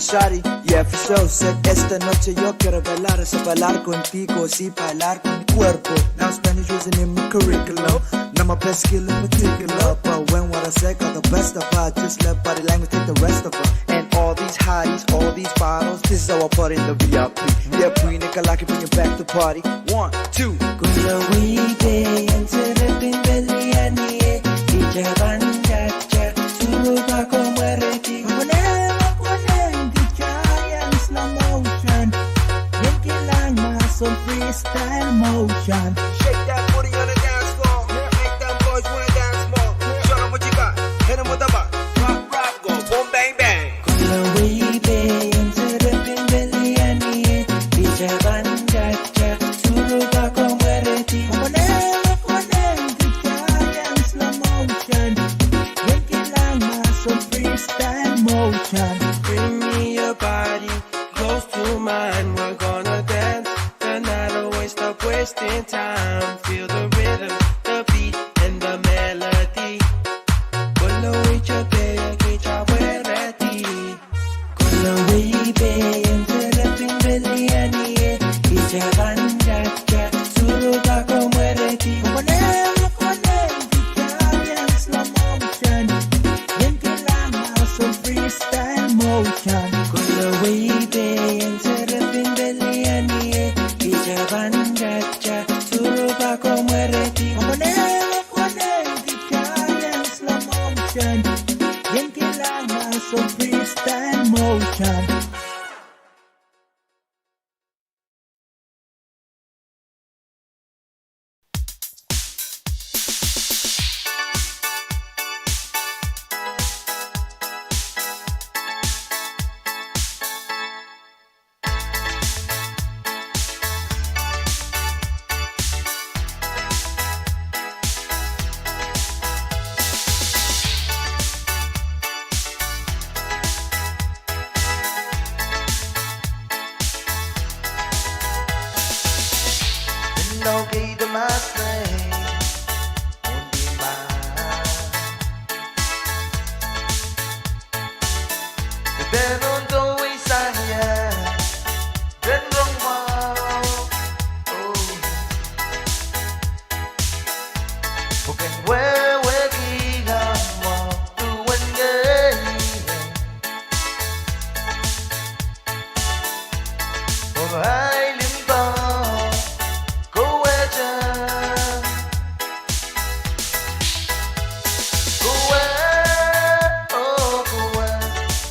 Shari, yeah for sure. Said esta noche yo quiero bailar, es bailar contigo, sí bailar con mi cuerpo. Now Spanish wasn't in my curriculum, not my best skill in particular. But when what I said got the best of her, just let body language take the rest of her. And all these hotties, all these bottles, this is how I put in the VIP. Yeah, Pwuhng Nikalaki, bring it back to party. 1, 2. Kuya wide, ang sarap ng baliani, ijaban jaja, surut ako mariti. Some freestyle motion. Shake that booty on the dance floor. Make them boys wanna dance more. Show them what you got. Hit them with the butt. Rock, rock, go. Boom, bang, bang. Kuya wide, ang sarap ng baliani, ijaban jaja, surut ako mariti. Kumalang gitara, slow motion. Yan kailangan some freestyle motion. Bring me your body close to mine. We're gonna dance. Wasting time, feel the rhythm, the beat, and the melody. Kulla wicha beya kicha werati. Kulla wibe ang sarap ng baliani, ijaban jaja, surut ako werati. Kumalang gitara, slow motion. Yan kailangan some freestyle motion. Kulla wibe ang sarap ng baliani, ijaban jaja, surut ako mariti. Kumalang gitara, slow motion. Yan kailangan some freestyle motion. Okay to my slave, won't be mine. Pero do'y saya, gandong mo. Bukan wewe giga mo, tuwan gay. Ay limba.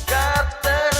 Got that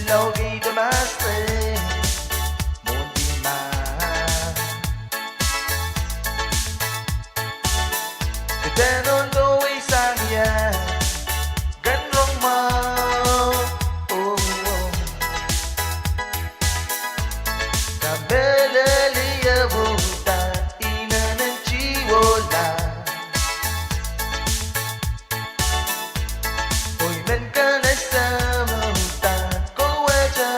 Logi de mastre Mundi ma Ketenon do isang ya Gan rong mau Kabeleliya buta ina ng chiwola Hoy men ka na sa mauta ko waja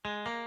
Yeah.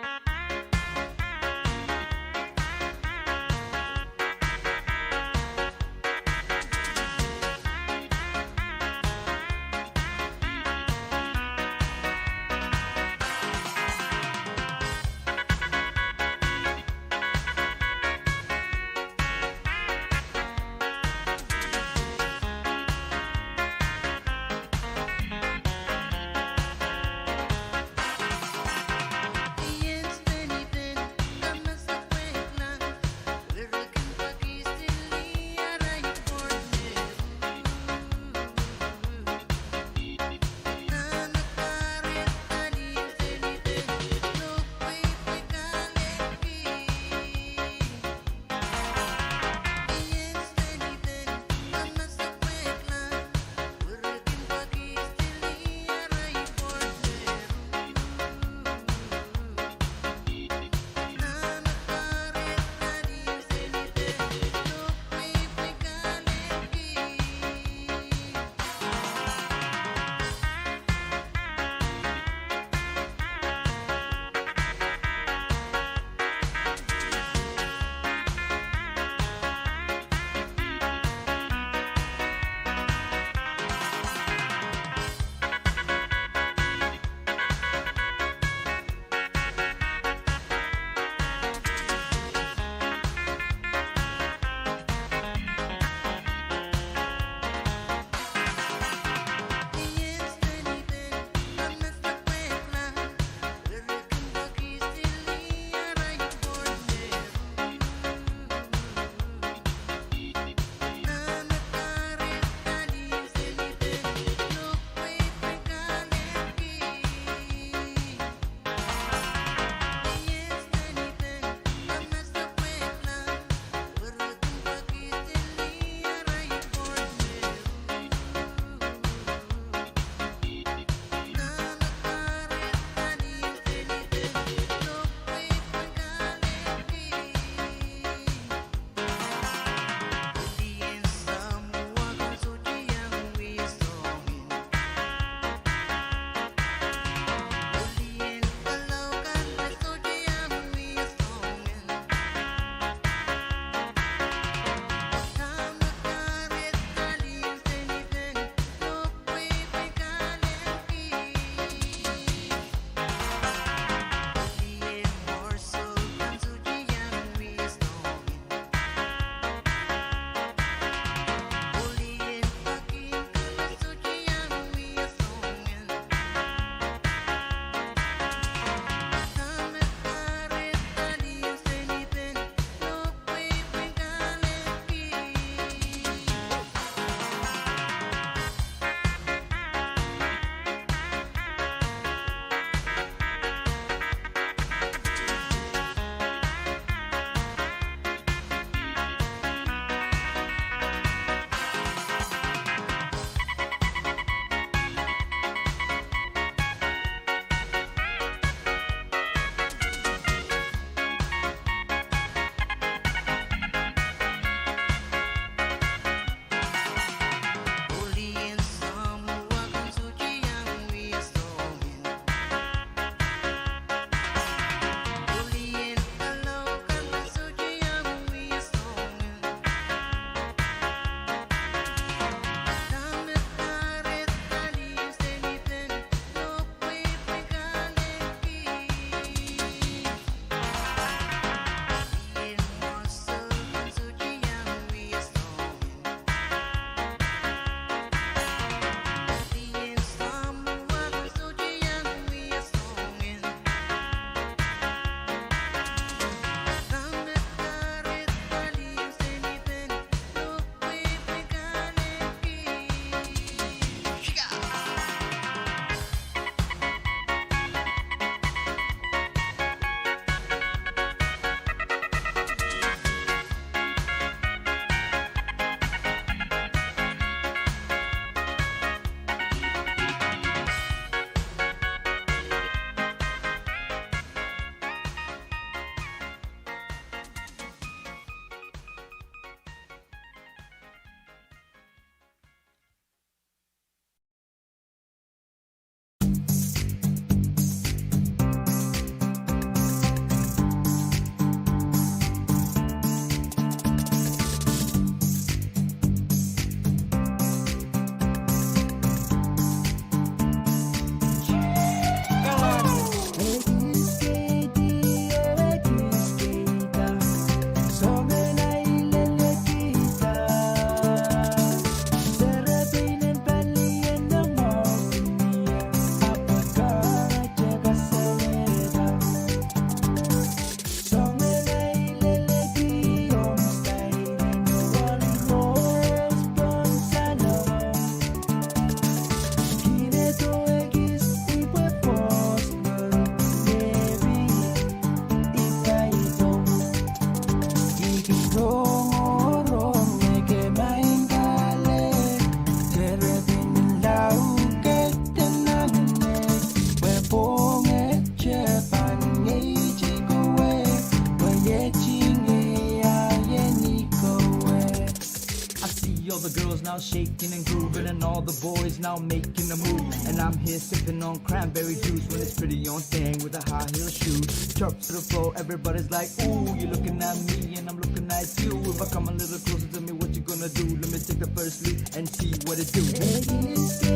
now shaking and grooving, and all the boys now making a move. And I'm here sipping on cranberry juice when it's pretty on thing with a high heel shoe. Drop to the floor, everybody's like, ooh, you're looking at me and I'm looking at you. If I come a little closer to me, what you gonna do? Let me take the first lead and see what it do.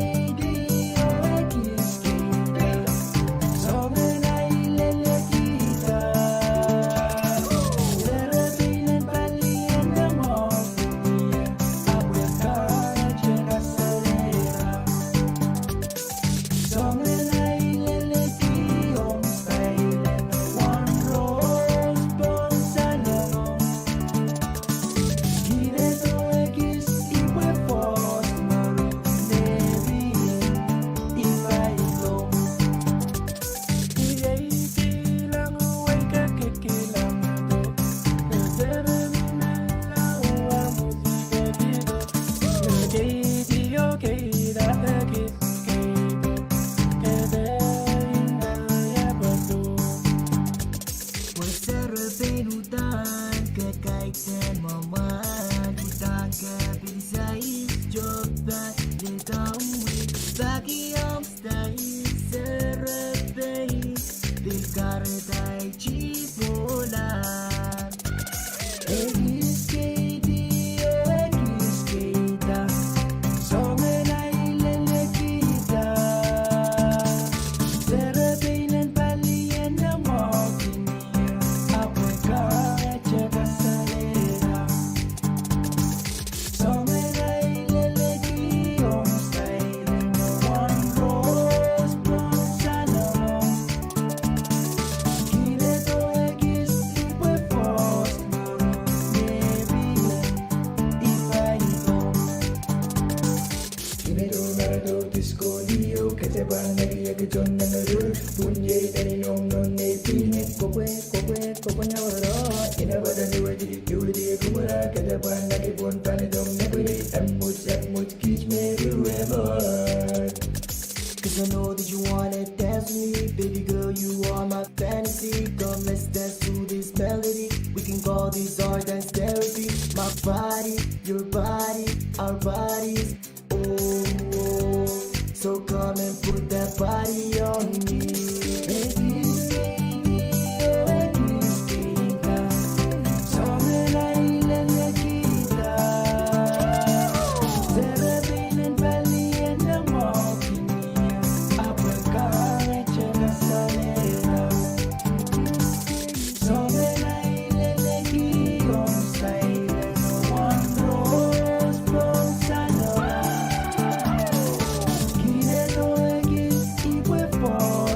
Cause I know that you wanna dance with me. Baby girl, you are my fantasy. Come, let's dance to this melody. We can call this our dance therapy. My body, your body, our bodies. Oh, oh. So come and put that body on me. Baby, for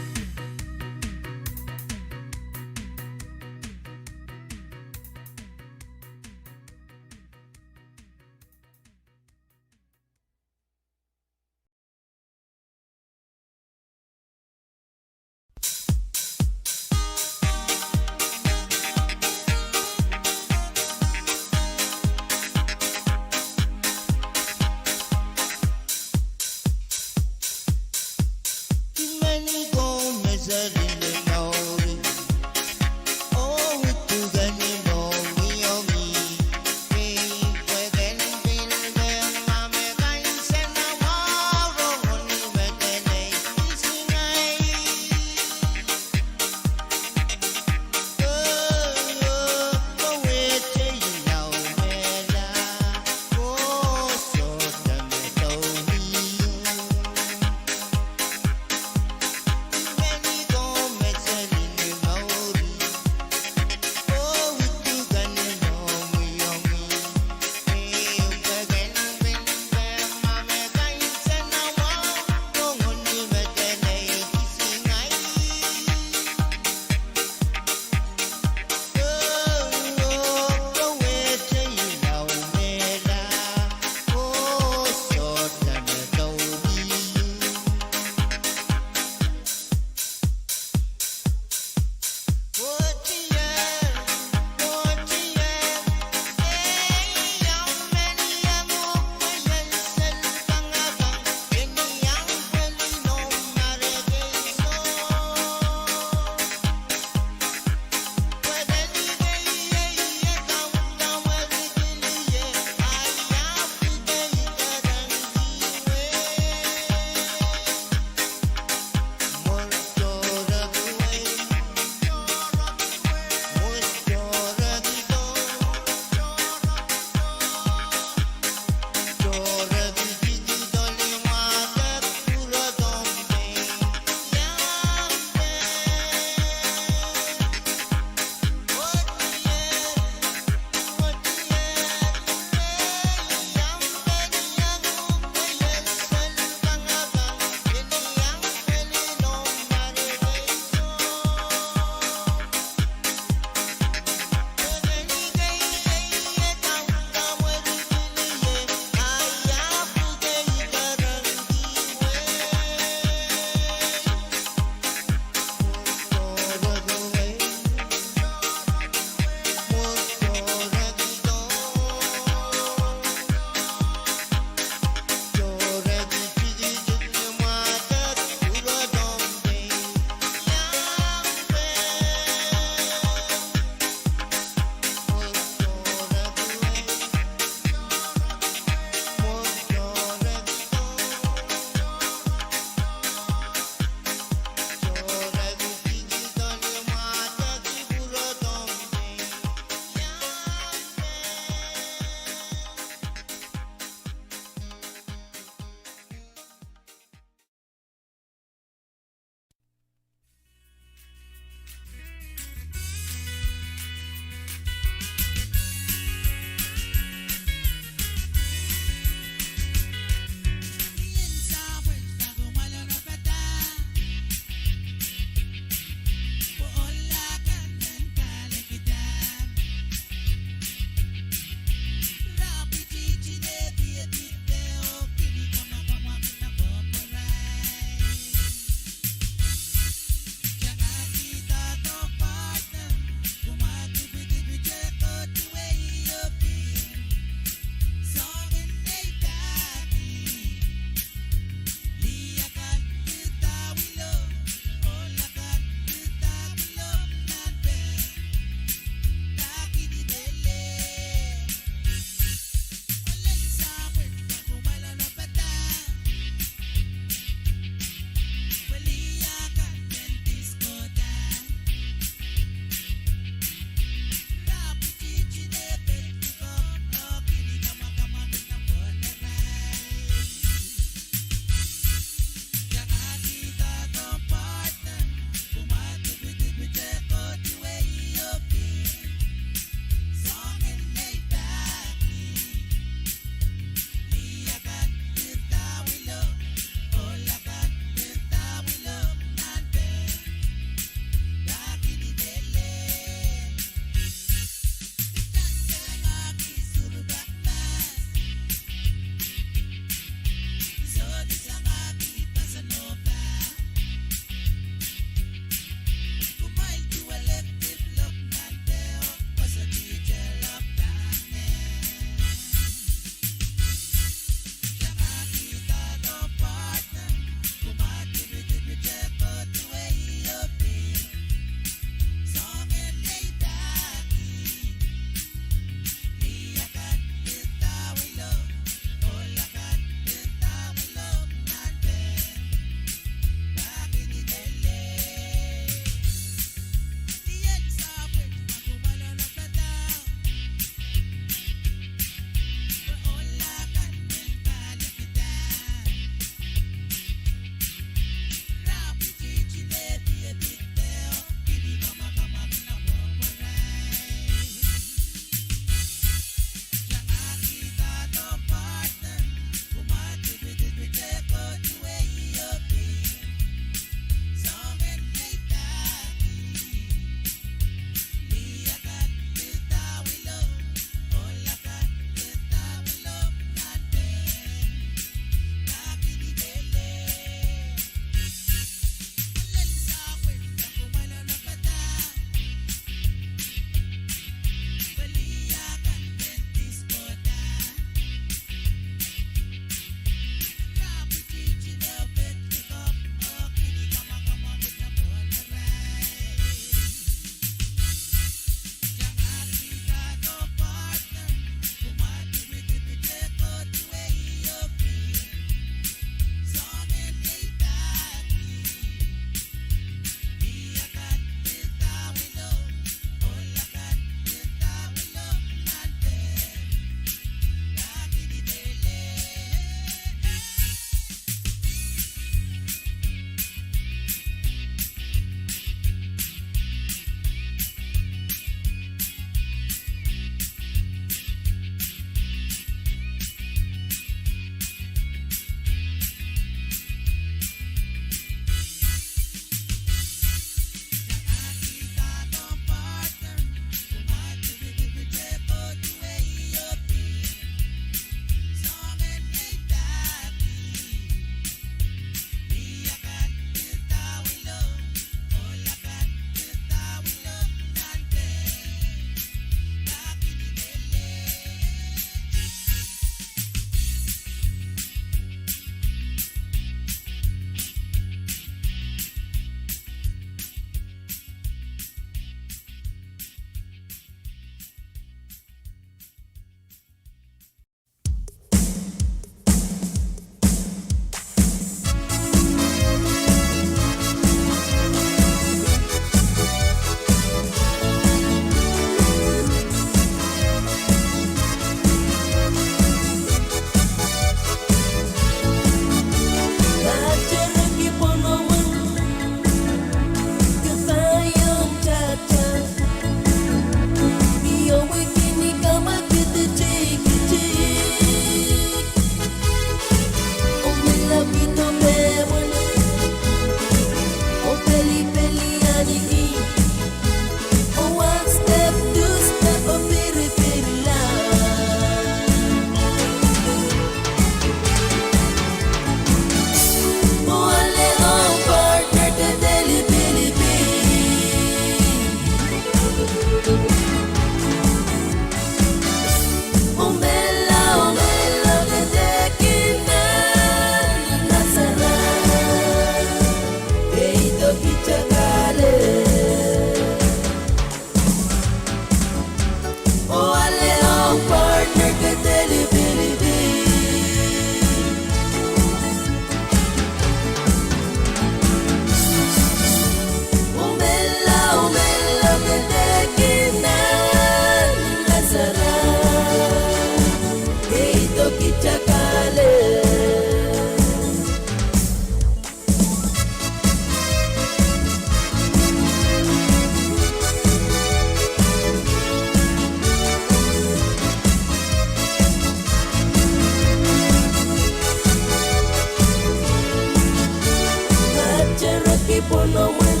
ponowen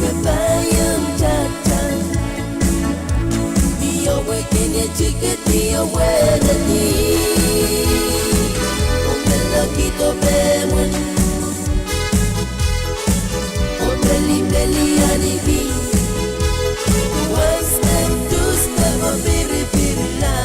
Kabayang chatang Dio waking a chicken Dio wedani Omelakito bewen Omeli meli anibi Was them to step a biri biri la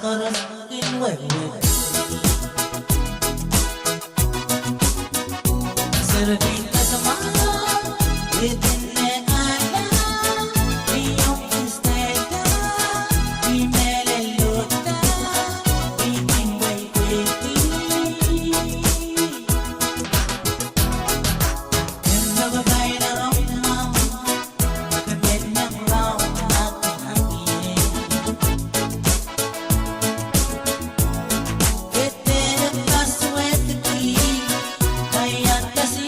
karas kinwewe Serving as a mother within the island Beyond the state We melelota We can wait And never find out Kabit ng raw Aking angin Within a past with the key Kaya kasi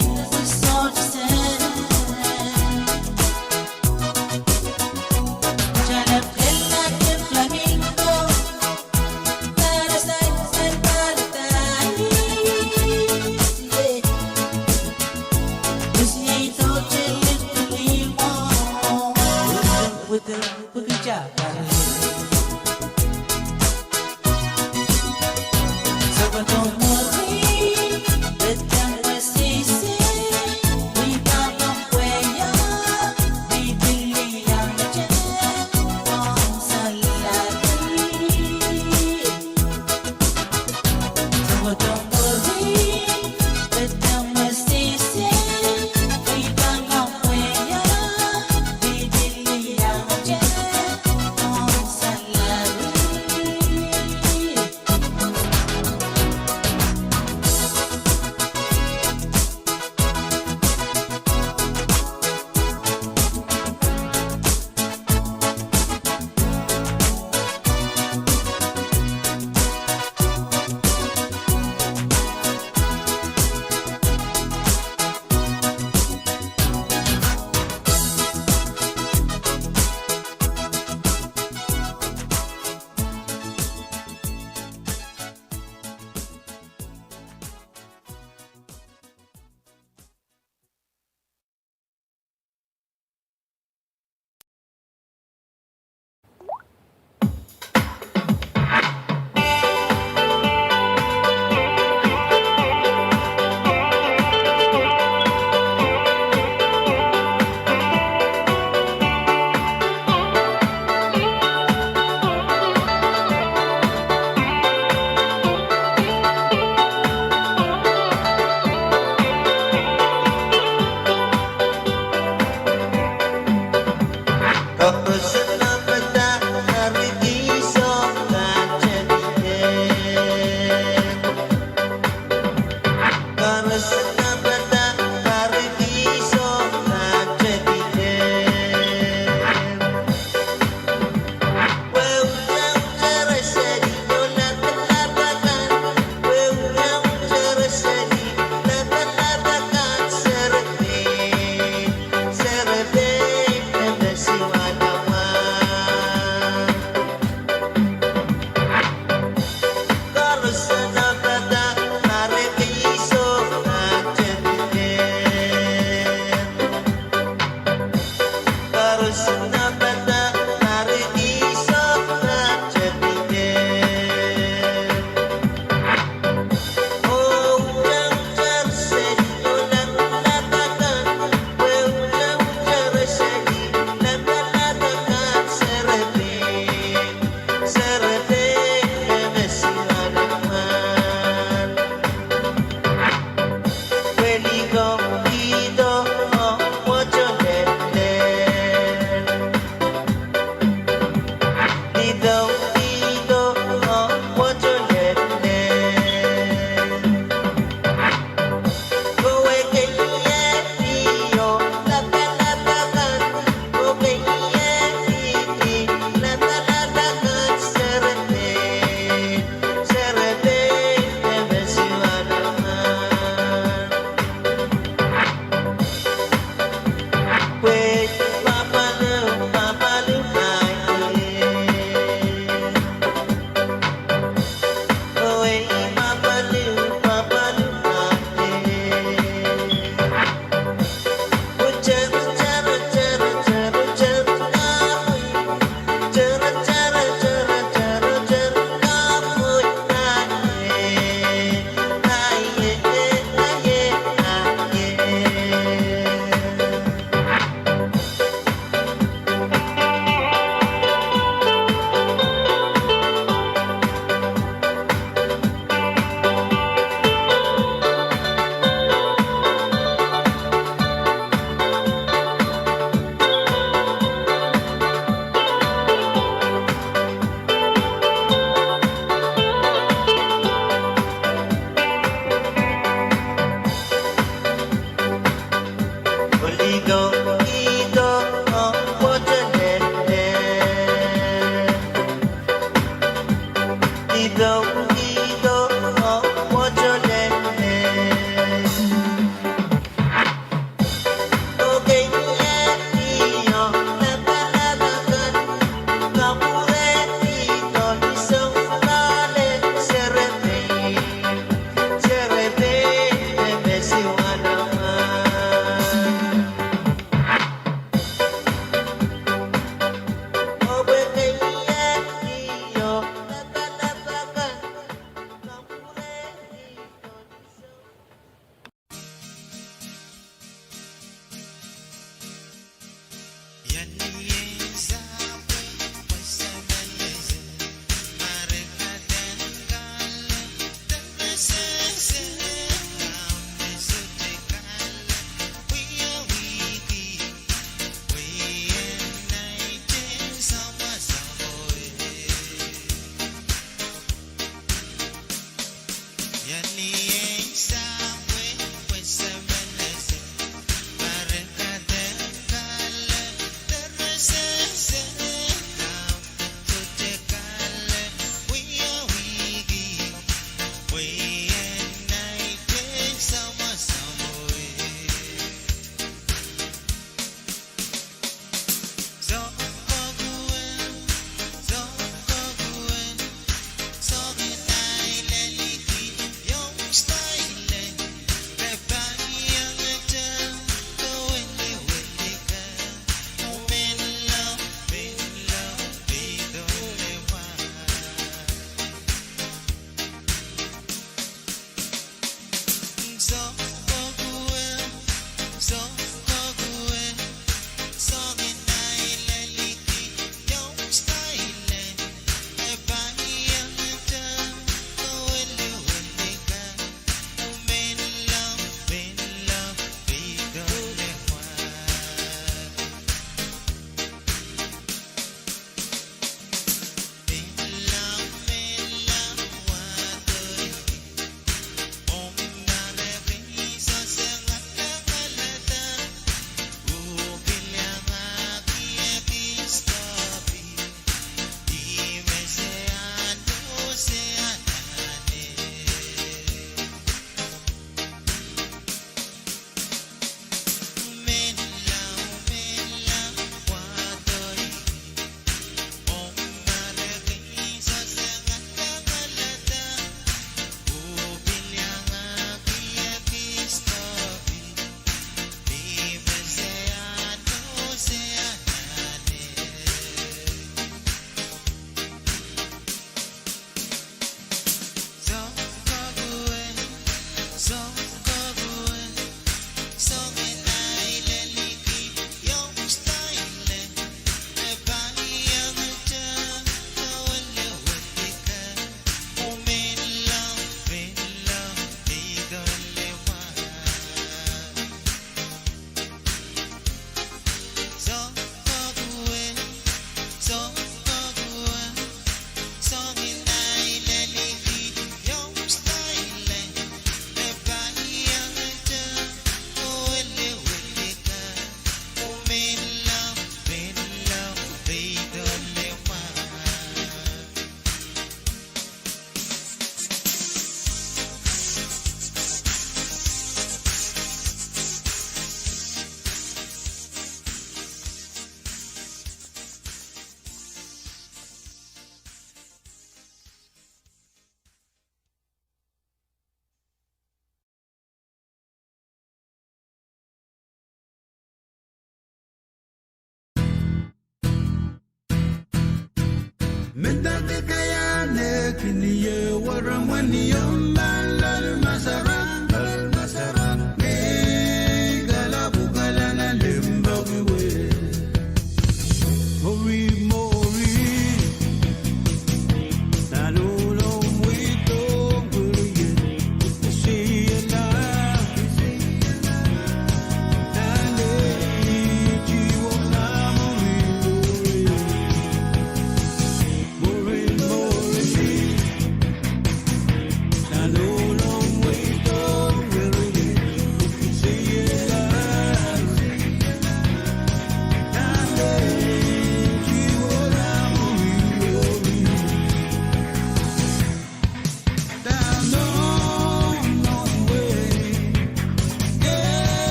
Wait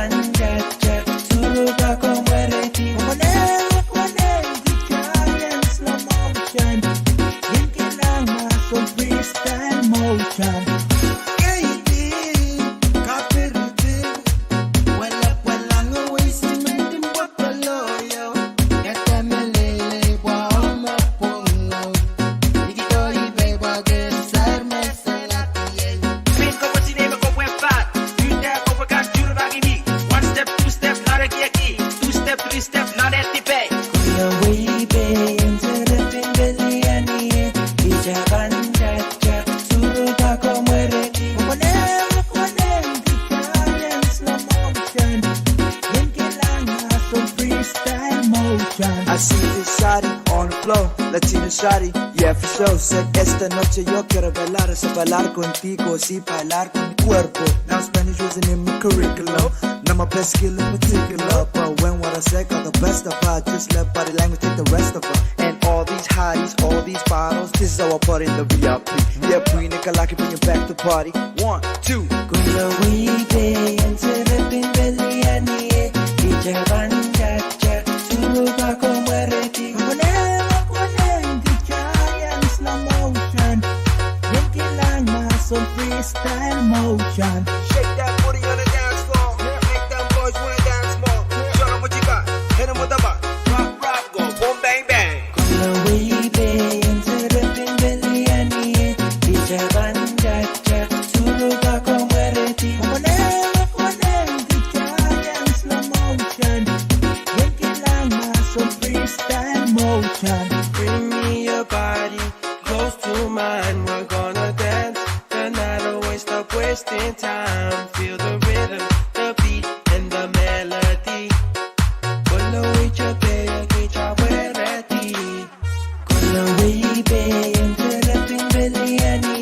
banjaja, suruga komwereti. Kumonelo giant slow motion. Yinkilama so freestyle motion. Shawty, yeah, for sure. Said esta noche yo quiero bailar, es bailar contigo, sí, bailar con mi cuerpo. Now Spanish wasn't in my curriculum, not my best skill in particular. But when what I said got the best of her, just let body language take the rest of her. And all these hotties, all these bottles, this is how I party in the VIP. Yeah, Pwuhng, Nicolaki, bring it back to party. 1, 2. Kuya wibe, ang sarap ng baliani, ijaban jaja, suruga komwereti. Some freestyle motion. Shake that booty on the dance floor. Make them boys wanna dance more. Show them what you got. Hit them with the butt. Rock, rock, go. Boom, bang, bang. Kuya wibe, ang sarap ng baliani, ijaban jaja, suruga komwereti. Kumonelo giant slow motion. Yinkilama some freestyle motion. Bring me your body close to mine. We're gonna dance. Wasting time, feel the rhythm, the beat, and the melody. Kulla wicha peya kicha wereti. Kulla wibe, ang sarap ng baliani,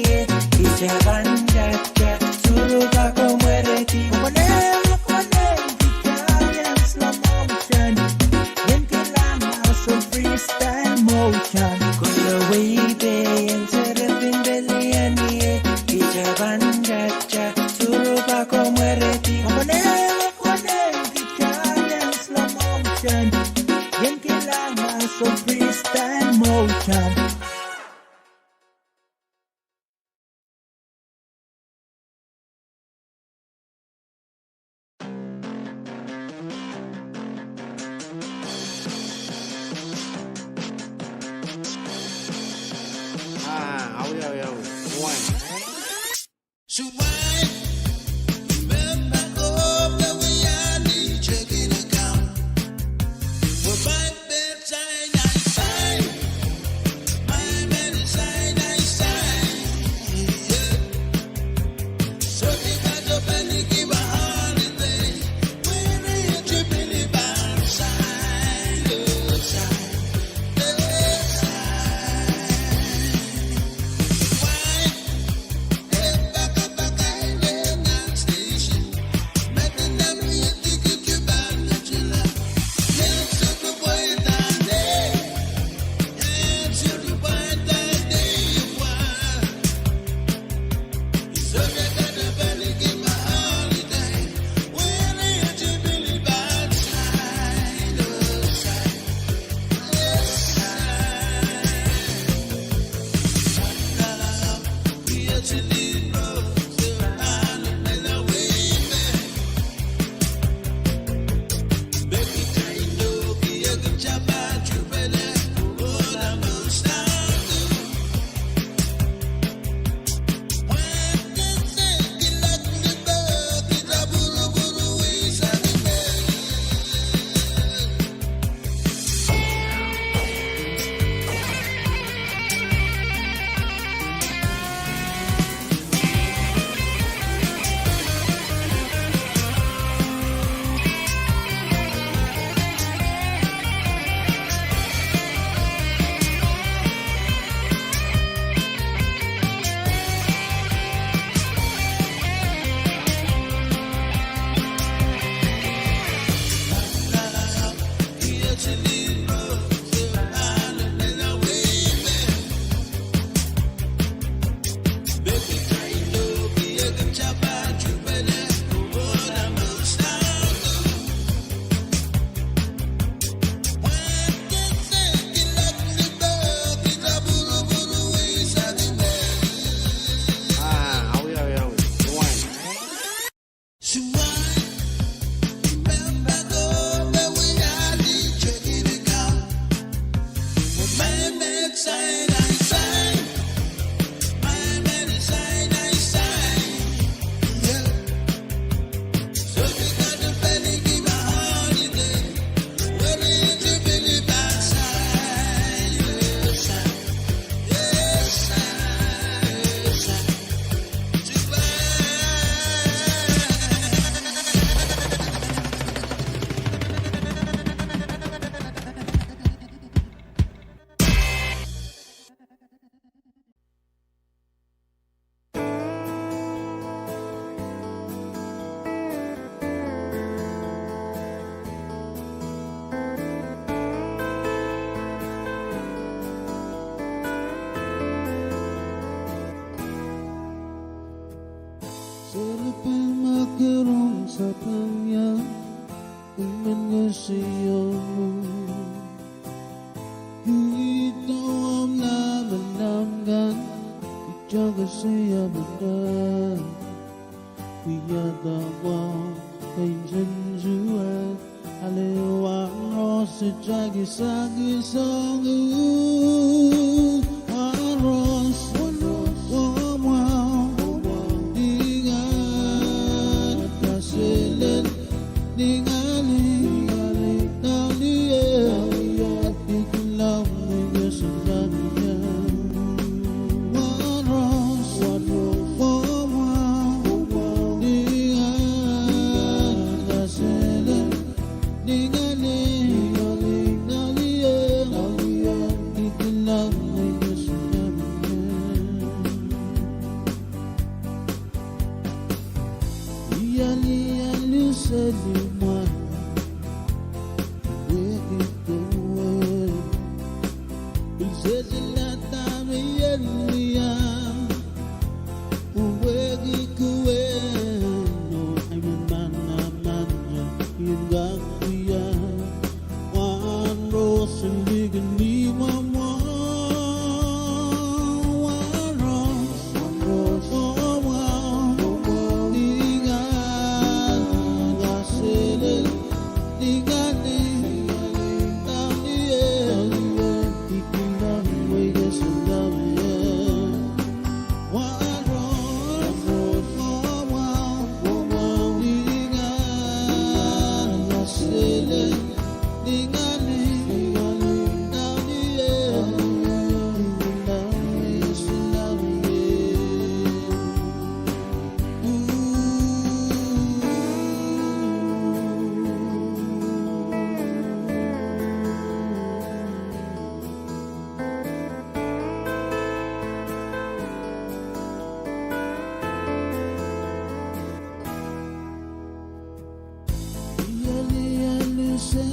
ijaban jaja, suruga komwereti. Kumonelo giant slow motion. Yinkilama some freestyle motion. Kulla wibe, ang sarap ng baliani, ijaban jaja, suruga komwereti. Kumonelo giant slow motion. Yinkilama some freestyle motion. sapanya mengasihmu itu menamkan jaga saya benar biar tawa penjenjuan alewang rasa jagi sagi sangu aros wamau dengan kasilen ningali nalia ikulam mengesannya aros wamau dengan kasilen ningali nalia ikulam mengesannya yani seliman wekitowe bizezilata miyelia wekikowe no imana manja ingakuya wano seligni mama say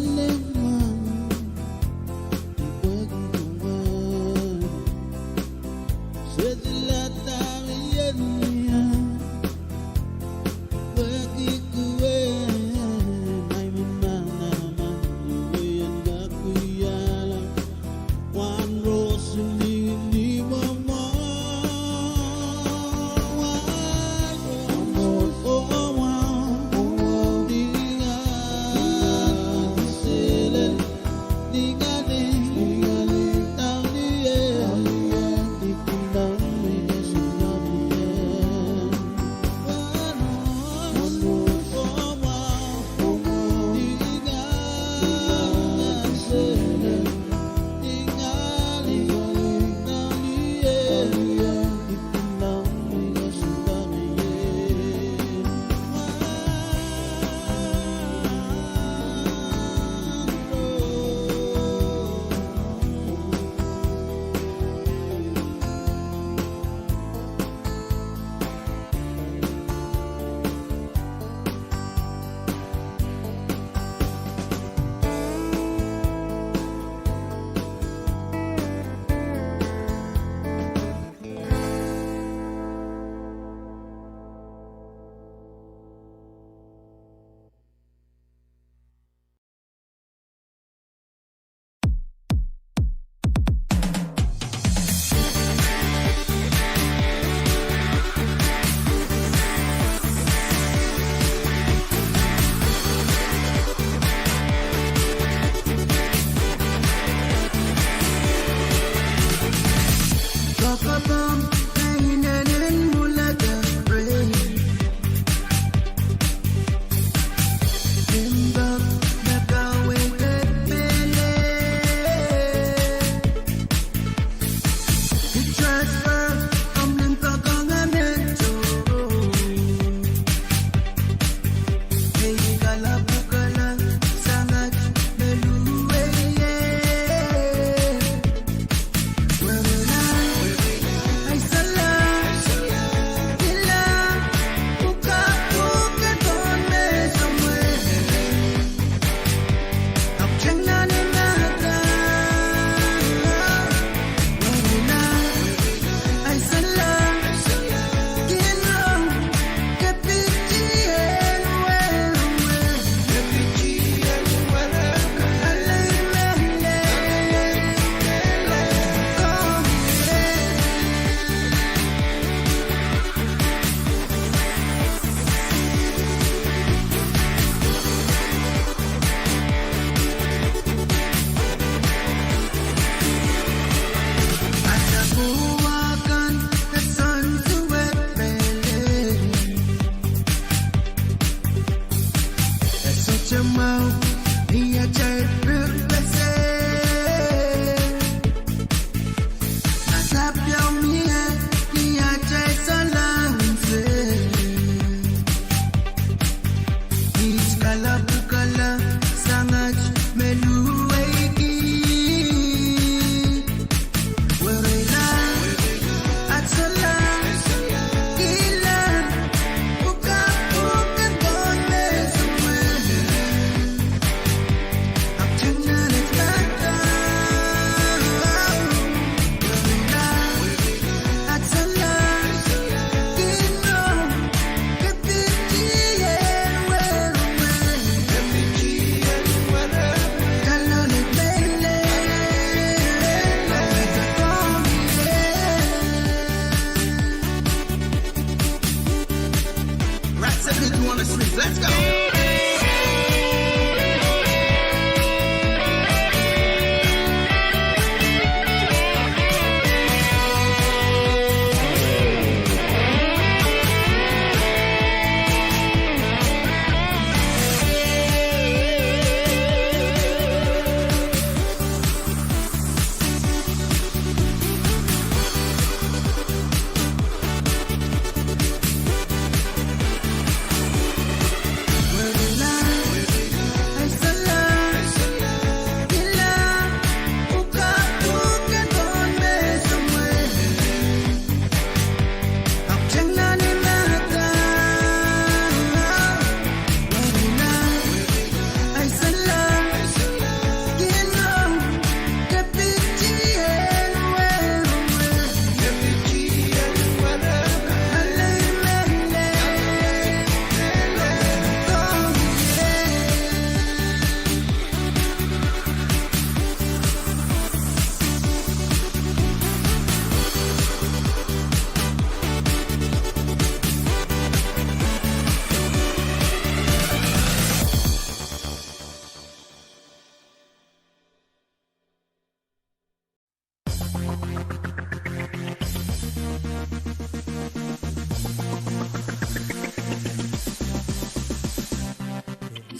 mau Ia cair berbeza Nasab yang mia Ia cair salah Iskala bukala Sangat meluaiki Werela At salah Gila Buka-buka Gone semua Ak jangan lata Werela At salah Gila Kepitian Let's go.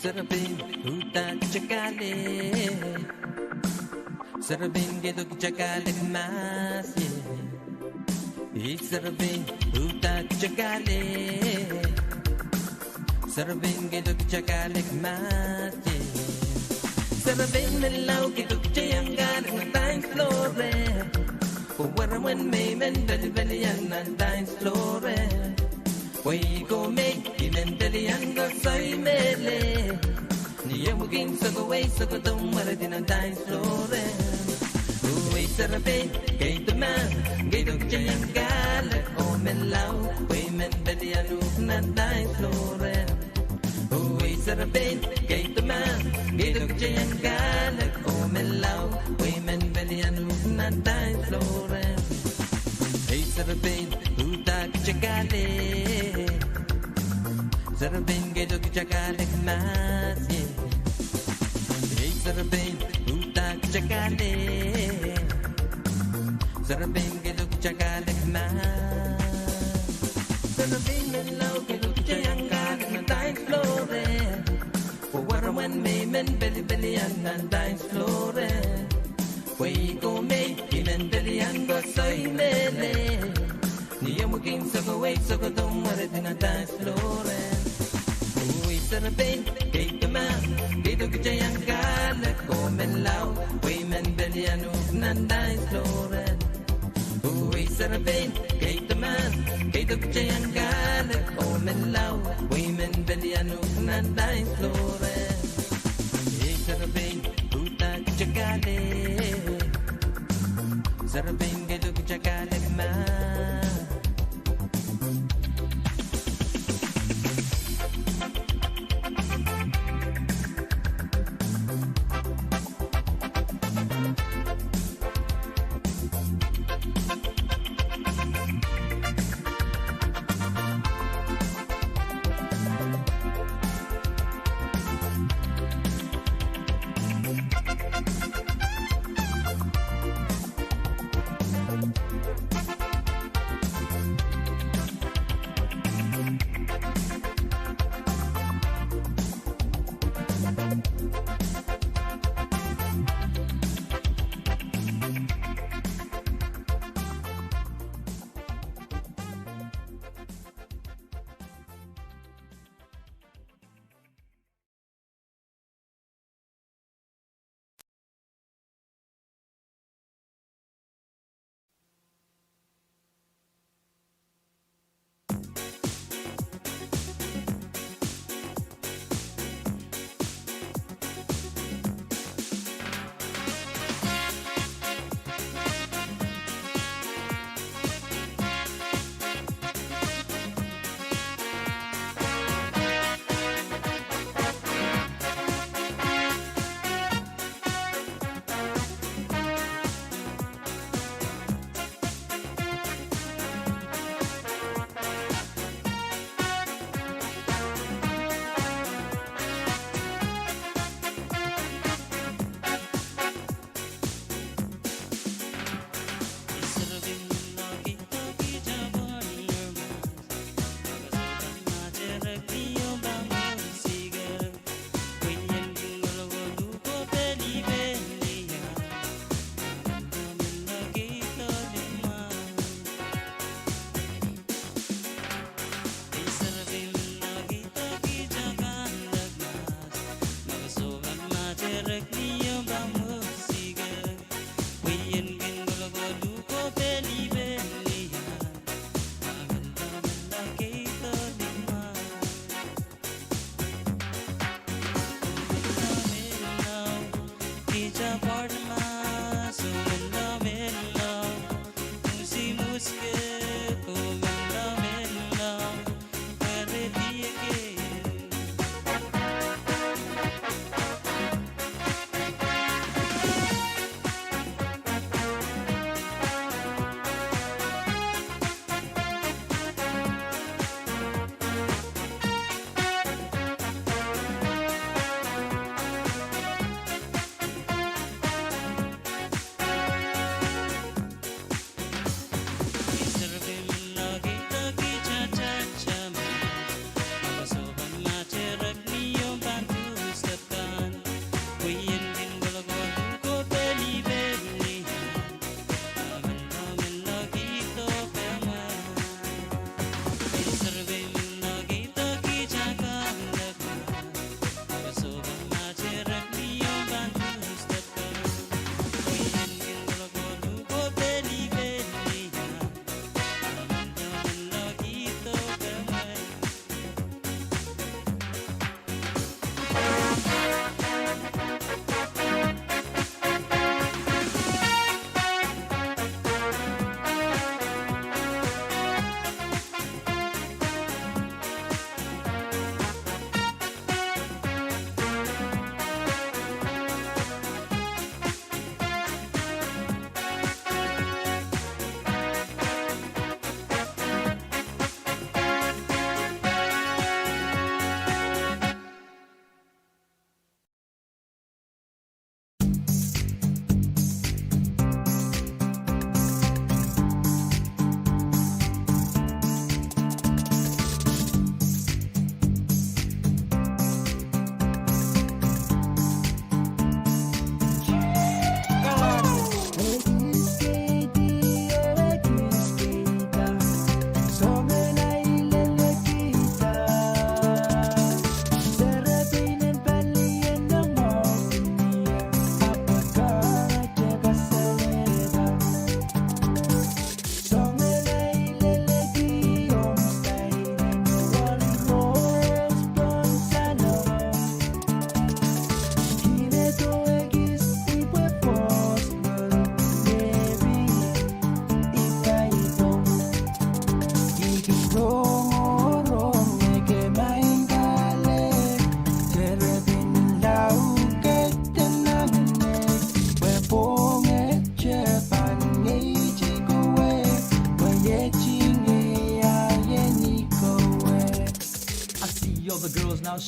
Sarabin utak cakale Sarabin geduk cakale mas Sarabin utak cakale Sarabin geduk cakale mas Sarabin melau geduk cayanggan Nandang flore Warawan may men Dali-balian nandang flore Way go make Inendalian go say mele Niya mugin sa gaway sa kutong maradin ang dance floor Uway sarabe Kay tuman Kay dugtya yung galat O melaw Way mendalian ng dance floor Uway sarabe Kay tuman Kay dugtya yung galat O melaw Way mendalian ng dance floor Hey sarabe Utak chakale Sarabin geduk chakale mas Hey sarabin utak chakale Sarabin geduk chakale mas Sarabin melau geduk chayang kale ng dance floor Warawan may men beli-belian ng dance floor Way go may inendalian ko soy mele Niya mugin sa gaway sa kutong maradin ang dance floor Uy sarabin kay kaman Kay dugtya yung galat O melaw Way mendalian ng dance floor Uy sarabin kay kaman Kay dugtya yung galat O melaw Way mendalian ng dance floor Hey sarabin utak chakale Sarabin kay dugtya galat man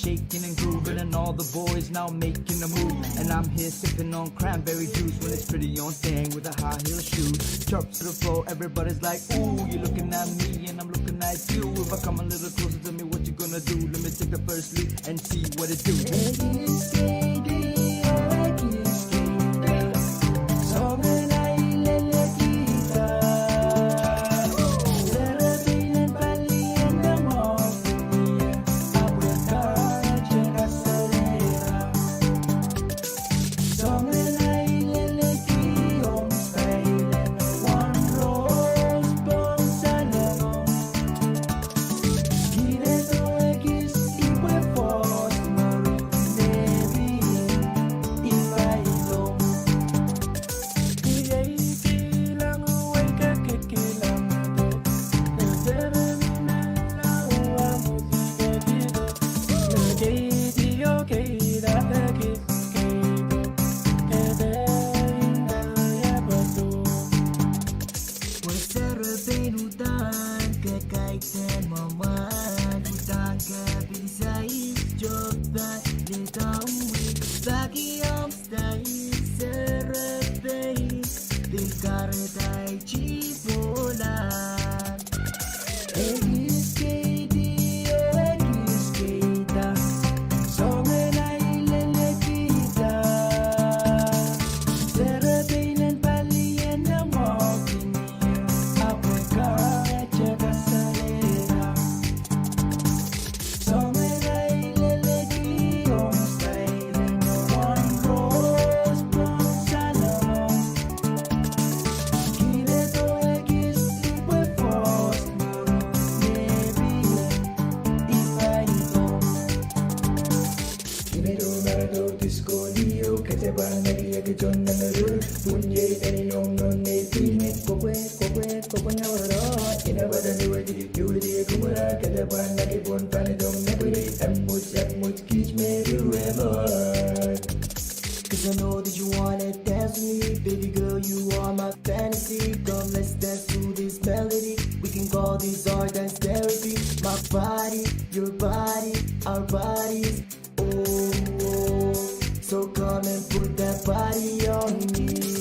shaking and grooving, and all the boys now making a move. And I'm here sipping on cranberry juice when it's pretty on thing with a high heel shoe. Chirp to the floor, everybody's like, ooh, you're looking at me and I'm looking at you. If I come a little closer, tell me what you gonna do. Let me take the first leap and see what it do. Cause I know that you wanna dance with me. Baby girl, you are my fantasy. Come, let's dance to this melody. We can call this our dance therapy. My body, your body, our bodies. Oh, oh. So come and put that body on me.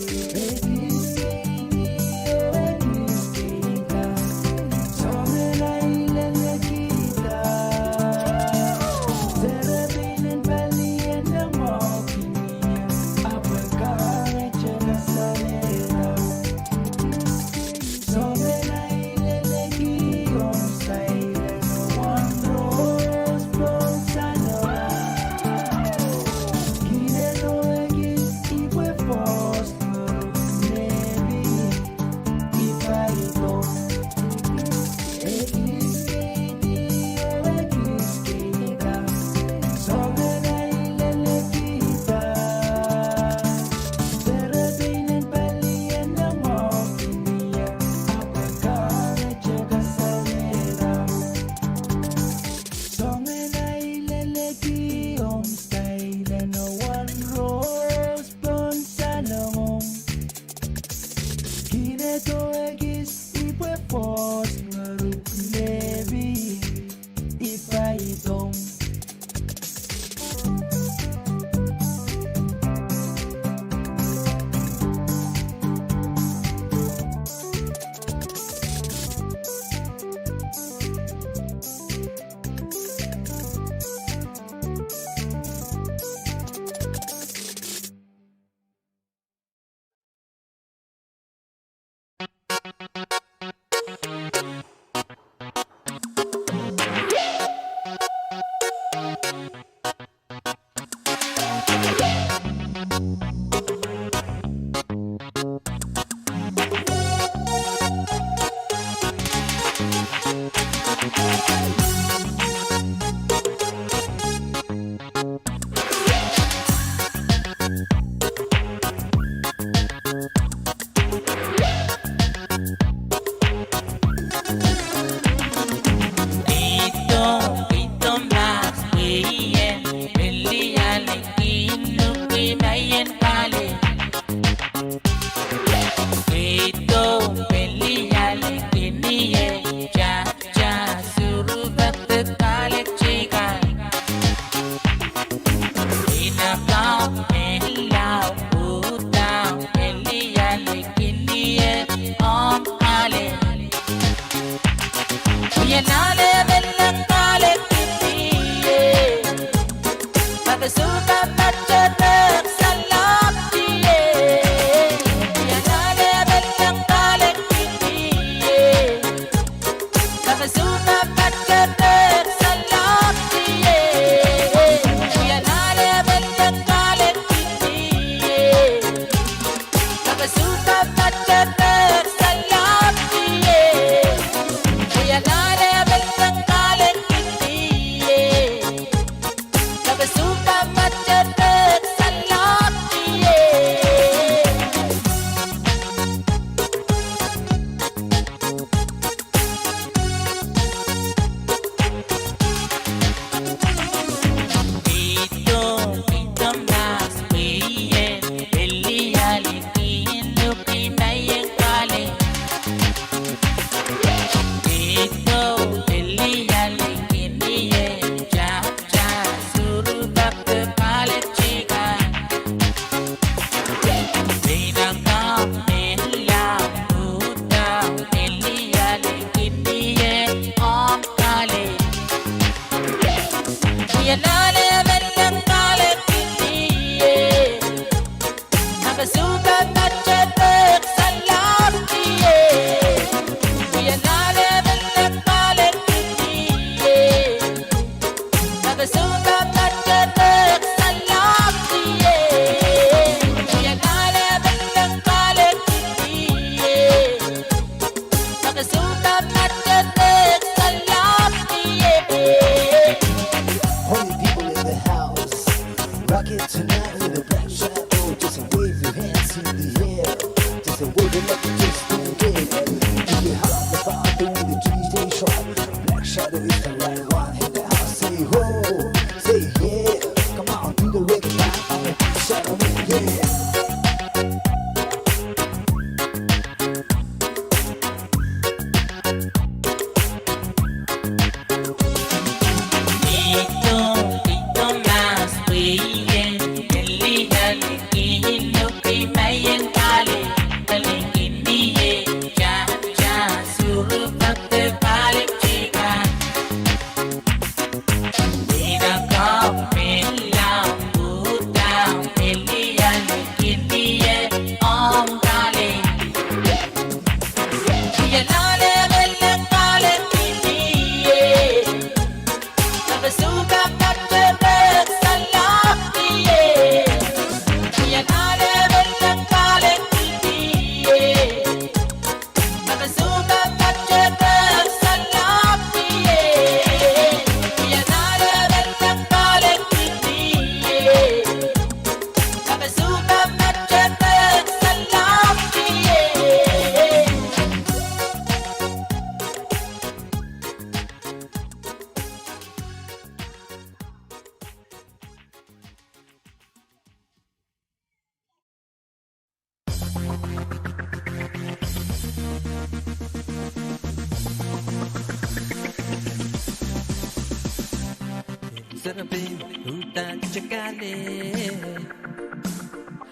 Sarabin utak chakale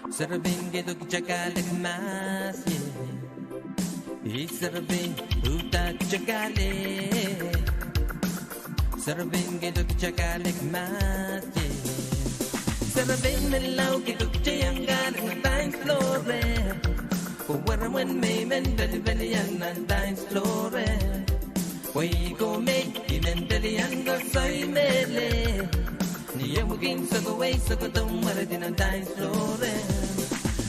Sarabin geduk chakale mas Sarabin utak chakale Sarabin geduk chakale mas Sarabin melau geduk chayanggal dance floor Where when me men deli yan dance floor We go make in deli yan go say mele Niyawagin sa gaway sa katong maradin ang dance floor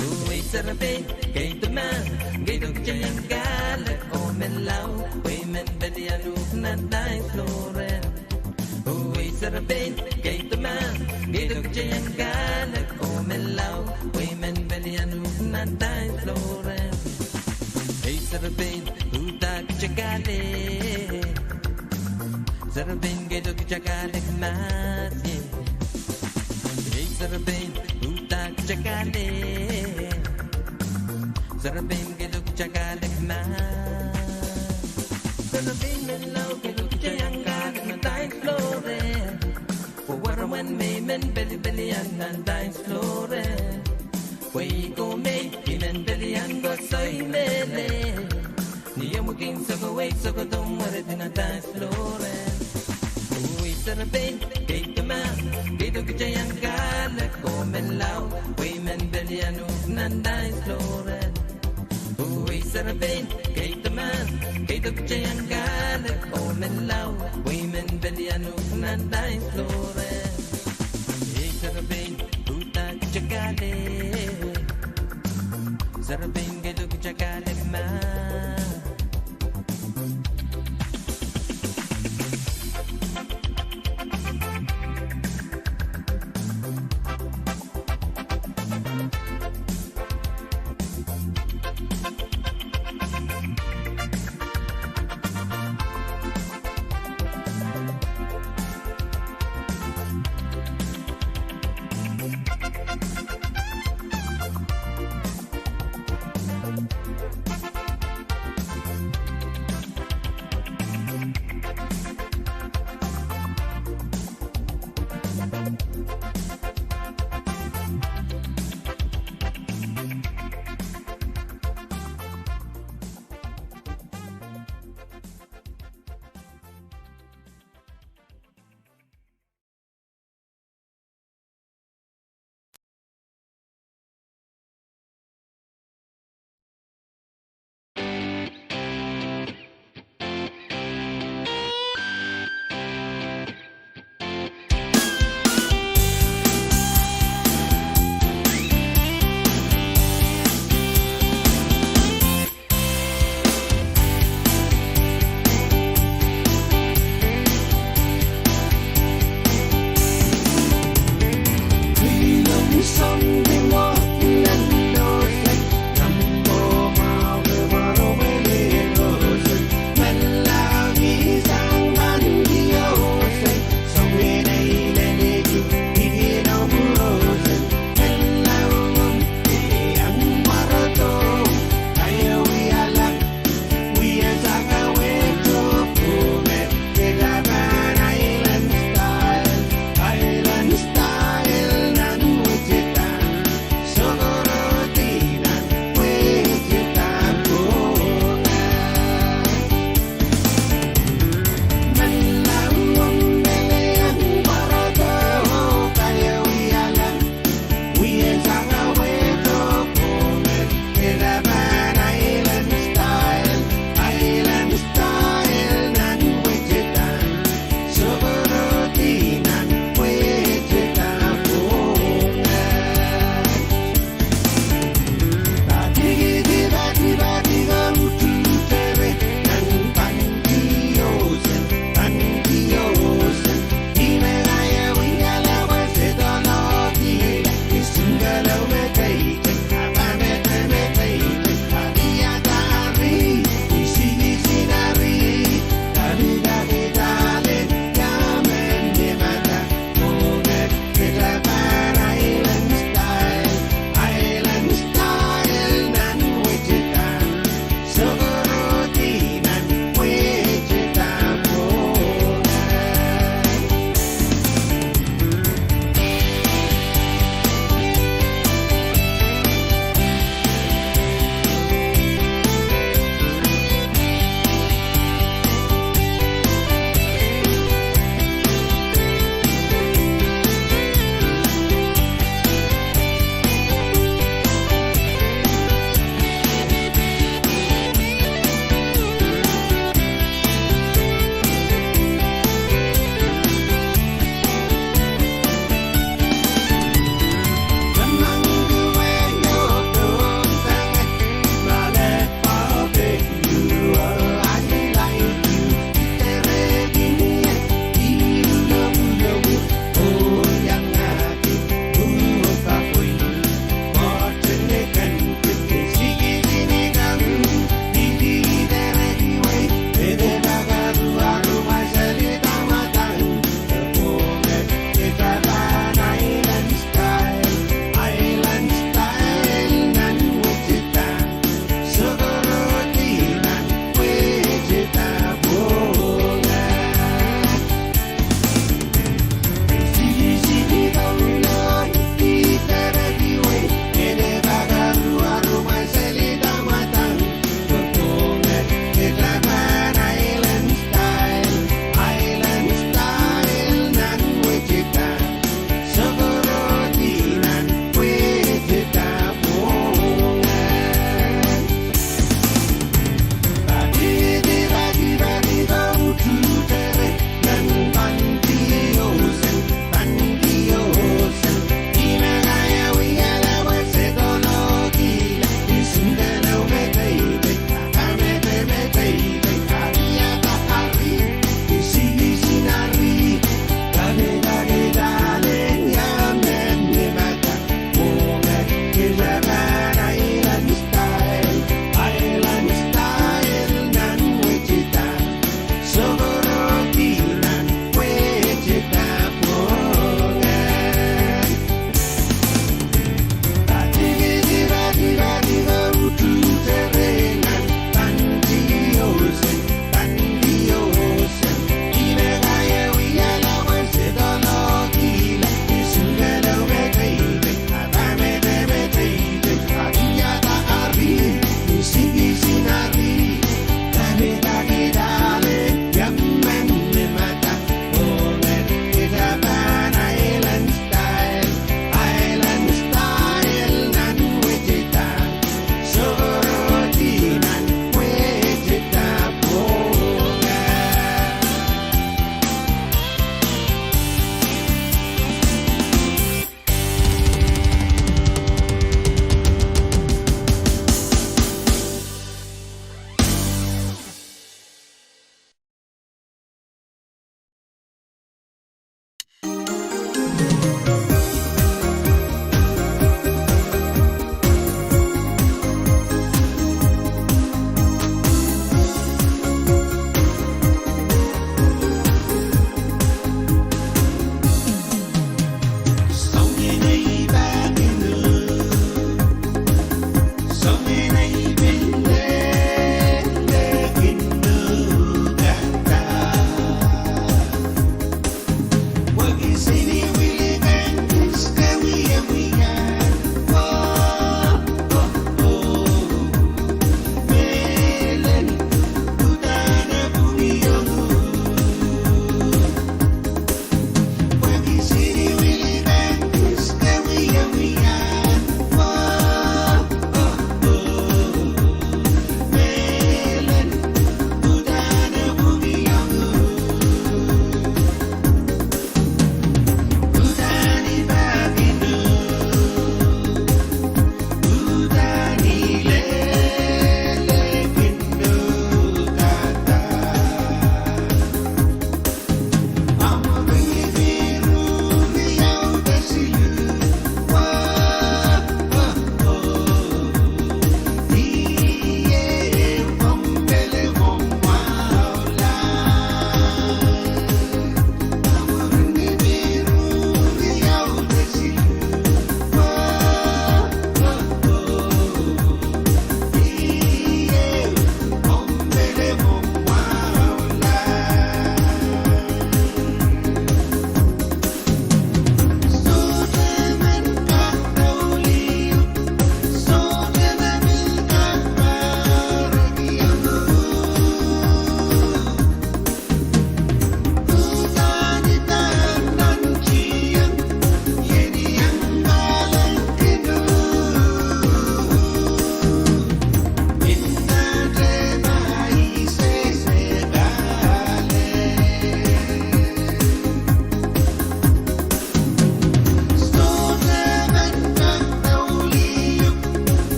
Uy sarabin kay tuman kay dugchayang galat o melaw Uy men deli yan ng dance floor Uy sarabin kay tuman kay dugchayang galat o melaw Uy men deli yan ng dance floor Sarabin utak chakale Sarabin geduk chakale mas Sarabin utak chakale Sarabin geduk chakale mas Sarabin melau geduk chayang galit na dance floor when me men belly and dance floor. We go make him and belly and go say mele. Niya mo king so go wait so go don't worry in a dance floor. We set a pain, take the man, get the jayang gala, go men loud, we men belly and dance floor. We set a pain, take the man, get the jayang gala, go men loud, we men belly and dance floor. Sarabing buta chakale, sarabing geduk chakale ma.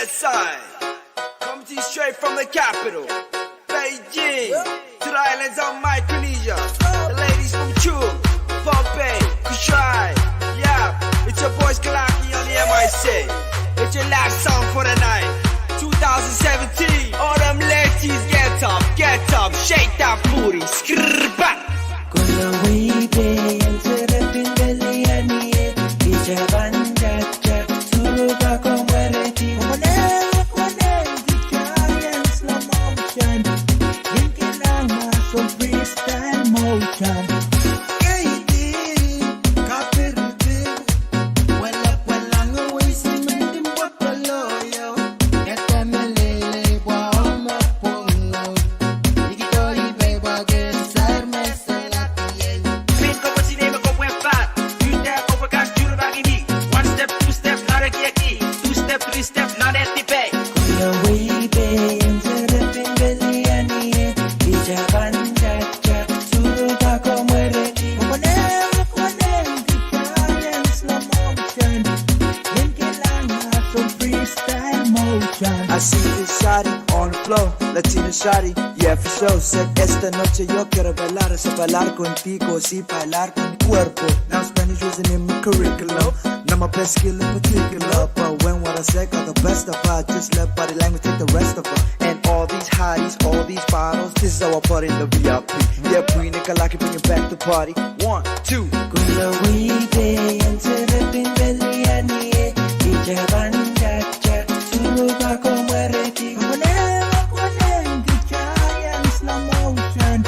west side. Coming to you straight from the capital, Beijing, to the islands of Micronesia. The ladies from Pwuhng, Pohnpei, Kadkadaur. Yeah, it's your boys Kalaki on the MIC. It's your last song for the night, 2017. All them ladies, get up, shake that booty, skrrr back. Kuna wide yanzerepin belianie Ijaban jack suruga komwereti Kwaneng giant slow motion Yinkilama some freestyle motion Kaiti kapiriti Walang away si mendim wapaloyo Yatamalele wa omapungo Ikitori beba gesar mesala Step, not at the bay. Kuna wide yanzerepin belianie Ijaban jack suruga komwereti Kwaneng giant slow motion Yinkilama some freestyle motion I see this shawty on the floor, Latina shawty, yeah for sure. Said esta noche yo quiero bailar, es bailar contigo, sí bailar con mi cuerpo. Now Spanish wasn't in my curriculum, not my best skill in particular. But when what I said got the best of her, just let body language take the rest of her. And all these hotties, all these bottles, this is how I put in the VIP. Yeah, Pwuhng Nicolaki, bring it back to party. 1, 2. Kuna wide yanzerepin belianie Ijaban jack suruga komwereti Kwaneng giant slow motion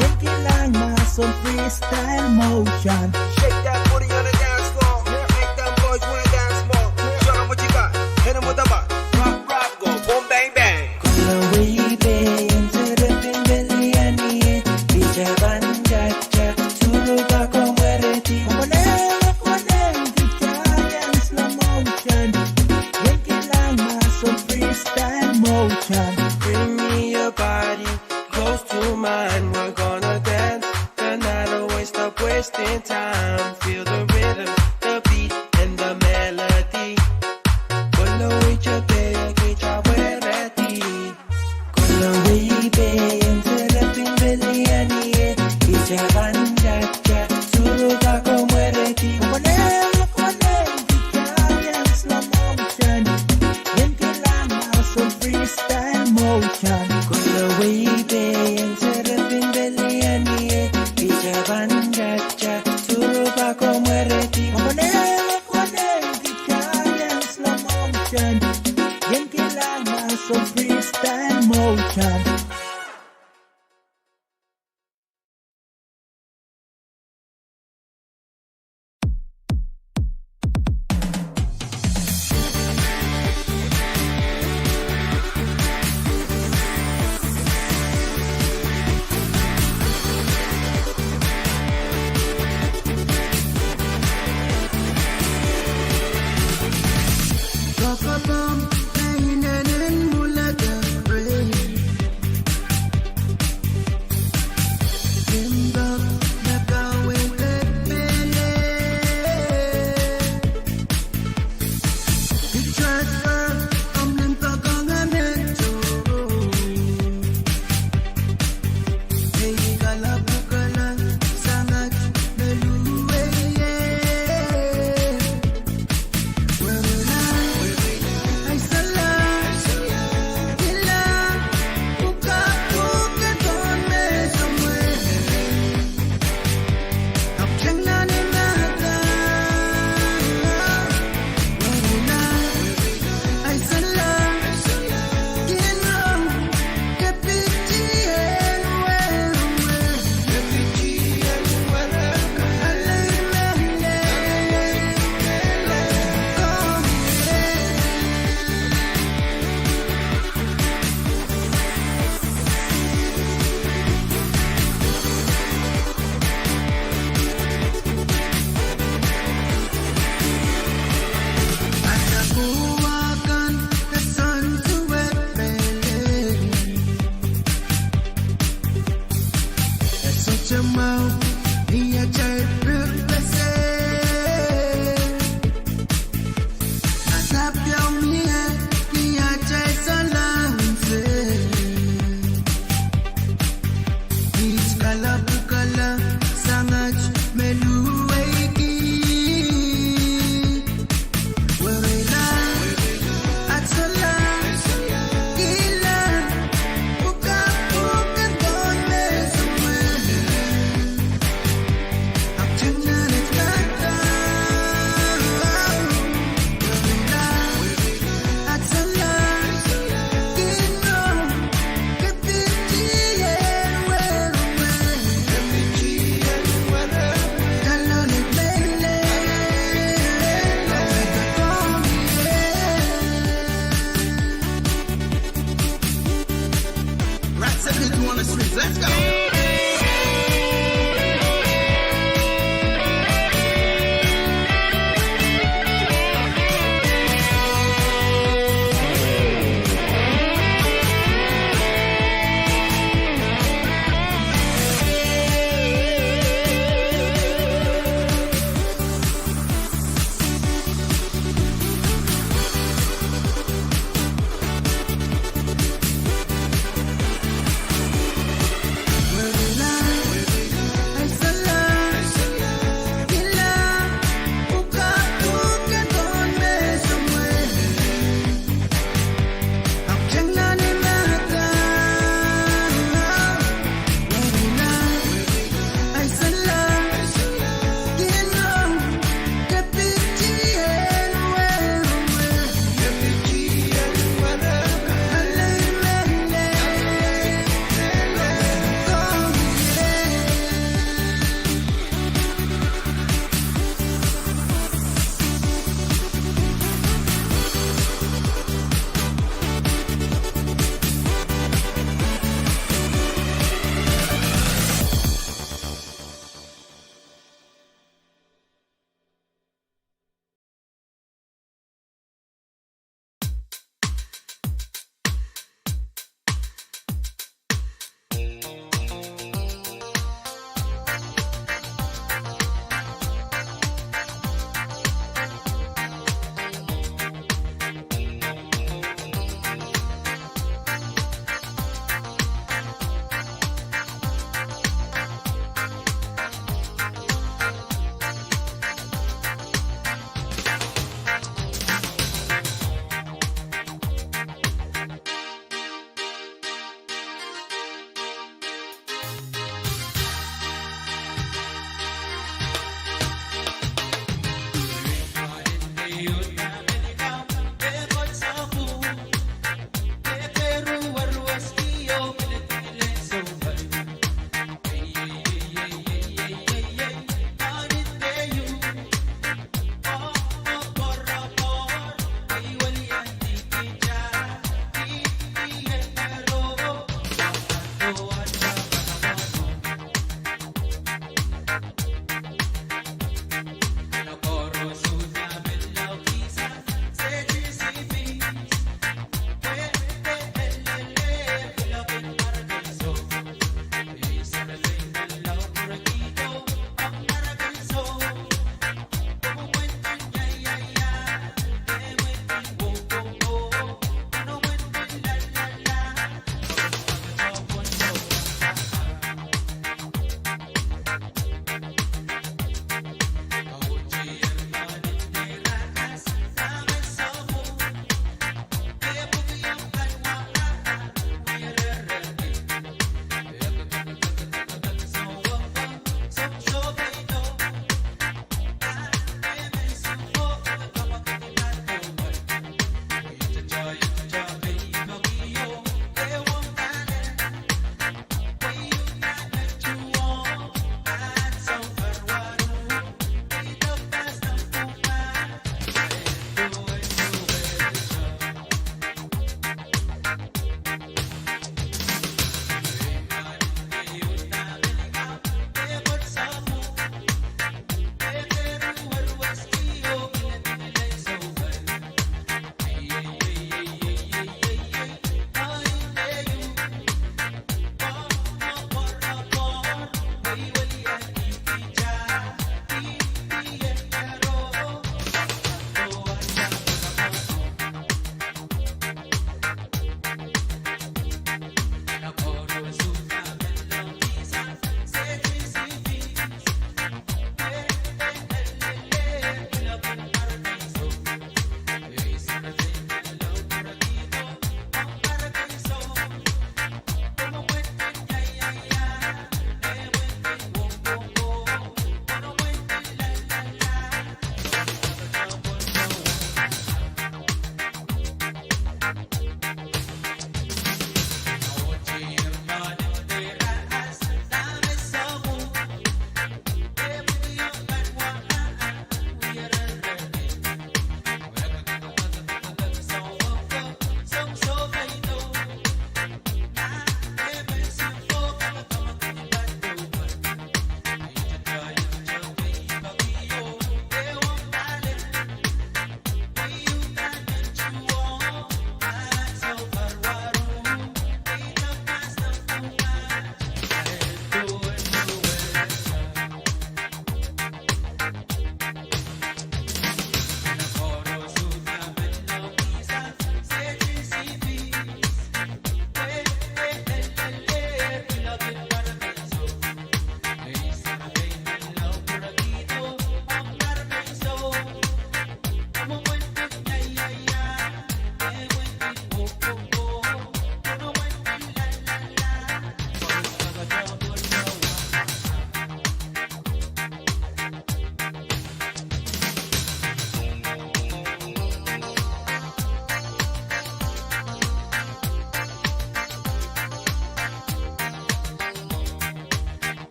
Yinkilama some freestyle motion Shake that booty on the dance floor. Make them boys wanna dance more. Show them what you got. Hit them with the bar. Rock, go. Boom, bang, bang. Kuna wide yanzerepin belianie Ijaban jack suruga komwereti Kwaneng giant slow motion Yinkilama some freestyle motion Bring me your body close to mine. We're gonna dance the night away. Stop wasting time. Feel the rhythm, the beat, and the melody. Cuando yo te KAPWARESOU. Kuna wide yanzerepin belianie Ijaban jack suruga komwereti Kwaneng giant slow motion Yinkilama some freestyle motion Kuna wide yanzerepin belianie Ijaban jack suruga komwereti Kwaneng giant slow motion Yinkilama some freestyle motion Kakalam kainanin mula dari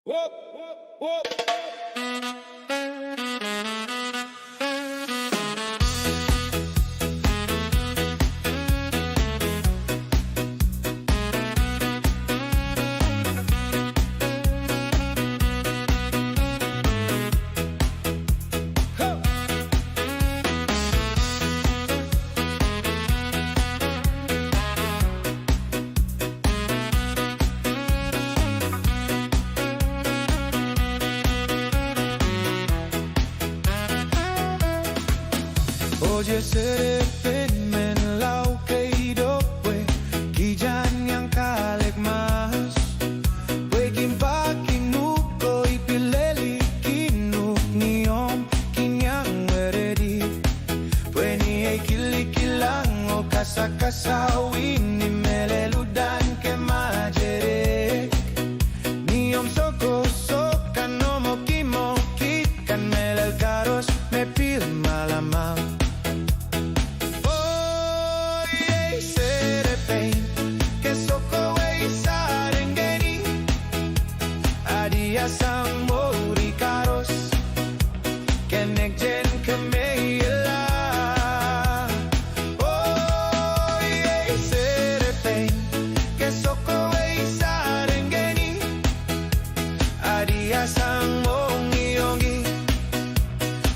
Whoop, whoop, whoop. Oye serepin men lau kay dopwe Kijan yang kalik mas Wegin paking nuko ipileli kinuk niyom Kinyang weredi Pweni ay kilikilang o kasakasawin Ni meleludan ke majere Niyom soko sokan no moki moki Kan melel karos me pil malamal Sang mori karos kenek jen kemeyela oh yeah serepen que soko ei sarengeni adia sang mongi ongi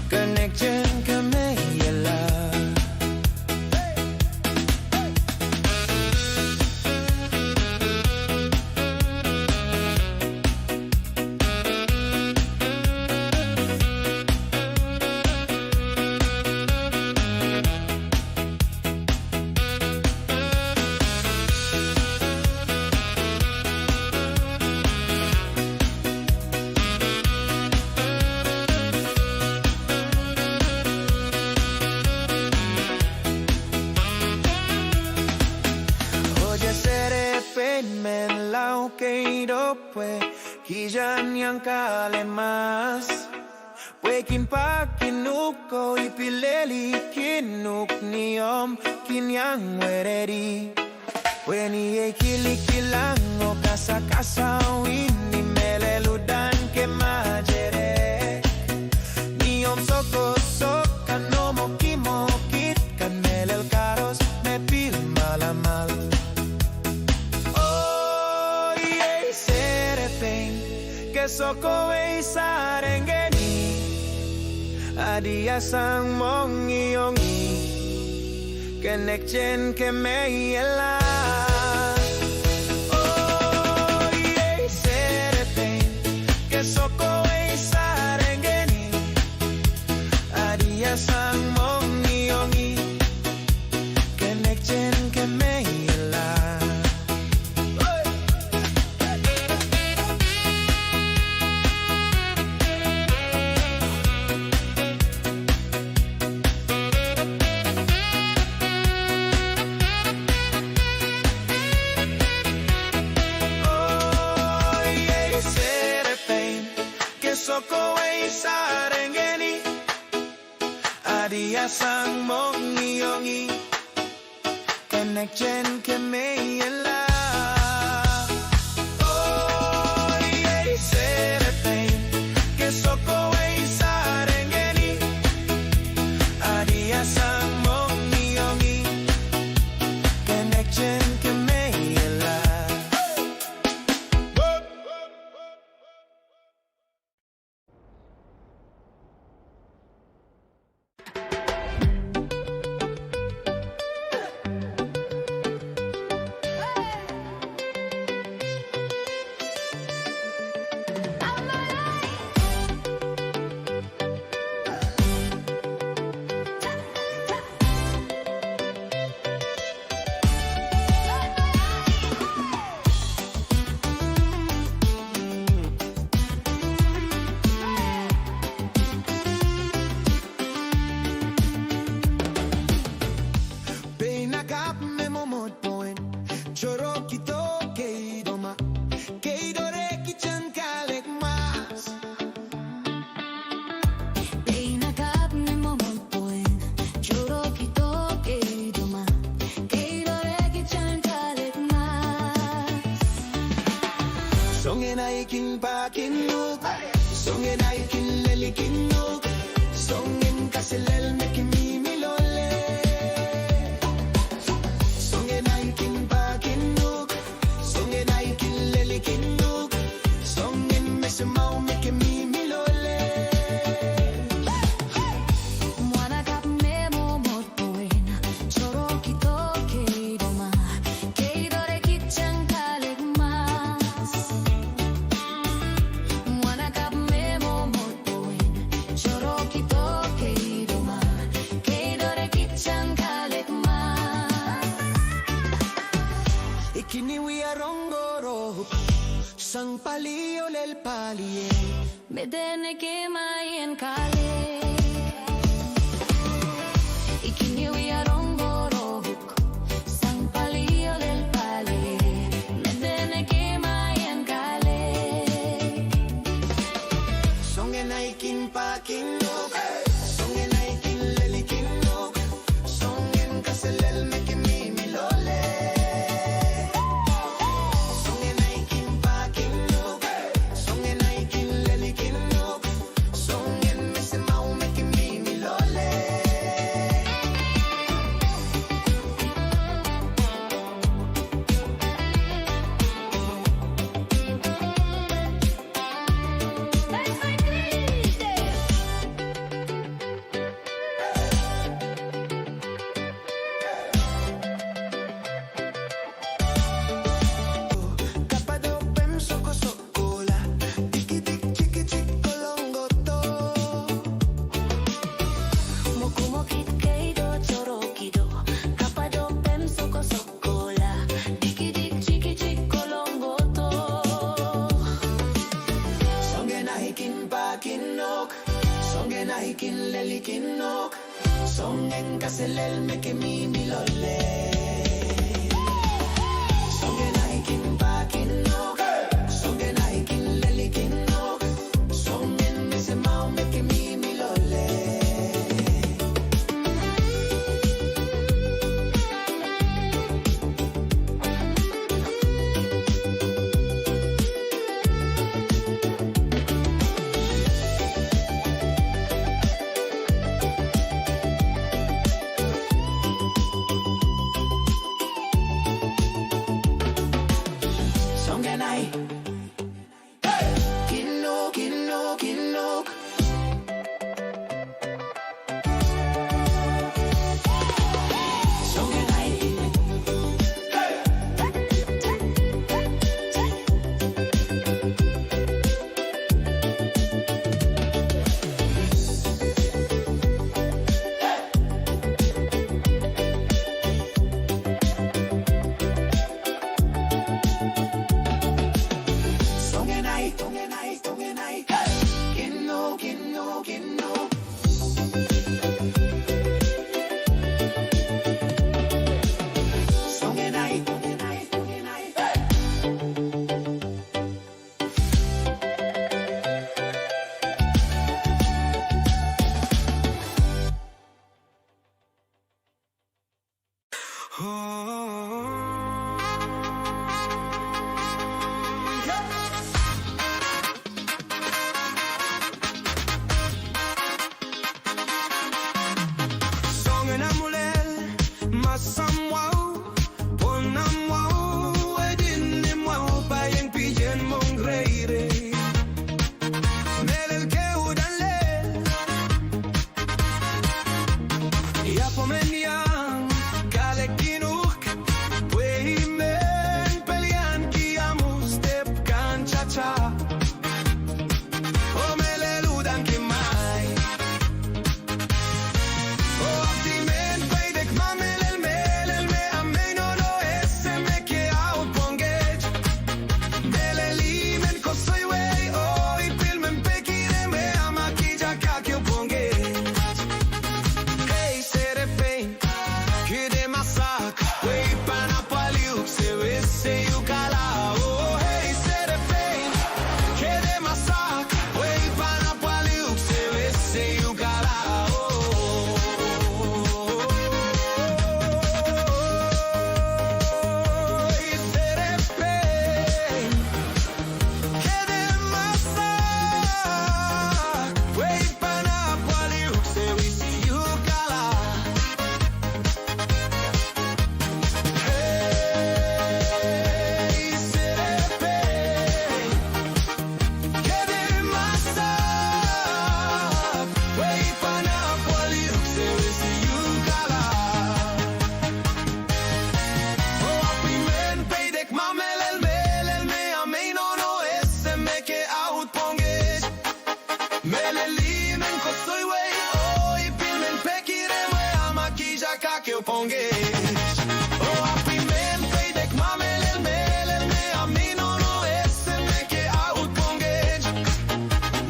kenek jen kemeyela men lau que dopwe Kijan yang kale mas Wekin pakin nuko ipileli kinuk niyom Kinyang weredi Weni e kilikilang o kasakasawin Ni meleludan ke majere Niyom soko sokan no moki mokit Kan melel karos me pil malamal que soko ei sarengeni adia sang mongi ongi kenek chen ke meyela oh yeah serepen que soko ei sarengeni adia sang mongi ongi kenek chen ke meyela soko ei sarengeni adia sang mongi ongi kenek jen kemeyela oh yeah serepen que soko ei sarengeni adia sang mongi ongi kenek jen kemeyela aikin pakinuk, songen aikin lelikinuk, songen kaselel mekimi milole. Songen aikin pakinuk, songen aikin lelikinuk, songen mesemau mekimi milole. Mwana kap memo motoin, choro kito keidoma, keidore kichang kalegmas. Mwana kap memo motoin, choro kito keidoma, keidore kichang kalegmas. Ikiniwi arongoro, sang palio lel palie. Medene ke mayen kale. Ikiniwi arongorok, sang palio del pale. Medene ke mayen kale. Songen aikin pakinuk, songen aikin lelikinuk, songen kaselel mekimi milole. Songen aikin pakinuk, songen aikin lelikinuk, songen mesemau mekimi milole. Kadkadaur pem soko sokola, tiki tik chiki chik kolongoto. Mokumokit keido chorokido, kapado pem soko sokola, dikidik chiki chik kolongoto. Songen aikin pakinok, songen aikin lelikinok, songen kaselel mekimi milole. Songen aikin pakinok, songen aikin lelikinok, songen mesemau mekimi milole. Songen ai, kinok, kinok, kinok. Songen ai, songen ai, songen ai, songen ai. Kinok, kinok, kinok. Songen ai, songen ai, songen ai. Songen amulel, masam wow, ponam wow, edin wow, payeng pijen mong reire. Melel ke udanle, ya pomeniang, kalekinuk, Melelimen ko soy way, oi pilmen pekire mwe amakija kake uponge. Oh apimen peidek mamelel melel me amino no ese me ke out ponge.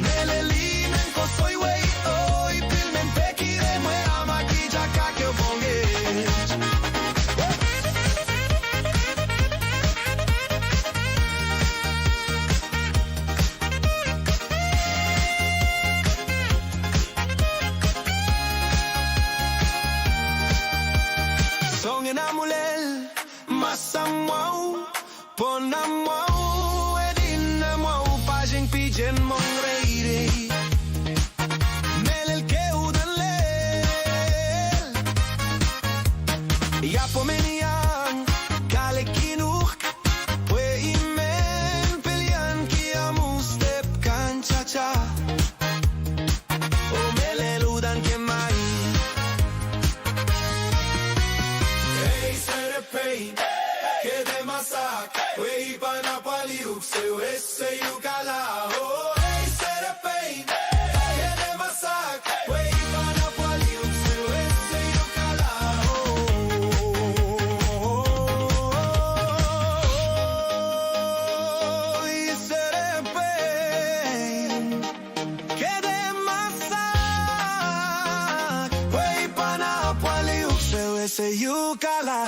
Melelimen ko soy way, oi pilmen pekire mwe amakija kake uponge. Masamwau, ponamwau, edinamwau, paging pigeon mong reire. Melel ke udanlel. Ja pomenian, kale kinuk, pwe imen pelian ki amustep kanchacha. O melel udan ke mai. Hey, serepei. Wey panapaliuk seu esse yukala oh hey serapei ele masak wey panapaliuk seu esse yukala oh hey serapei ele masak wey panapaliuk seu esse yukala.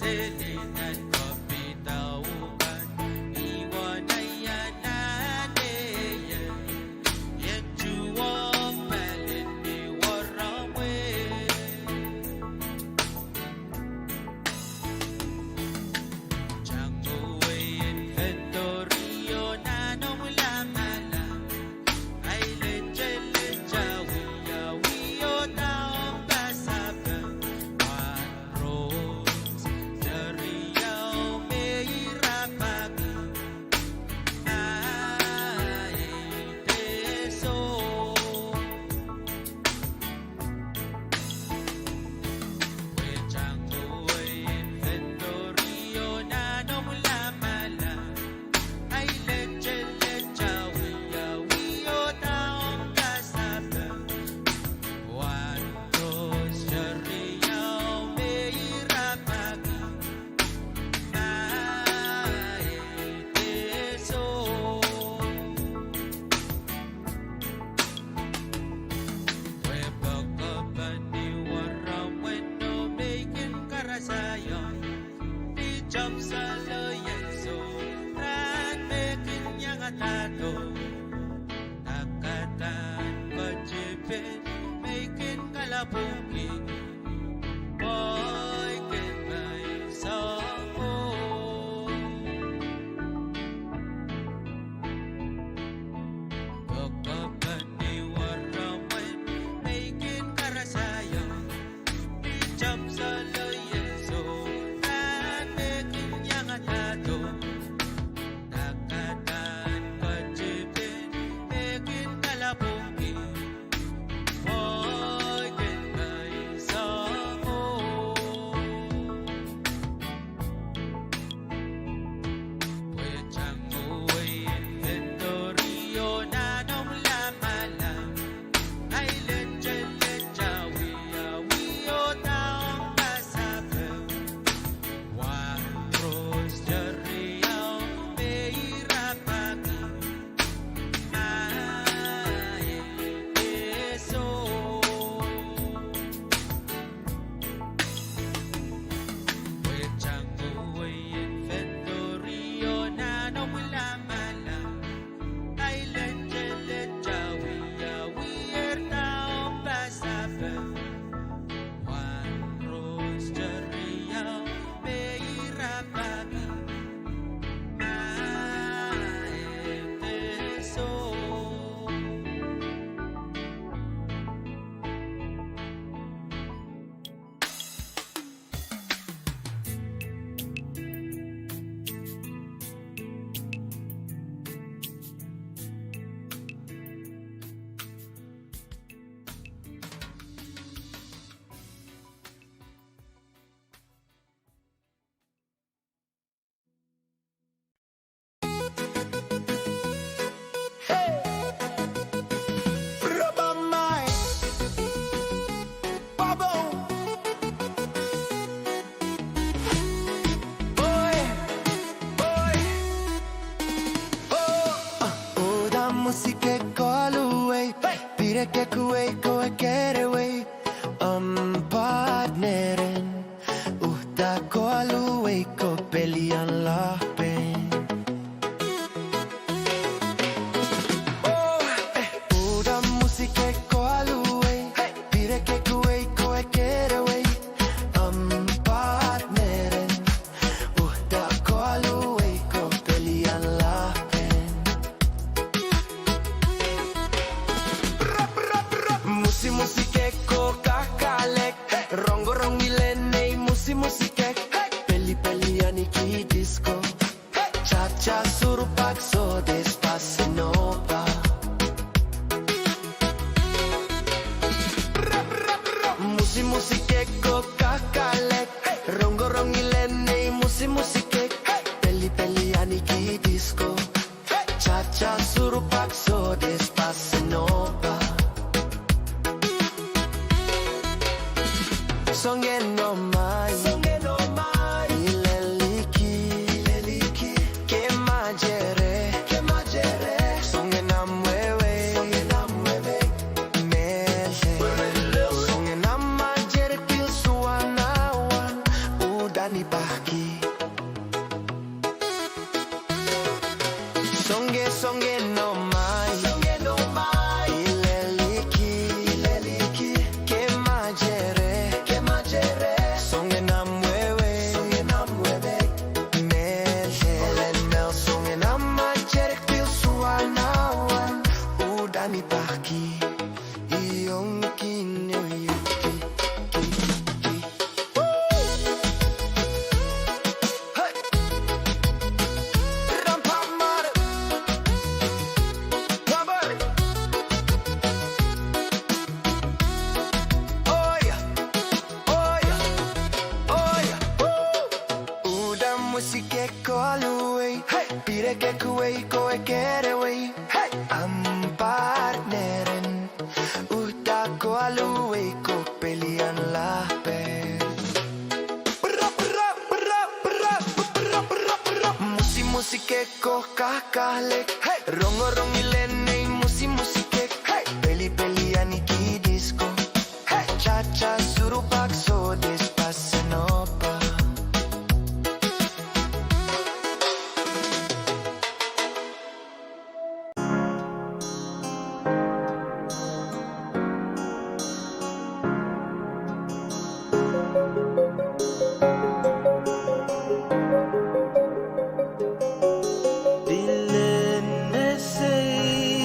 Selina kopita uban iwanaya música colue, pire que kue getaway, partneren, uta colue ko pelian la pen. Uda música colue, pire que kue getaway, partneren, uta colue ko pelian la pen. Musike ko kakalek, rongo rongilene musike, peli aniki disco, cha cha surupak so despasinova. Musike ko kakalek, rongo rongilene musike, peli aniki disco, cha cha surupak so despasinova. Songe no mai, ileliki, que majere, songe na mueve, mele, songe na majere kil suanawan, udani baki. Songe no mai, ileliki, que majere. Songe na mueve, mel, songe na majere kil suanawan, udani baki, ionki neuki. Hey, rampamare, pambare. Música colue, pire que kue getaway, partneren, uta colue ko pelian la pen. Musike ko kakalek, rongo rongilene musike, peli aniki disco, cha cha surupak so despasinova. Dilene say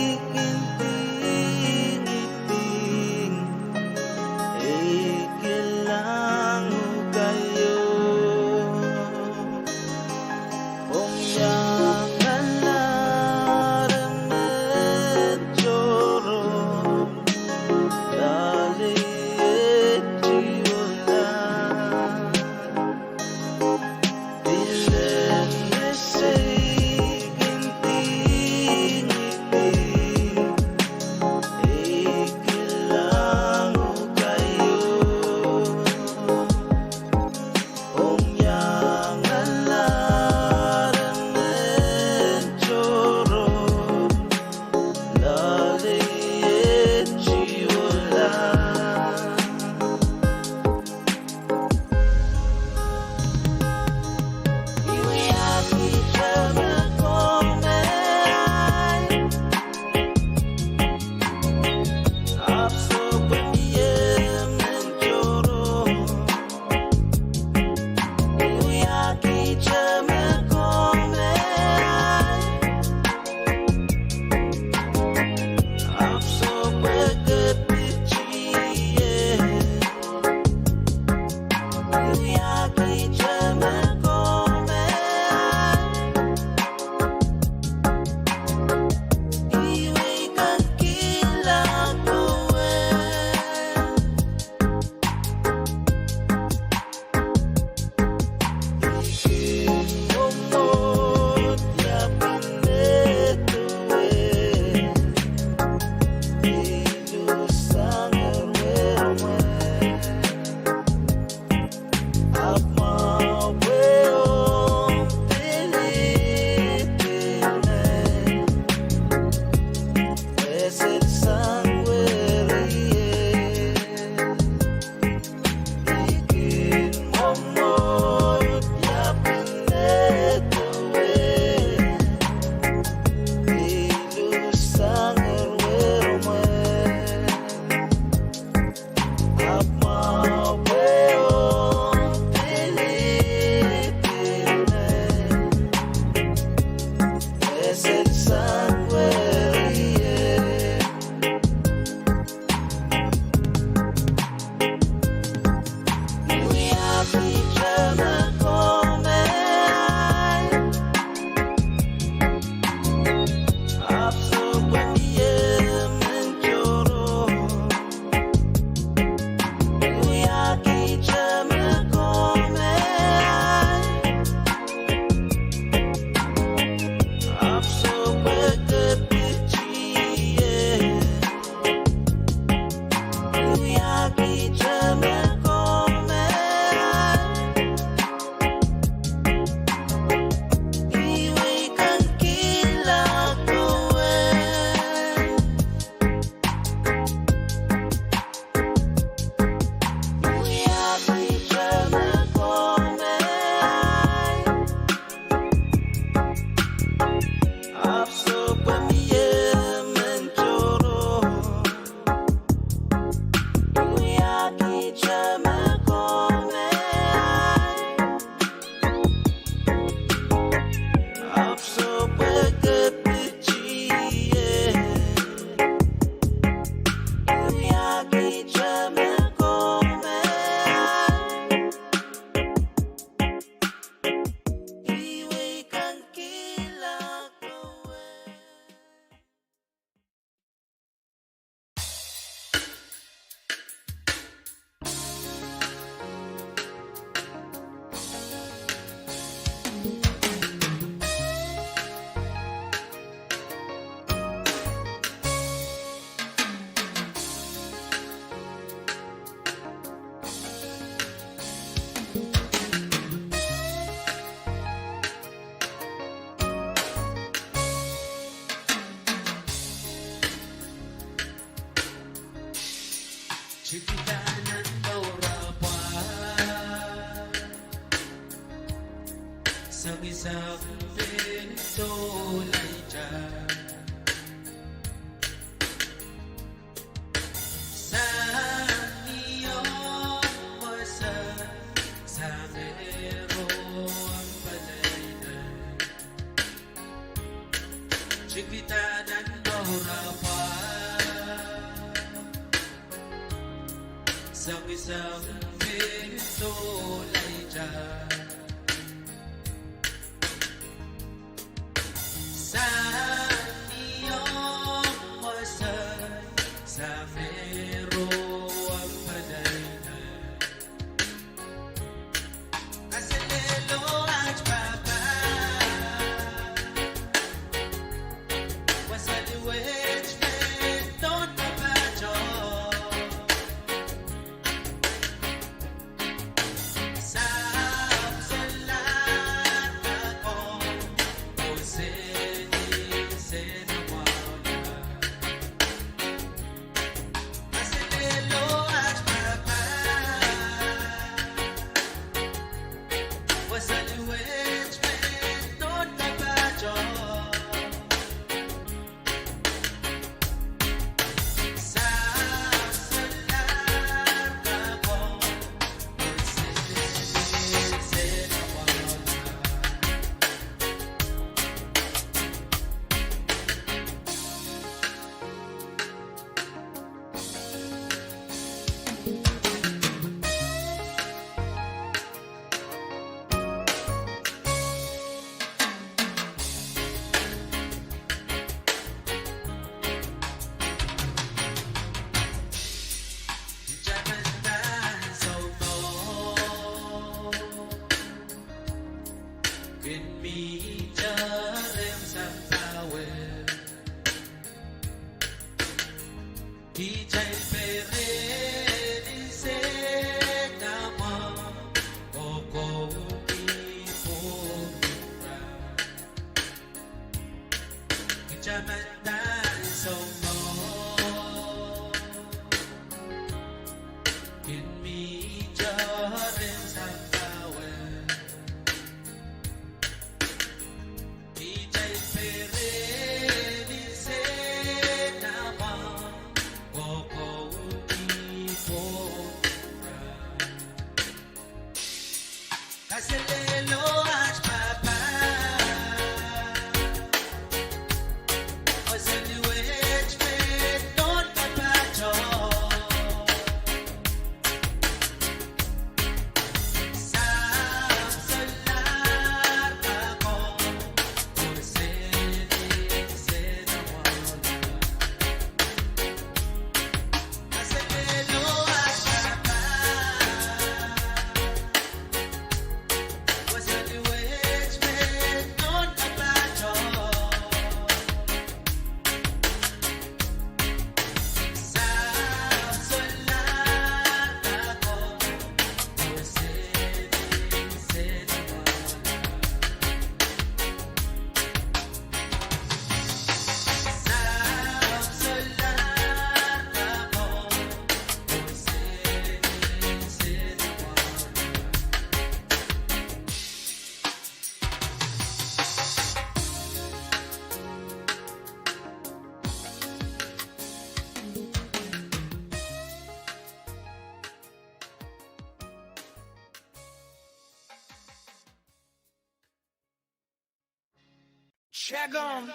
Check 'em.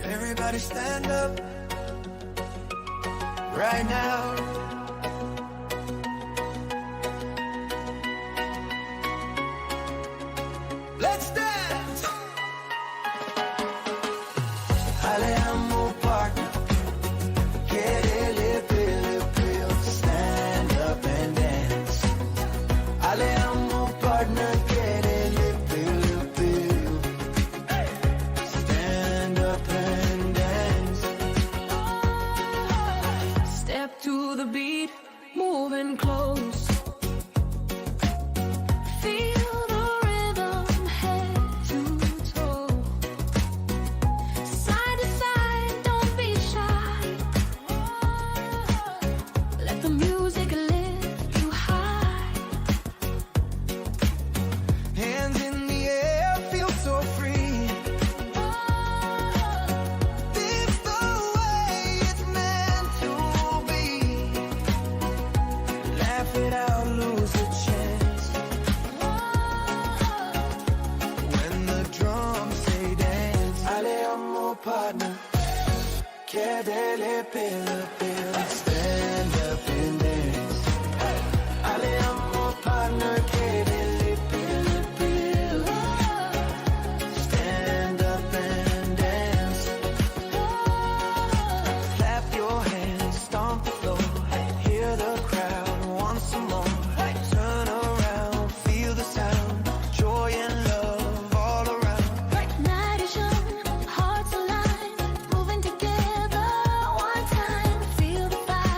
Everybody stand up right now. Let's dance. Alejamo partner, pil, stand up and dance. Alejamo partner, pil, stand up and dance. Step to the beat, moving close. Feel the rhythm, head to toe. Side to side, don't be shy. Let the music lift you high. Hands in the air, feel so free. This the way it's meant to be. Laugh it out, lose a chance. When the drums say dance, Alejamo partner, pil, stand up and dance. Alejamo partner, pil, stand up and dance. Clap your hands, stomp the floor, hear the crowd want some more. Turn around, feel the sound, joy and love all around. Night is young, hearts aligned, moving together one time. Feel the fire.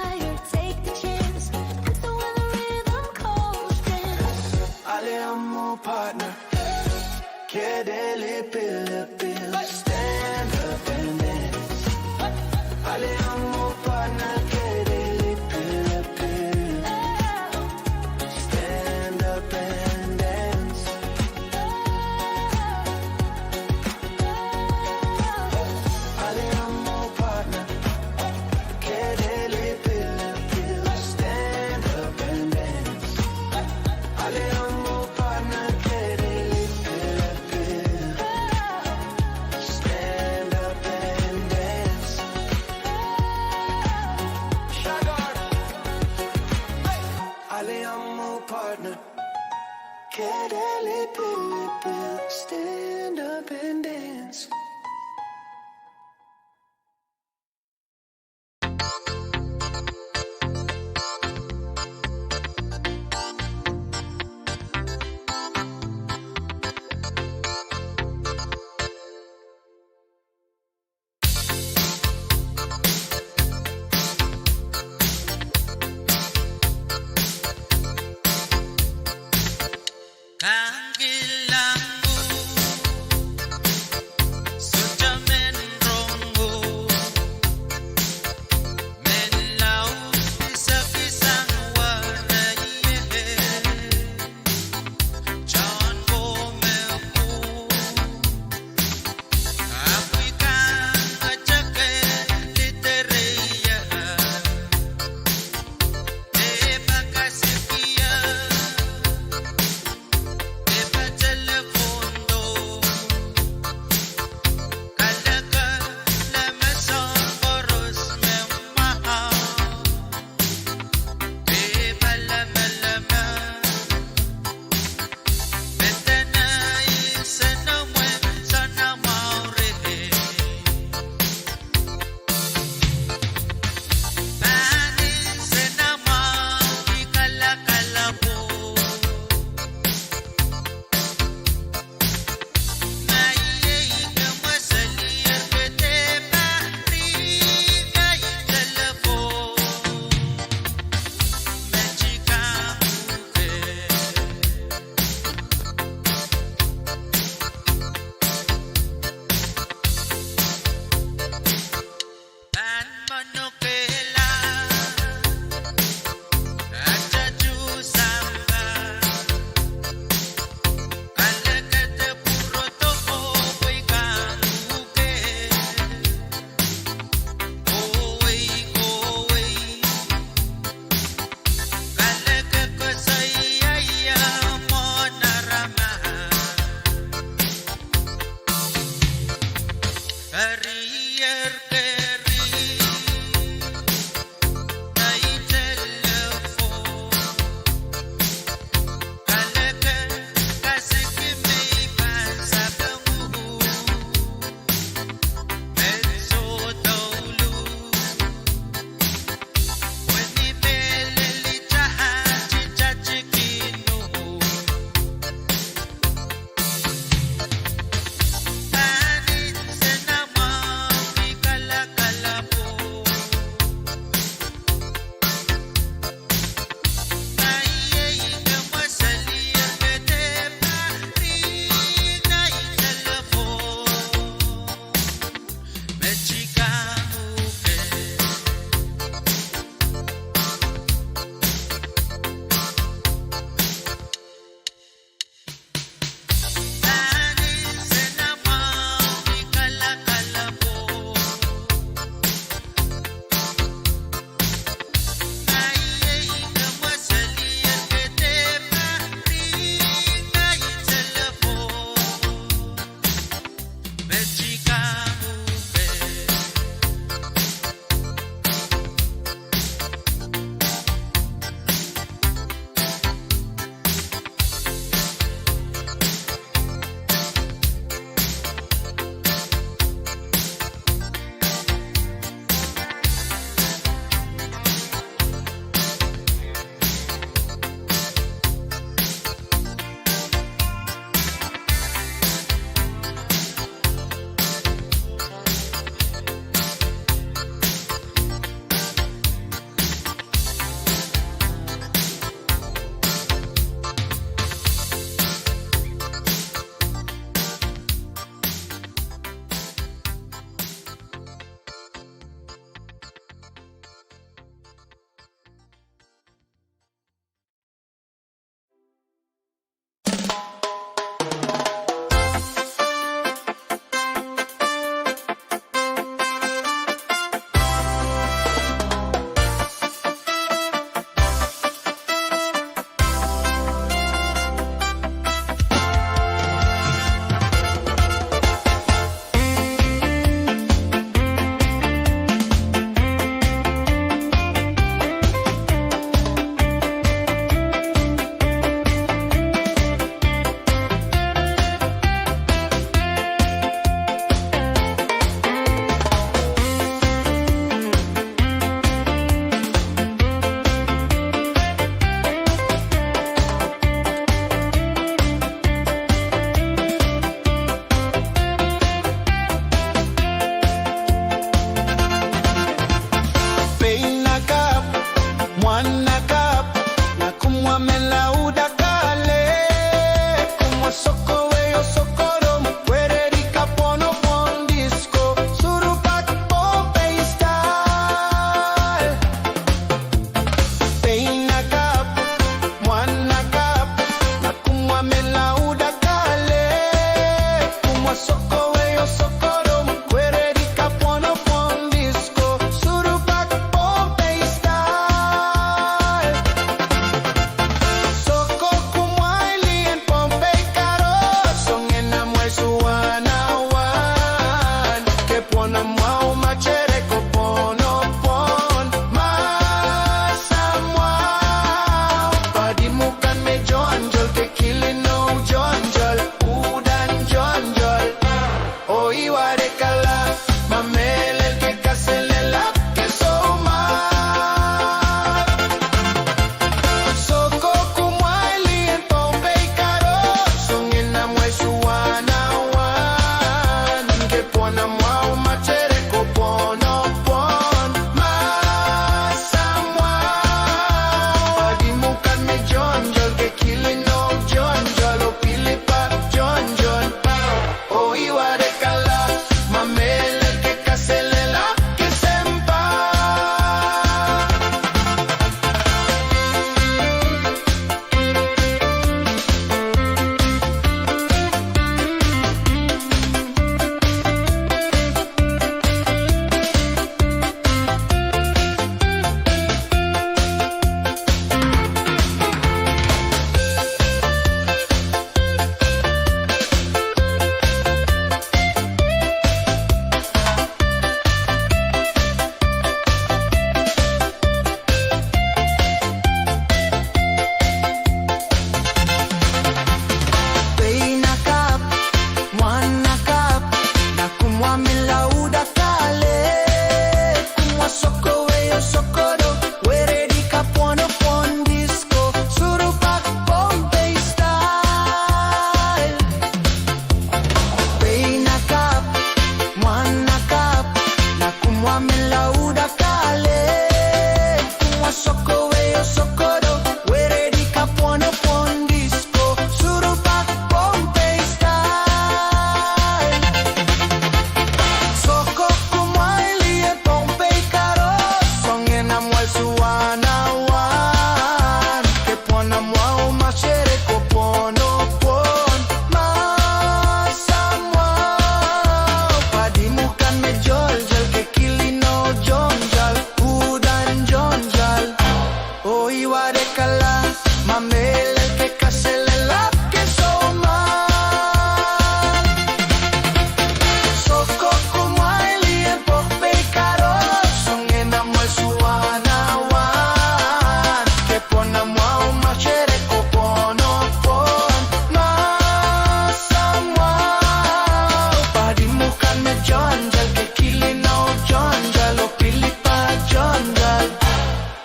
jungle ke killing no jungle o pilipa jungle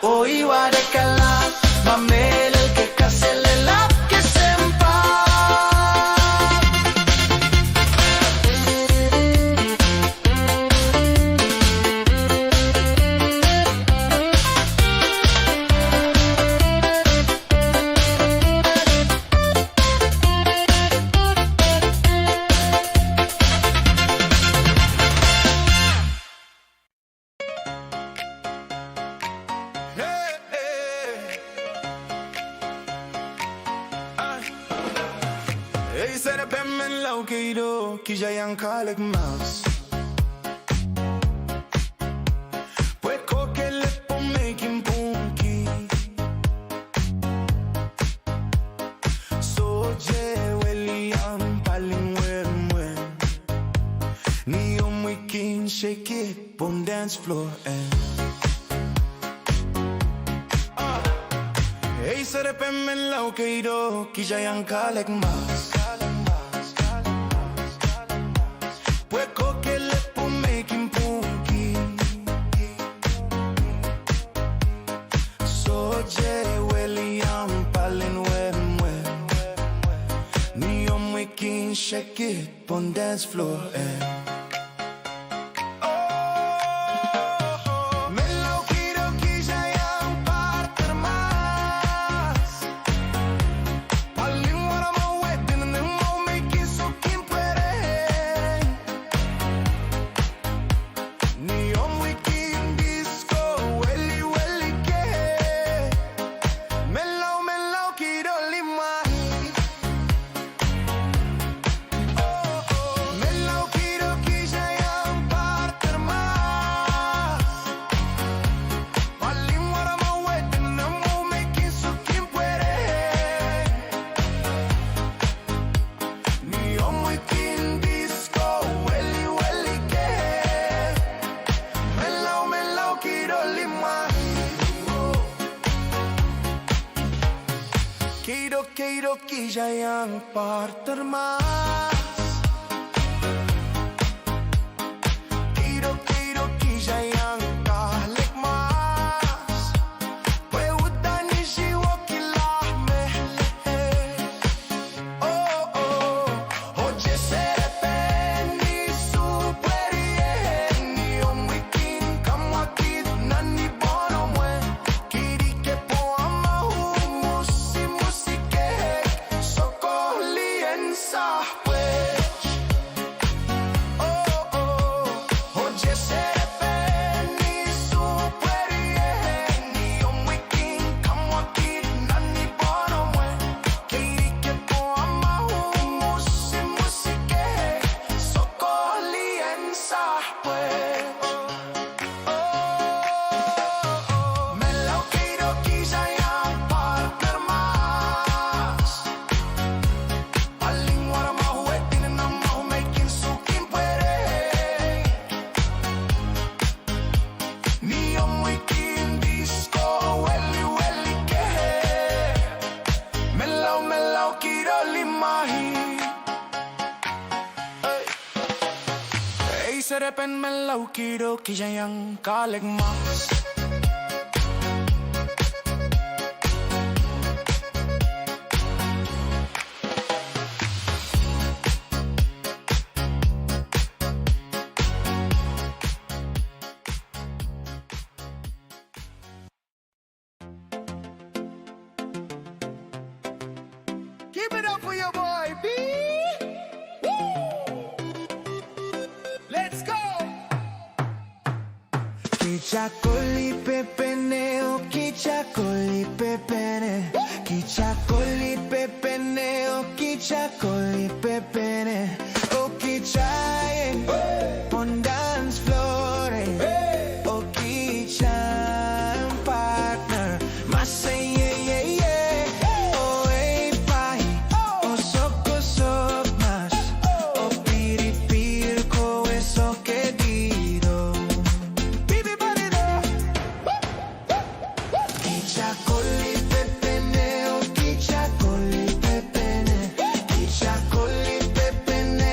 o iwa de kala mamel ke kasele la ke sempa Kija yang kalik mouse. Pueco que le pon making punky. So je William paling wen. Ni we can shake it on dance floor and. Hey, se repemen la okeido. Kija yang kalik mouse. Shake it on dance floor and Quiero que ya yang parter más. Quiero que ya yang kalik mas. Pwuhng ni jiwa kilah mehle. Oh oh, hoje serpen ni superie. Ni wikin kama kid nani bono mwe. Kiri ke po amahu musi musike. Serepen melau kiro kija yang kalik mas. Keep it up for your boy B. Kichakoli pepene, oh kichakoli pepene. Kichakoli pepene, oh kichakoli pepene. Oh kichaye, on dance floor. Oh kichan partner, masay yeah yeah. Oh hey pai, oh soko sok mas. Oh piripir ko eso que dido. Kichakoli pepene, oh kichakoli pepene. Kichakoli pepene,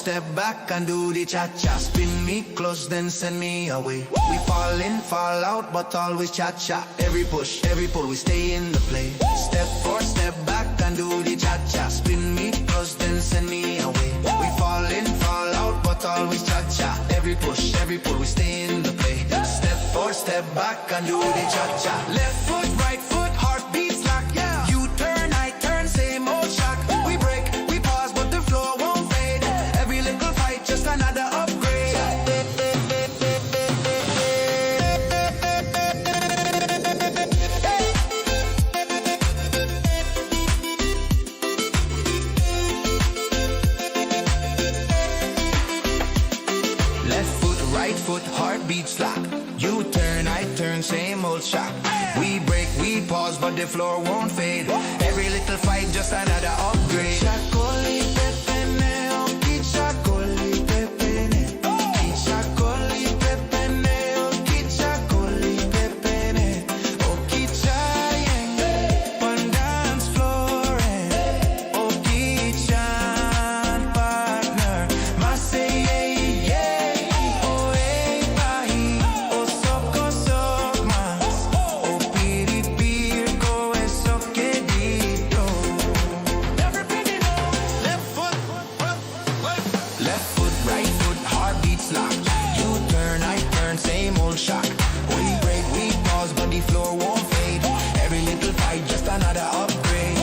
step back and do the cha-cha. Spin me close, then send me away. We fall in, fall out, but always cha-cha. Every push, every pull, we stay in the play. Step forward, step back and do the cha-cha. Spin me close, then send me away. We fall in, fall out, but always cha-cha. Every push, every pull, we stay in the play. Step forward, step back and do the cha-cha. Left foot, right foot, heartbeat slack. Yeah. You turn, I turn, same old shock. We break, we pause, but the floor won't fade. Every little fight, just another upgrade. Foot, heartbeat slack. You turn, I turn, same old shock. We break, we pause, but the floor won't fade. Every little fight, just another upgrade. Chacoli pepene, oki chacoli pepene. Chacoli pepene, oki chacoli pepene. Oki chayeng, on dance floor. Oki chan partner, masay. Same old shock. We break, we pause, but the floor won't fade. Every little fight, just another upgrade.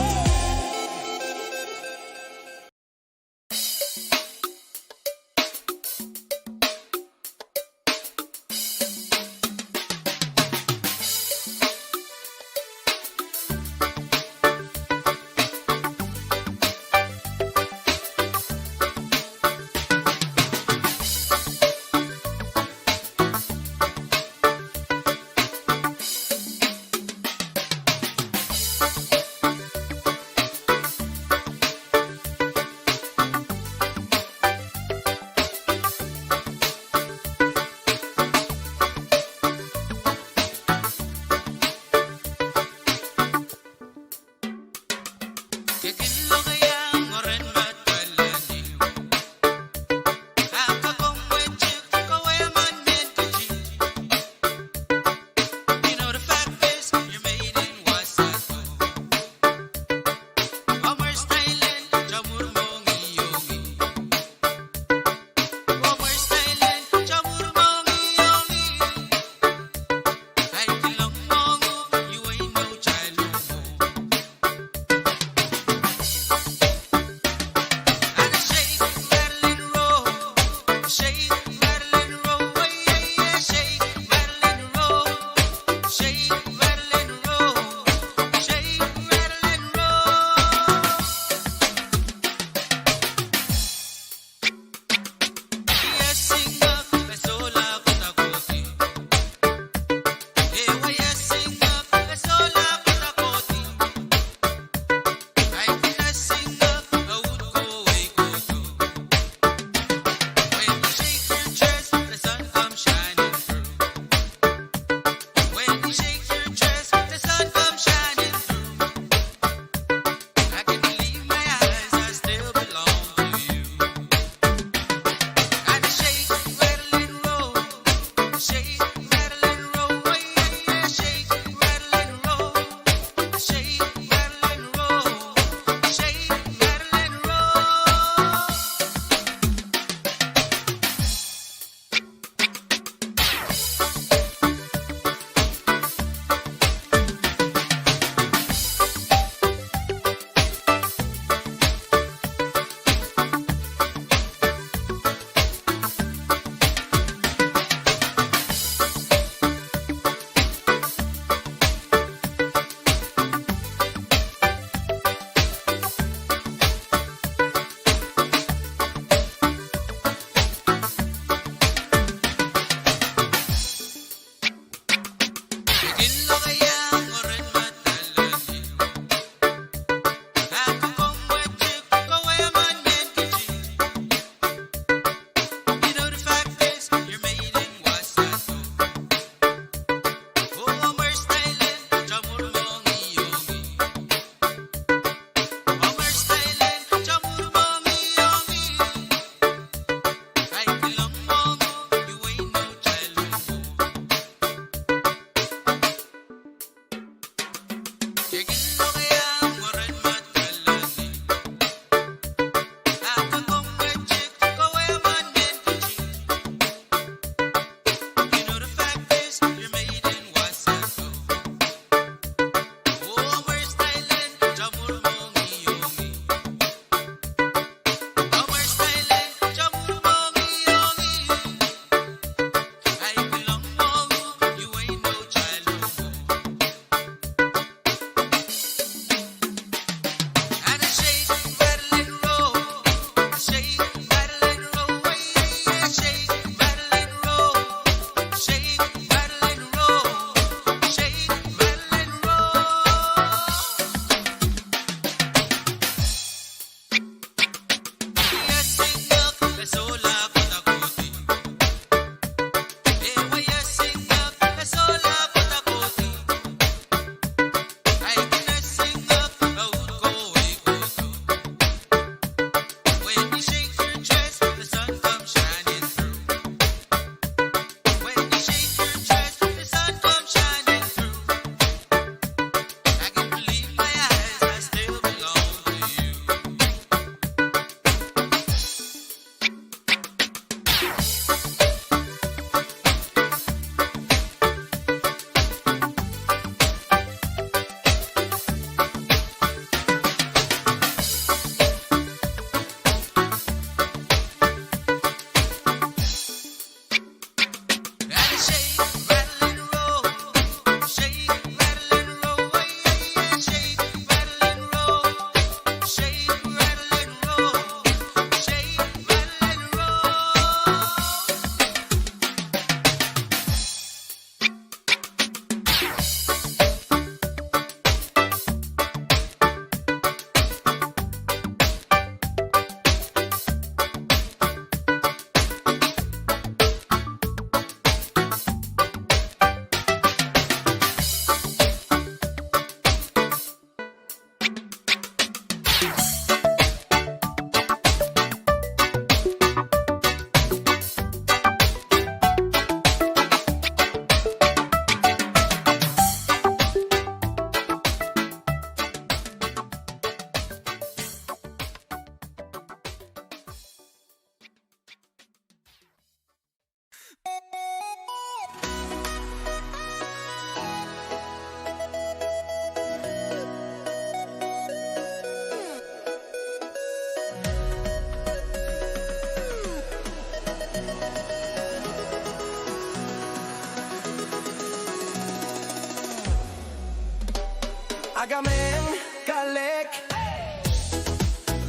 Agamen kalek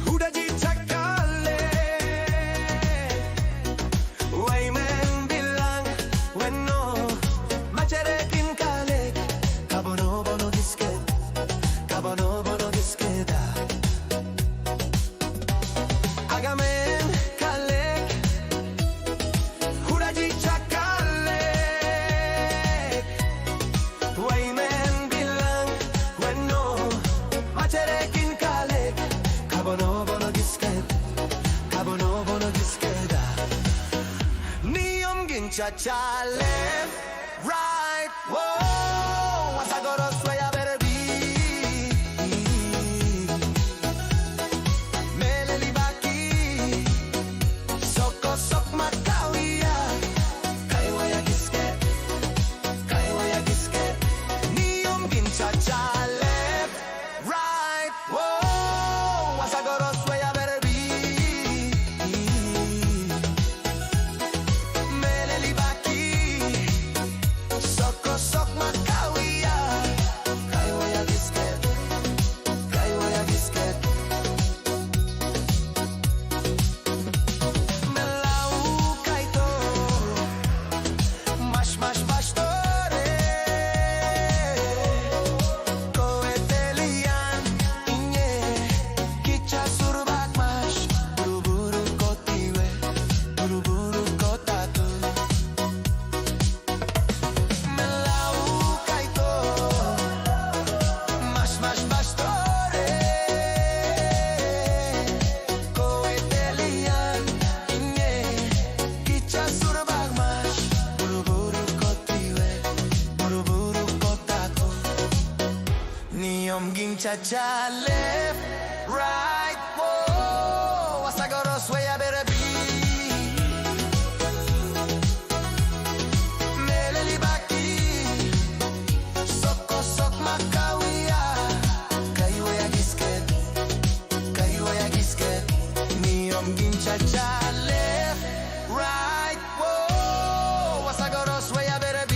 Huda ji cakale Wai men bilang Weno Macerekin kalek Kabono bono disket Kabono bono disketa Agamen kalek Huda ji cakale Wai men bilang Weno Macerekin kalek Kabono bono disket Kabono bono disketa Niyom ginchacha left right whoa Asagoros way I better be Meleli baki Soko sok makawia Kaiwaya gisket Kaiwaya gisket Niyom ginchacha left right whoa Asagoros way I better be Meleli baki Niom ging cha-cha left, right, whoa. What's I got us where I better be? Meleli baki, soko sok makawia. Kaiwa ya gisket, kaiwa ya gisket. Niom ging cha-cha left, right, whoa. What's I got us where I better be?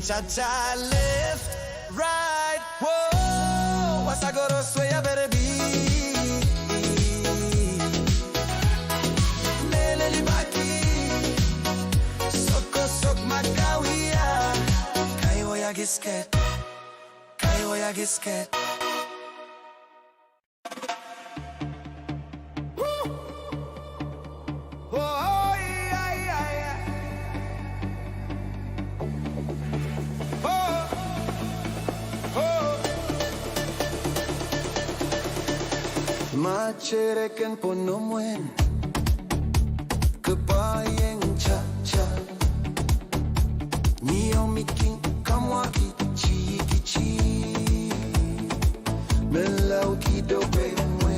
Cha-cha left, right, whoa. What's I gotta say I better be? Meleli baki, soko sok makawia. Kaiwa ya gisket, kaiwa ya gisket. Machereken ponomwen Kebayeng cha-cha Niyomiking kamwaki chi-chi Melau kido bemwe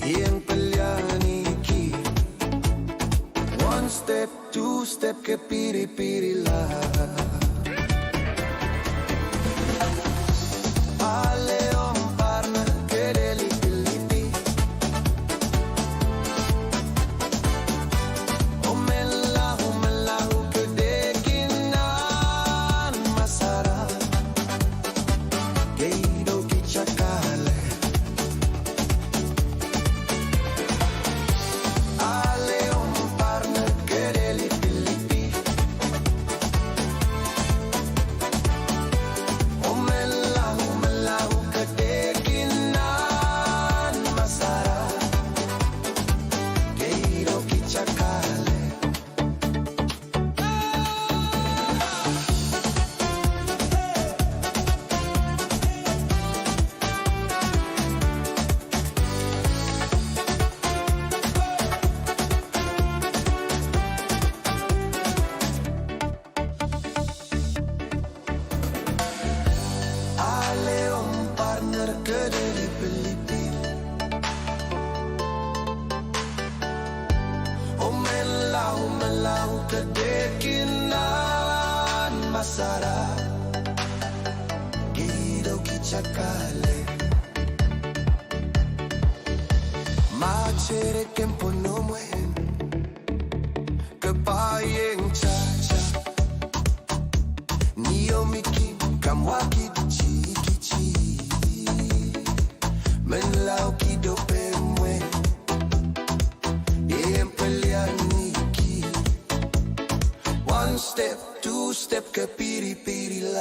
Yen pelyani ki One step, two step ke piri-piri la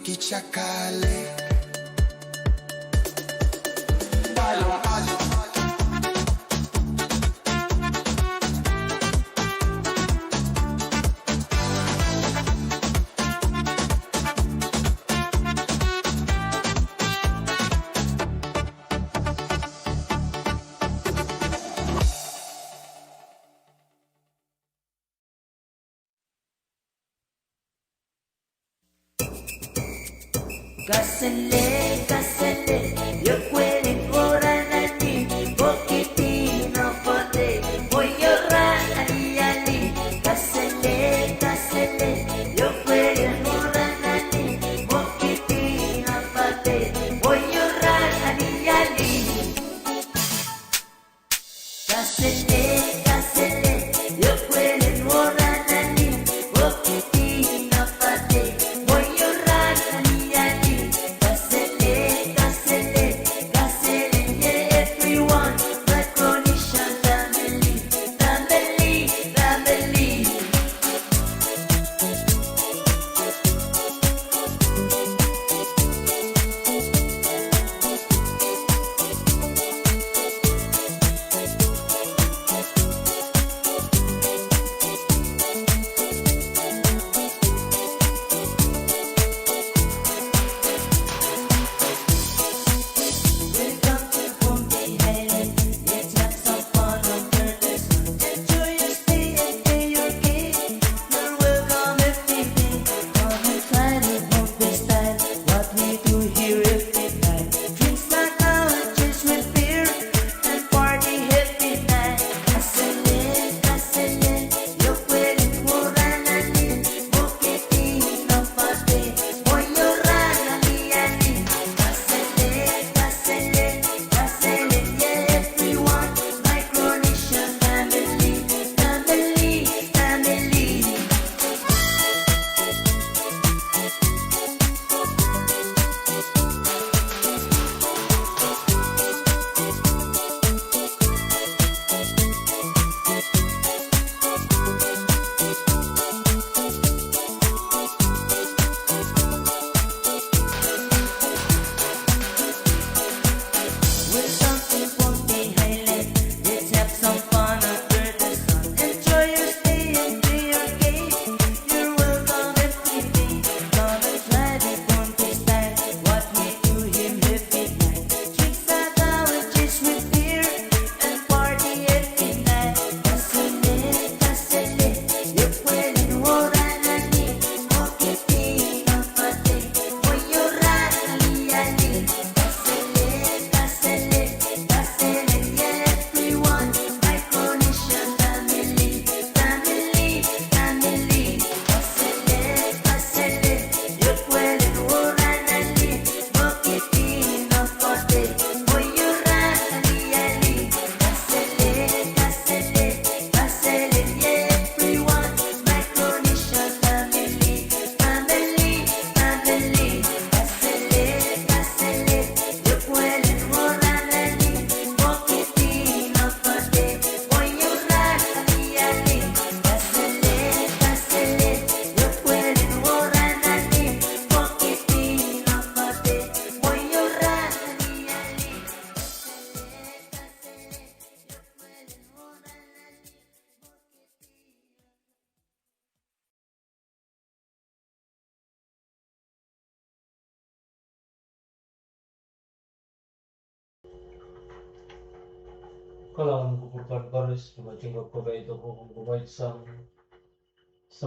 kichakale. Palom ali. Kasele, kasele, yo kweli koranani, bokiti no pote, boyora ali ali. Kasele, kasele, yo kweli koranani, bokiti no pote, boyora ali ali. Kasele, kasele, yo kweli koranani, bokiti no pote, boyora ali ali. Kailangan ko pagpapares, magiging pagkaito ko kung provide sa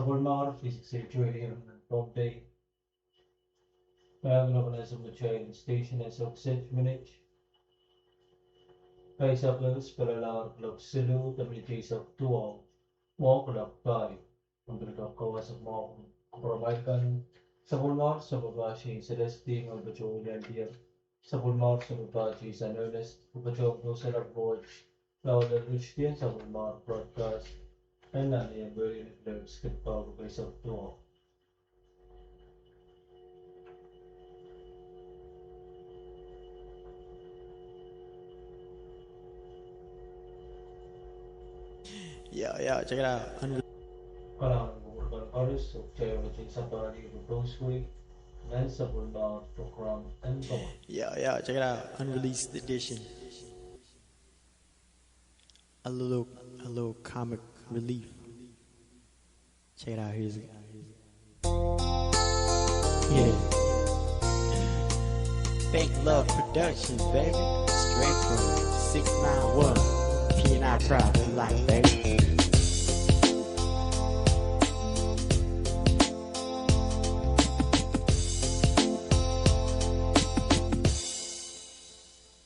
Pohnpei, V6AH Radio ng Pohnpei. Kaya ko na sa Pwuhng station as of 6 minutes. Kaya sa plus, palalakan club silu, tamil case of Pwuhng, club tayo. Ang pinagkakawas ng mga provide kan sa Pohnpei, sa babashi, sa resting, ang Pwuhng LDR. Sa Pohnpei, sa babashi, sa Ernest, Pwuhng no sa Lagwatch. Lawan at Christian sa mga broadcast ay nani ang very influence kit pa ako kay sa Pwuhng. Yeah, check it out. Kailangan ko urban artist of Chair Richard sa Pahrek of Pohnpei, Nice Bulldog to Crown and Dawn. Yeah, check it out. Unreleased edition. A little comic relief. Check it out. Here's it. Yeah. Fake Love Productions, baby. Straight from 691. P&I Proud of Life, baby.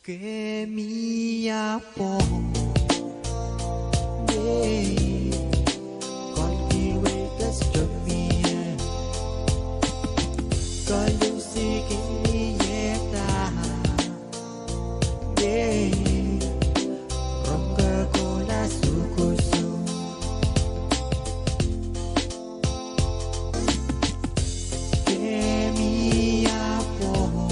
Que mi amor, con chi vuoi che strombie, con luci che mi yeta, ronga con la sukusu, que mi amor,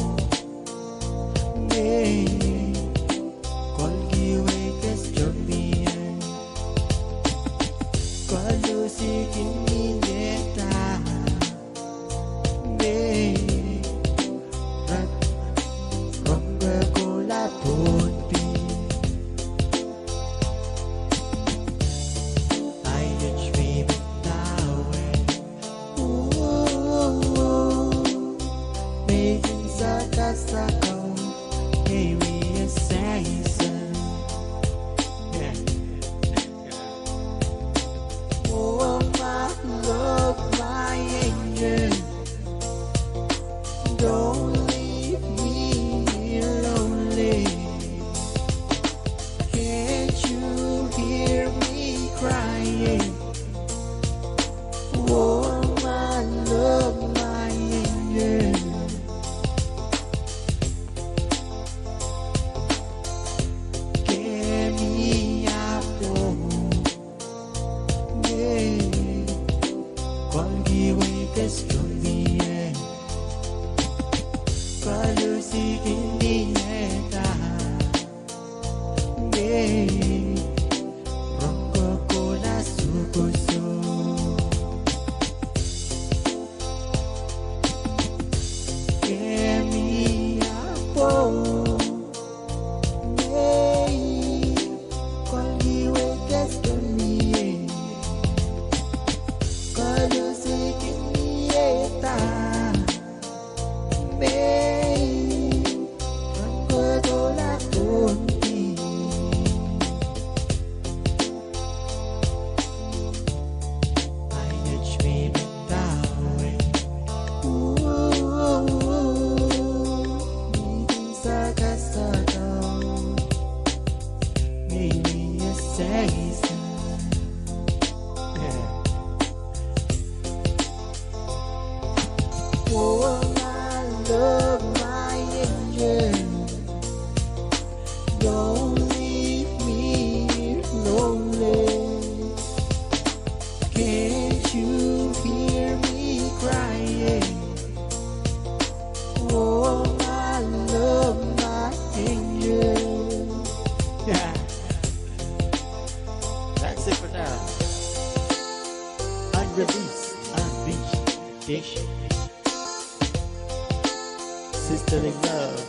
Sisterly Love,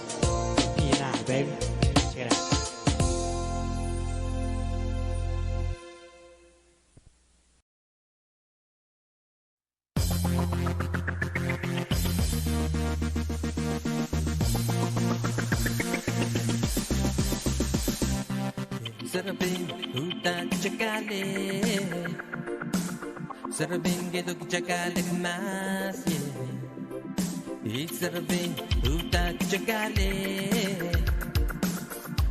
P&I, baby. Check it out. Sarabing utak chakale, sarabing gedok chakale mas ye. Sarabing utak chakale,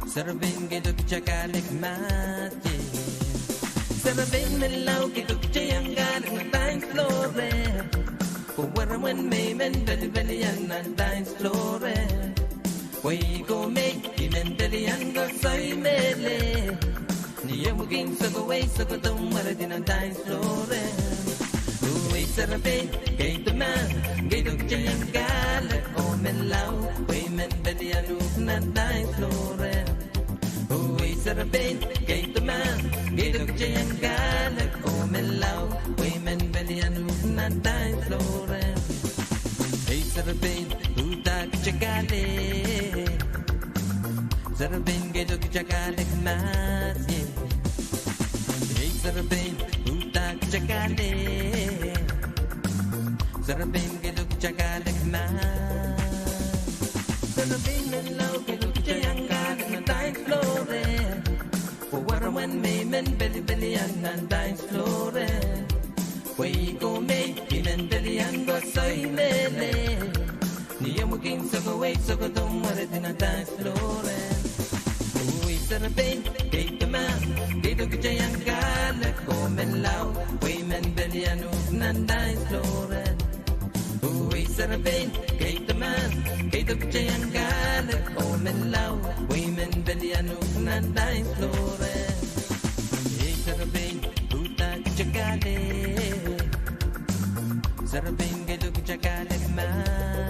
sarabing gedok chakale mas ye. Sarabing melaw gedok chayanggan ang time flore. When may men deli yan ang time flore. Way go make mentally younger say mele. Niya muging sa gaway sa katong marating ang dance floor. Uy sarapin, kay man, kay dugtiyang galat o melaw. Way mentally anuk na dance floor. Uy sarapin, kay man, kay dugtiyang galat o melaw. Way mentally anuk na dance floor. Hey Sarabin, Uta Chakale. Sarabin, get to Chakale, Mati. Sarabin, Uta Chakale. Sarabin, get to Chakale, Mati. Sarabin, and low, get to Chakale, and dance flore. For what when me men belly and dance flore. We go make him and belly and go say lele. Niyamukin so go wait so go don't want it in a dance floor. We said a pain, take the man, they took a giant car, let go men loud. We men belly and nan dance floor. We said a pain, take the man, they took a giant car, let go men loud. We men belly and nan dance floor. We said a pain, who touch a galley. Sarabing get look Chakale man.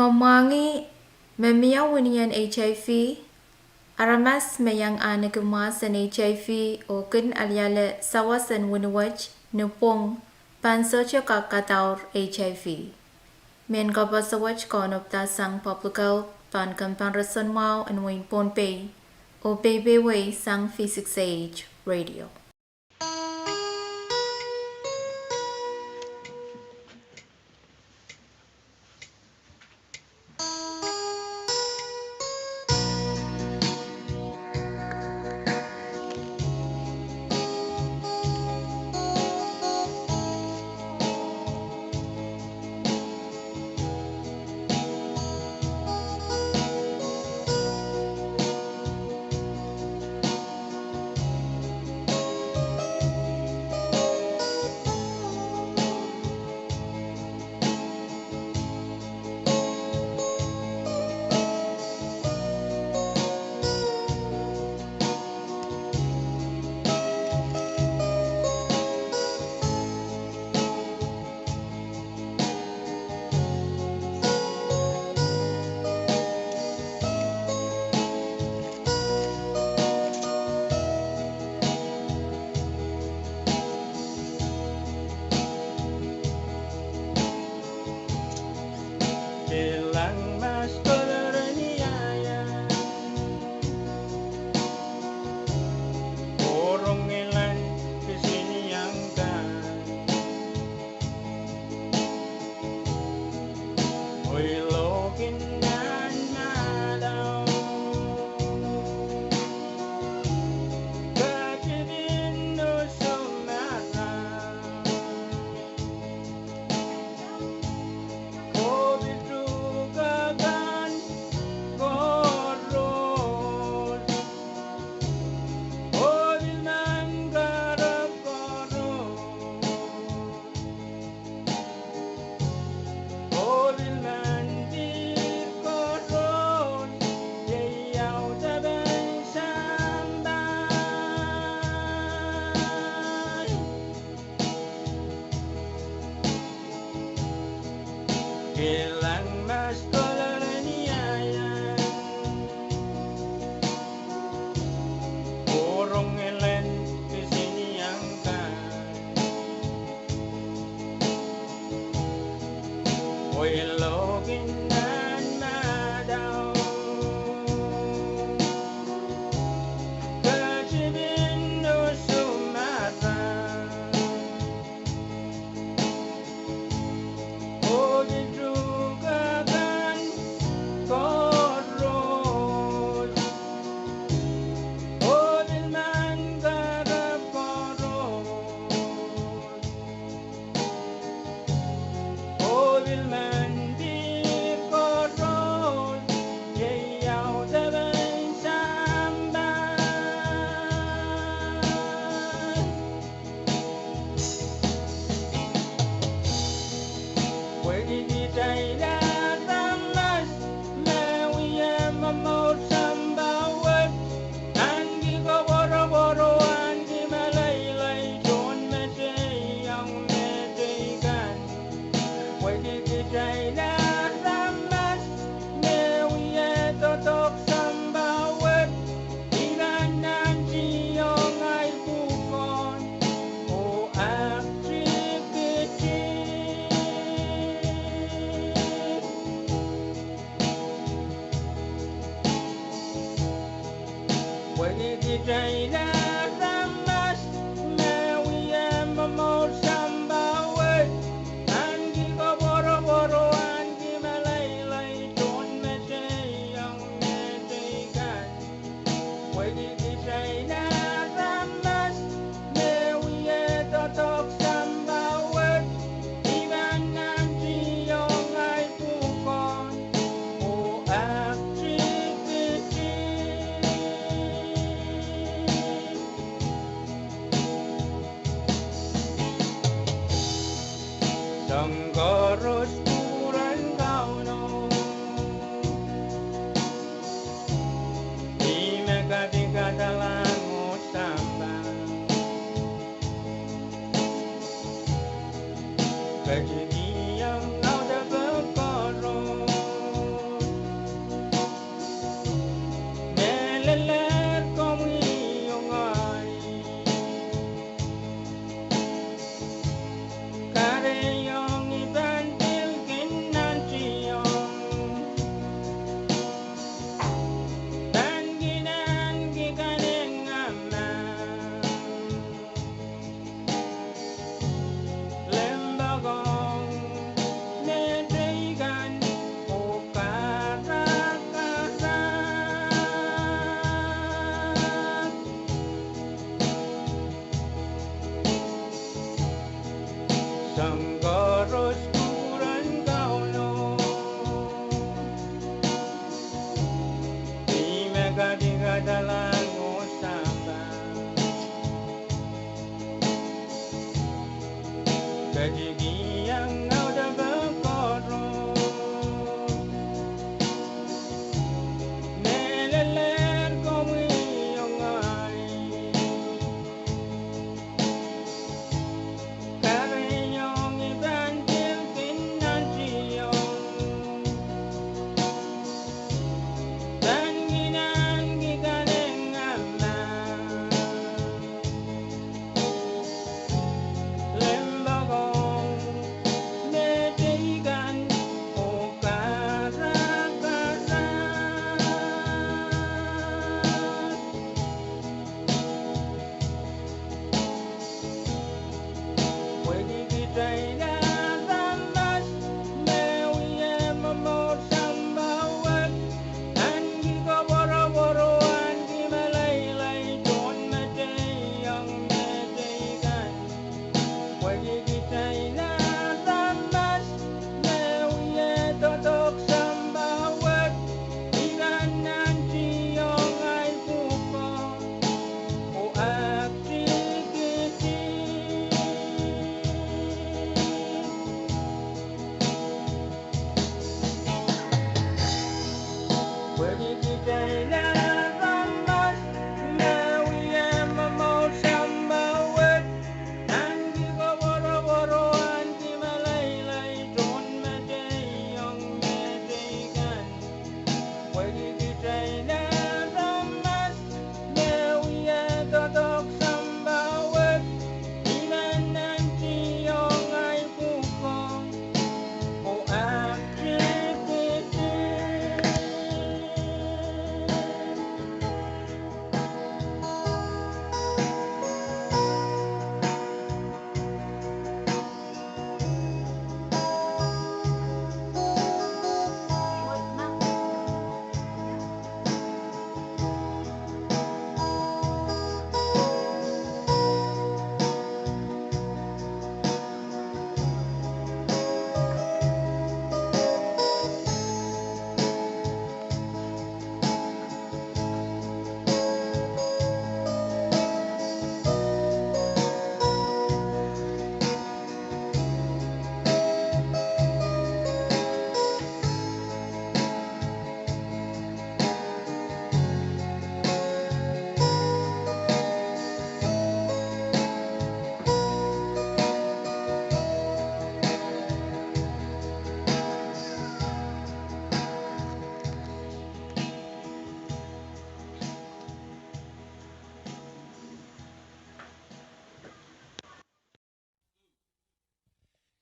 Komangi memiyawinian HIV, aramas mayang anagamasan HIV o kin alyale sawasan winwach nupong pansocha Kadkadaur HIV. Men kabasawach konopta sang publical pan kampanrason mau and wing Pohnpei o baby way sang V6AH Radio.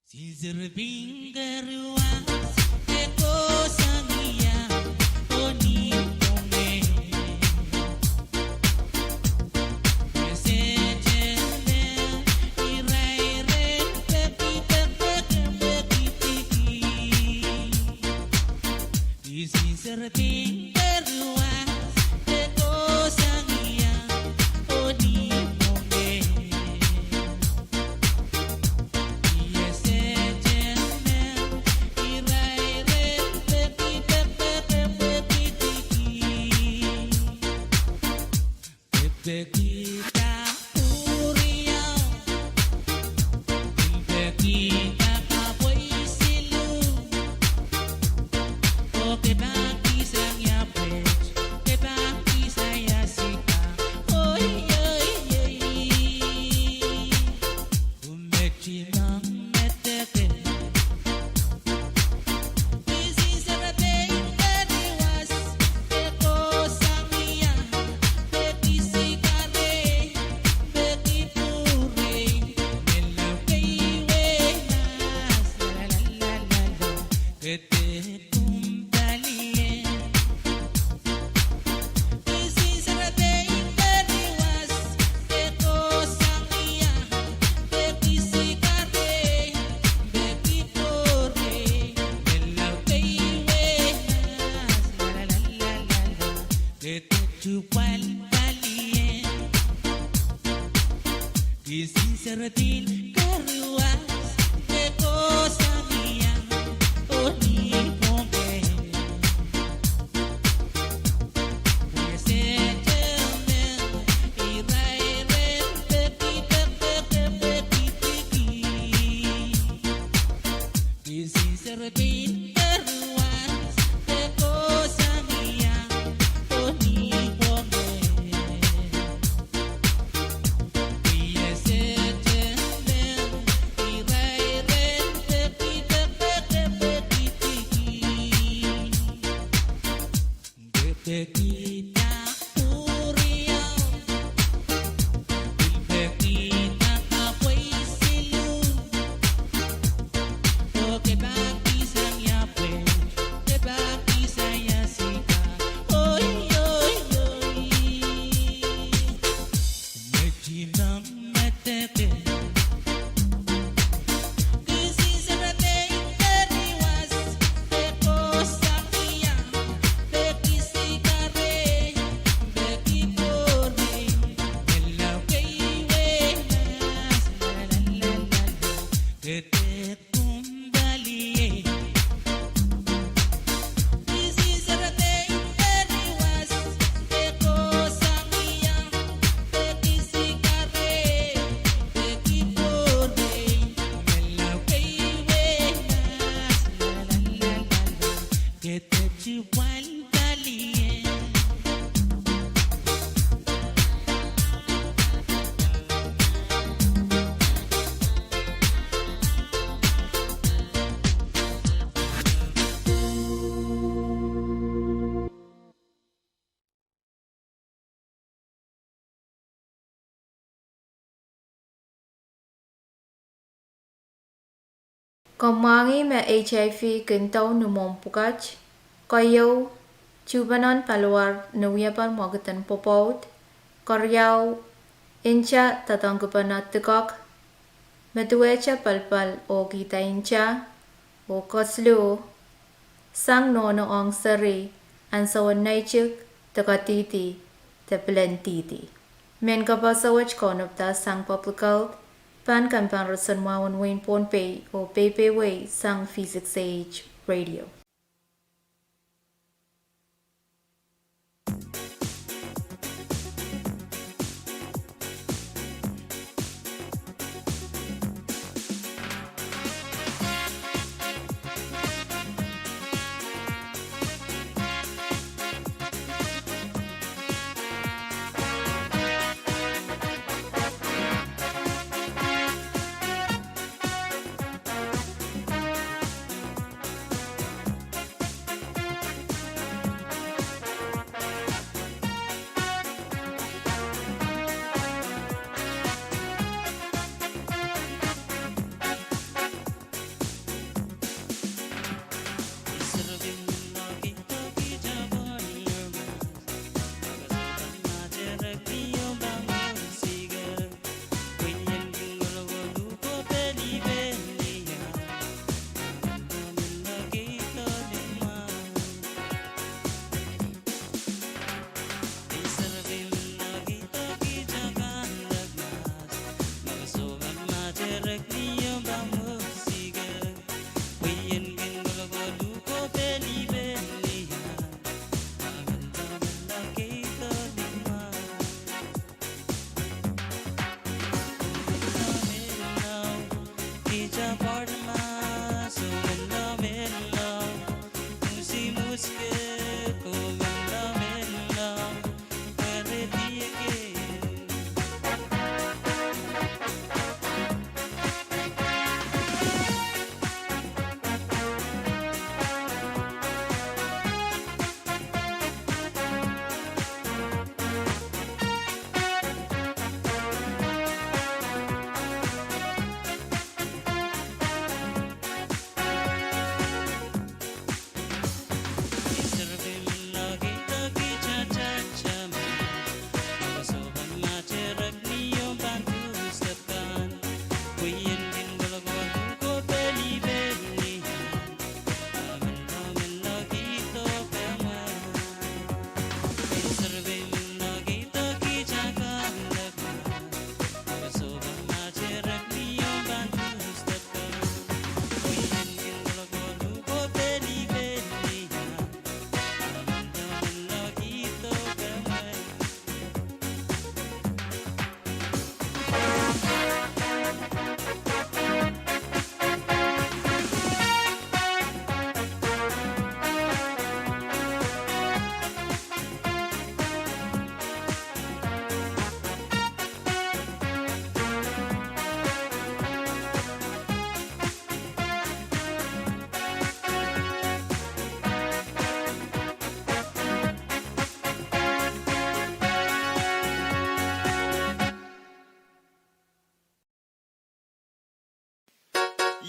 Sizerbing keruas eko sangia oni pome mesejene iraire pepi Sizerbing keruas eko sangia oni pome Kita uriau, kita KAPWARESOU. Oh kita kisah nyapres, kita kisah yasika. Oh umek cinang meteke. Seratin keruas eko sangia oni Pohnpei mesejene iraire pepi Isi seratin keruas eko sangia oni Pohnpei Kita uriau, kita KAPWARESOU. Oh kita kisah nyapres. Komangi me HIV kentau numom pukach, koyo chubanon paluar nuyapan mogatan popot, koryao incha tatangkupanat tikok, metuecha palpal o kita incha, o koslu, sang nono ong sari, ansawan naichuk, takatiti, tapilentiti. Men kapasawach konopta sang publical, Pan kan panrasan mawan Wayne Pohnpei o Pohnpei sang V6AH Radio.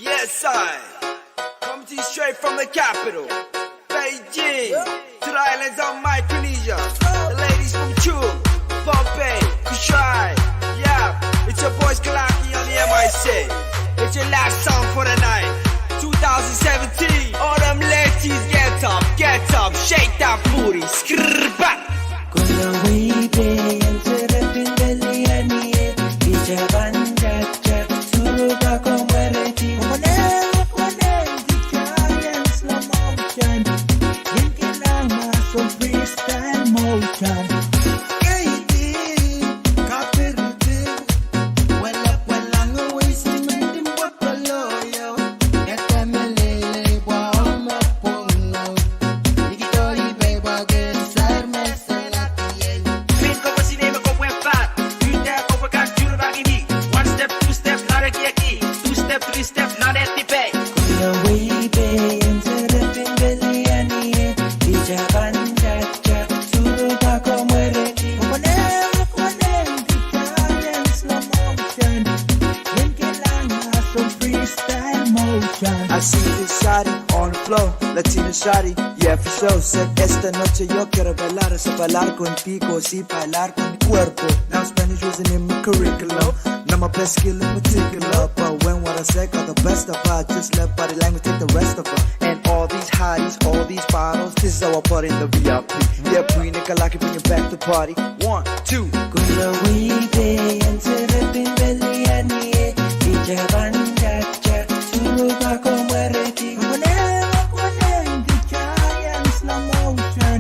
Yes, I come to you straight from the capital, Beijing, to the islands of Micronesia. The ladies from Pwuhng, Pohnpei, Pohnpei, yeah, it's your boys Kalaki on the MIC. It's your last song for the night, 2017. All them ladies, get up, shake that booty, skrrr back. Wow. flow, Latino shawty, yeah for sure. Said esta noche yo quiero bailar, es bailar contigo, sí bailar con mi cuerpo. Now Spanish wasn't in my curriculum, not my best skill in particular, but when what I said got the best of her, just let body language take the rest of her. And all these hotties, all these bottles, this is how I party in the VIP. Yeah, Pwuhng Nicolaki, bring it back to party. 1, 2. Kula wibe and serapin beliani, Ijaban jaja, suruga komareti. Whenever the giant slow motion,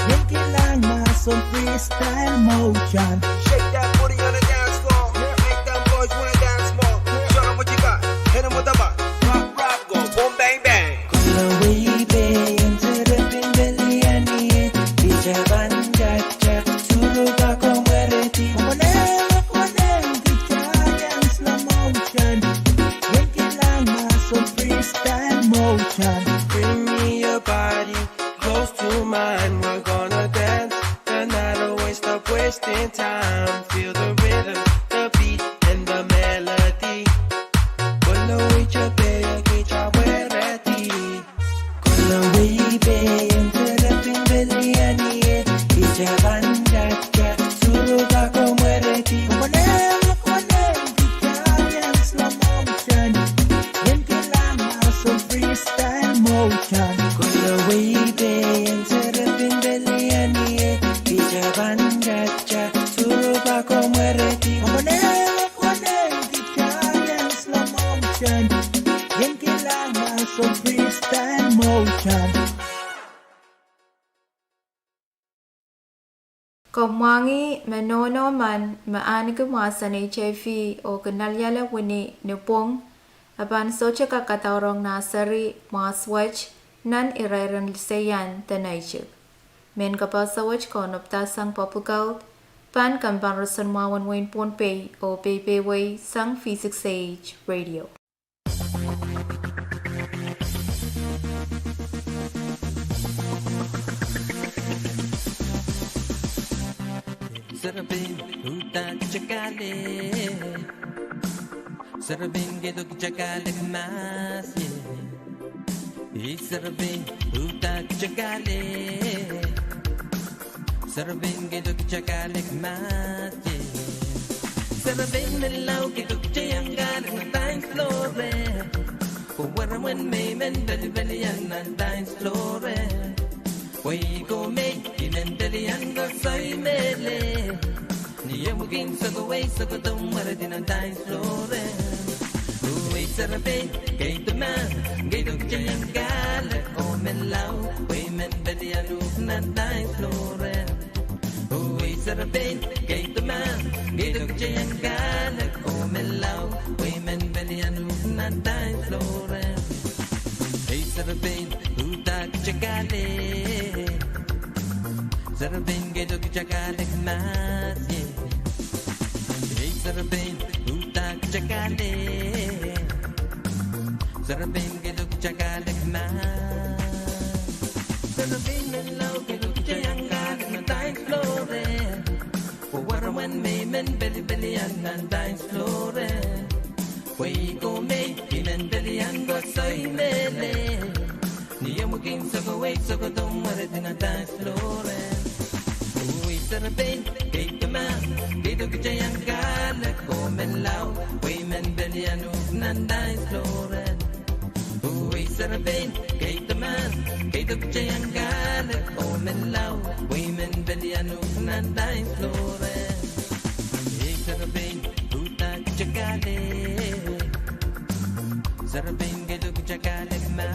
making like muscle freestyle motion. Shake that booty on the dance floor. Make them boys wanna dance more. Show them what you got. Hit them with the bot. Rock, rock, go. Boom, bang, bang. Kula wibe and serapin beliani, Ijaban jaja, suruga komareti. Whenever the giant slow motion, making like muscle freestyle motion. Bring me your body close to mine. We're gonna dance the night away. Stop wasting time. Feel the rhythm, the beat, and the melody. Kula wibe KAPWARESOU. Kula wibe and serapin beliani, Ijaban jaja, suruga komareti. Whenever the giant slow motion, making like muscle freestyle motion. Kula wibe and serapin beliani, Ijaban jaja, suruga komareti. Whenever the giant slow motion, making like muscle freestyle motion. Komangi manono man maani ke masan HIV o kenalyala wini ne Pwuhng apan socha Kadkadaur nasari maswach nan irairan lisayan tanaychuk. Men kapasawach konopta sang popukal pan kambanrasan mawan wain Pohnpei o Pohnpei sang V6AH Radio. Sarabin, uta chakale. Sarabin, gedo chakale mas. Sarabin, uta chakale. Sarabin, gedo chakale mas. Sarabin, melau gedo chayangale na dance floor. When me men deli na dance floor. We go make in the younger side mele. Niya mugin sa gaway sa katong maradin ang dance floor. Uwi sarapin, kay tuman, kay dog chayang galat o melaw. We men dali aluf na dance floor. Uwi sarapin, kay tuman, kay dog chayang galat o melaw. We men dali aluf na dance floor. Hey sarapin, utak chakale. Sarabin gedo chakale mas. Hey sarabin utak chakale. Sarabin gedo chakale mas. Sarabin melau gedo chayang galit na dance floor. Warawan may men beli na dance floor. We go make inandalian go soy mele. Niya mugin sa gaway sa katong maradin na dance floor. Uwi sarapin, kay kaman, kay dog chayang galat ko melaw. We men belian na dance floor. Uwi sarapin, kay kaman, kay dog chayang galat ko melaw. We men belian na dance floor. Hey sarapin, utak chakale. Sarapin kay dog chakale ma.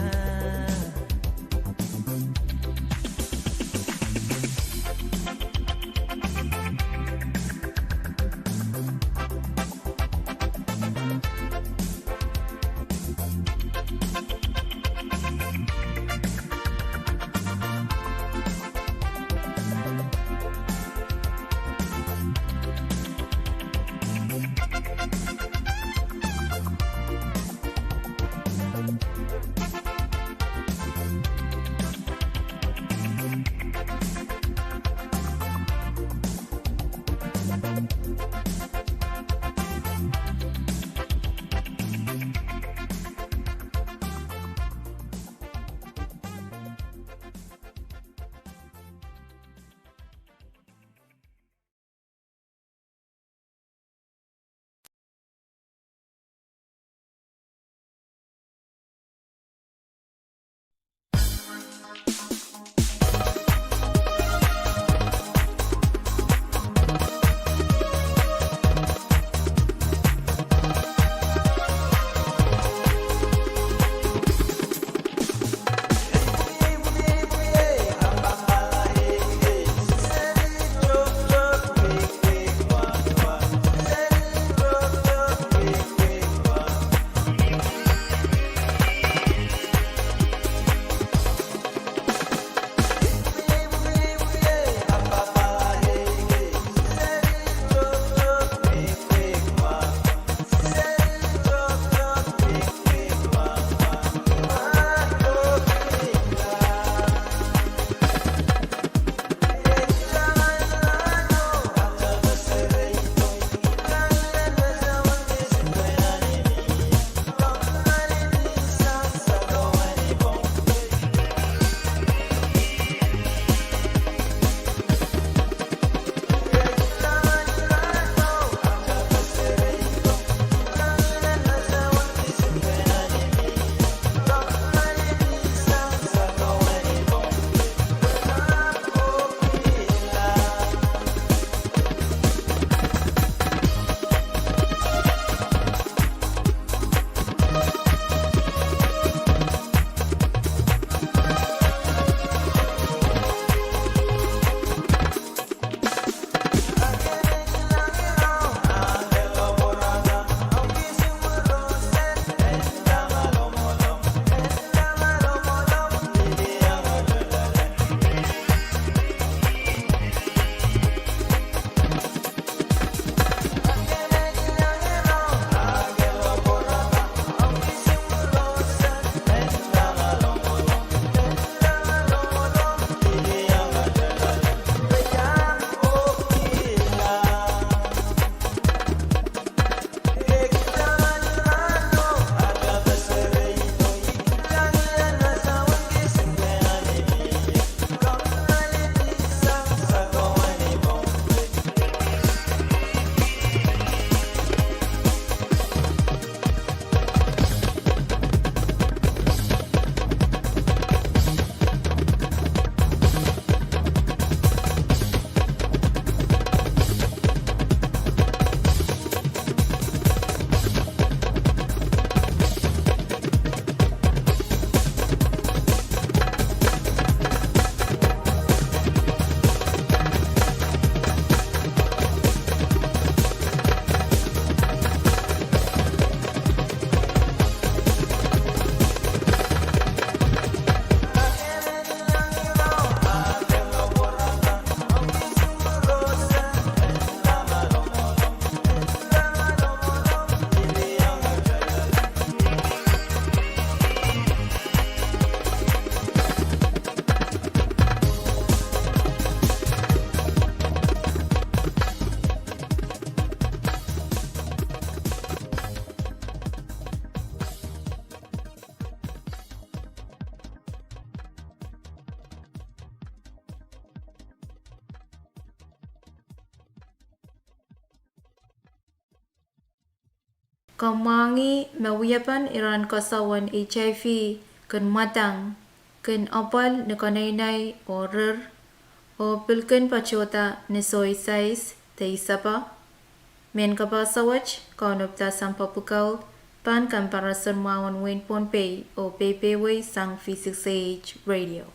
Kamangi mawiyapan iran kasawan HIV kan matang kan opal na kanaynay o rir o pilkan pachota ni soy size ta isa pa. Men kapasawach kaunupta sang papukaw pan kamparason mawan wen Pohnpei o PPW sang V6AH Radio.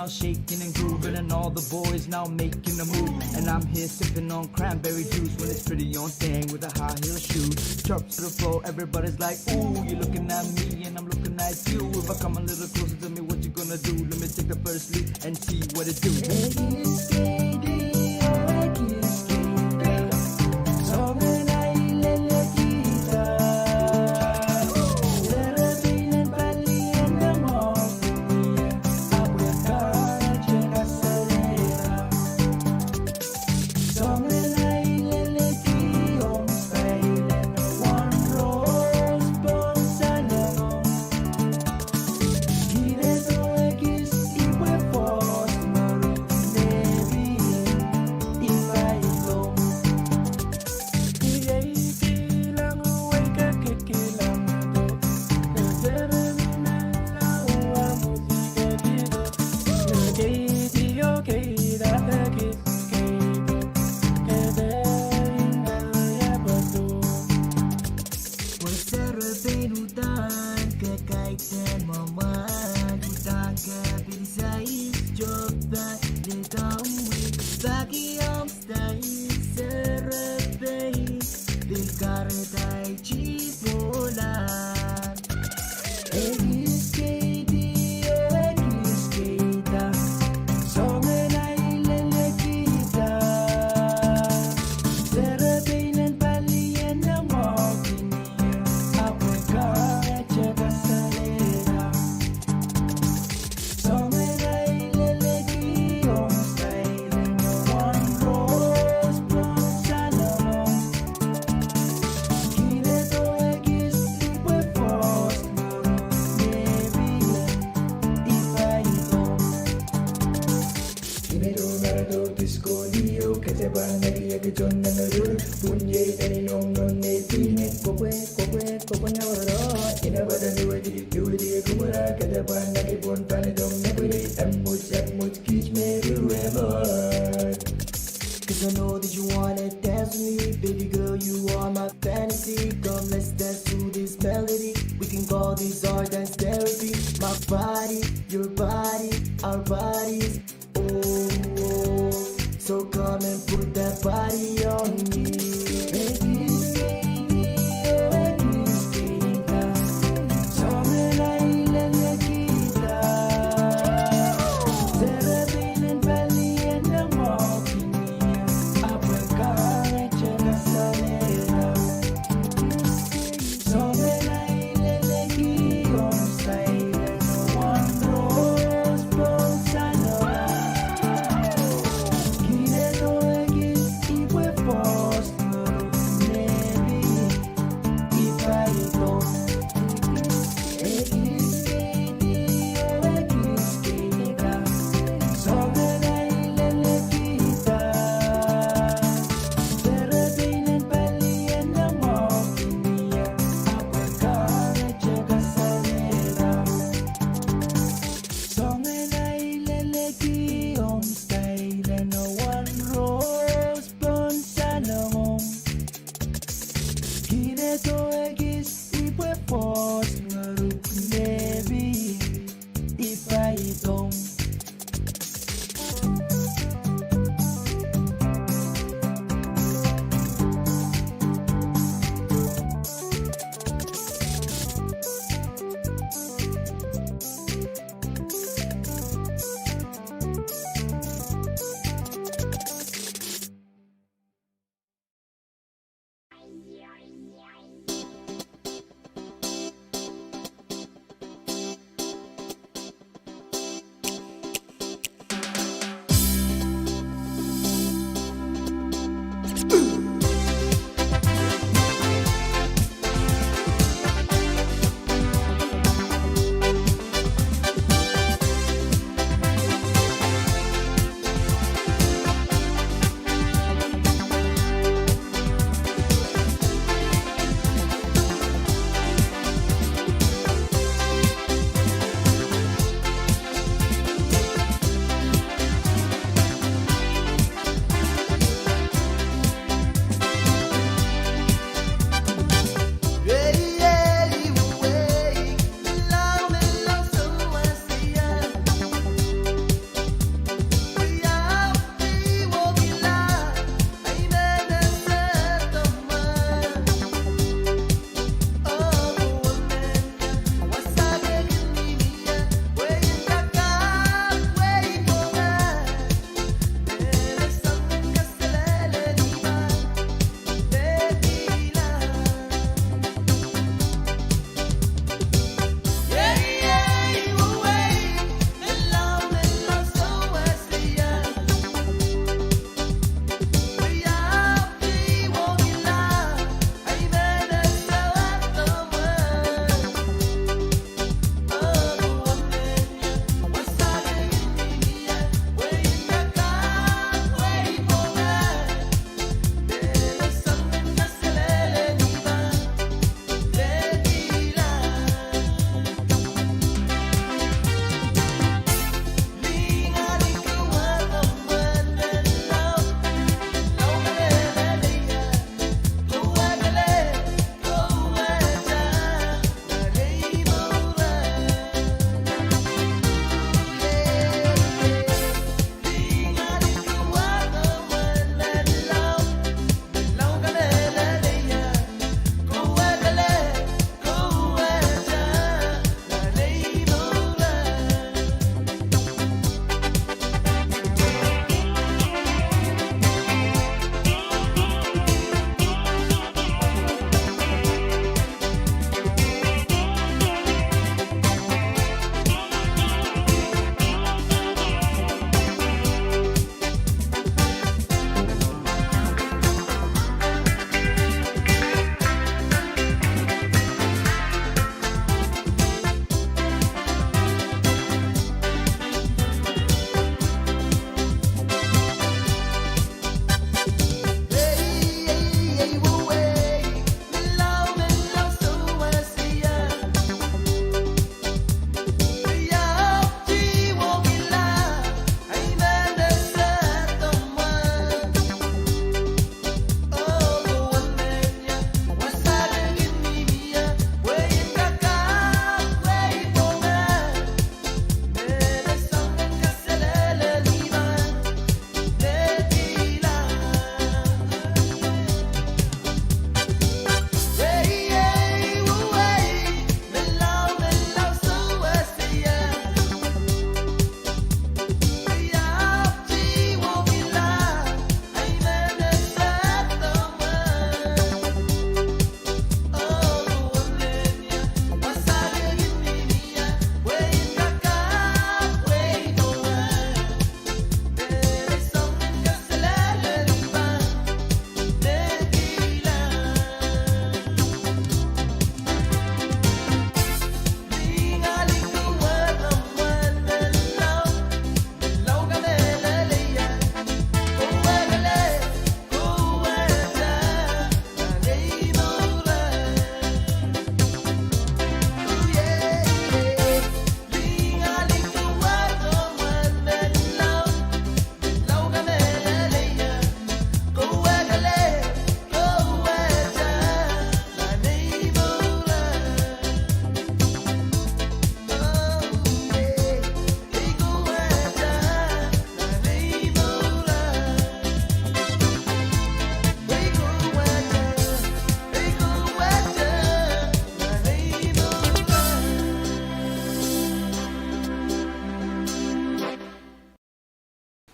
Shaking and grooving and all the boys now making a move. And I'm here sipping on cranberry juice when it's pretty on thing with a high heel shoe. Drops to the floor, everybody's like, ooh, you're looking at me and I'm looking at you. If I come a little closer to me, what you gonna do? Let me take the first lead and see what it do. Cause I know that you wanna dance with me. Baby girl, you are my fantasy. Come, let's dance to this melody. We can call this our dance therapy. My body, your body, our bodies. Oh, oh. So come and put that body on me. Baby,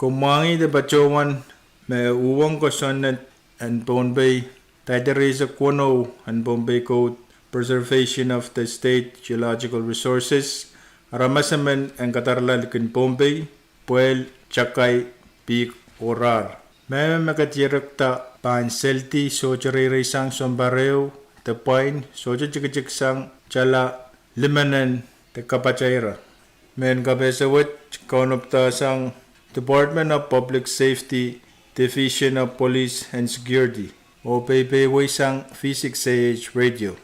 Kumangi de Bachowan, me Pwuhng Kosonet and Pohnpei, Taiteresa Kwono and Pohnpei Code, Preservation of the State Geological Resources, Ramasaman and Katarlalikin Pohnpei, Puel Chakai Peak Orar. Me Makatirakta Pan Selti Sochari Sang Sombareo, the Pwuhng, Sochachikachik Sang Chala Limanan, the Kapachaira. Men Kabesawit, Kaunupta Sang, Department of Public Safety, Division of Police and Security, Pohnpei Sang V6AH Radio.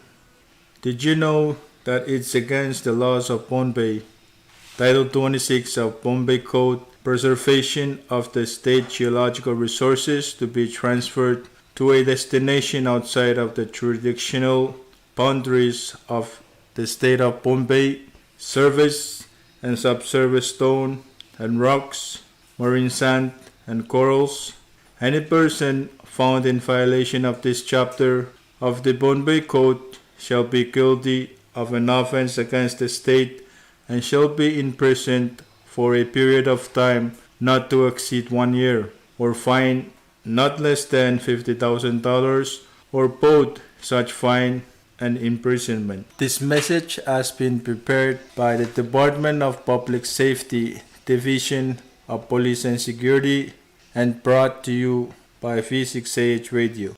Did you know that it's against the laws of Pohnpei, Title 26 of Pohnpei Code, Preservation of the State Geological Resources to be transferred to a destination outside of the jurisdictional boundaries of the state of Pohnpei? Surface and subsurface stone and rocks, marine sand and corals. Any person found in violation of this chapter of the Pohnpei Code shall be guilty of an offense against the state and shall be imprisoned for a period of time not to exceed 1 year, or fined not less than $50,000, or both such fine and imprisonment. This message has been prepared by the Department of Public Safety, Division of Police and Security, and brought to you by V6AH Radio.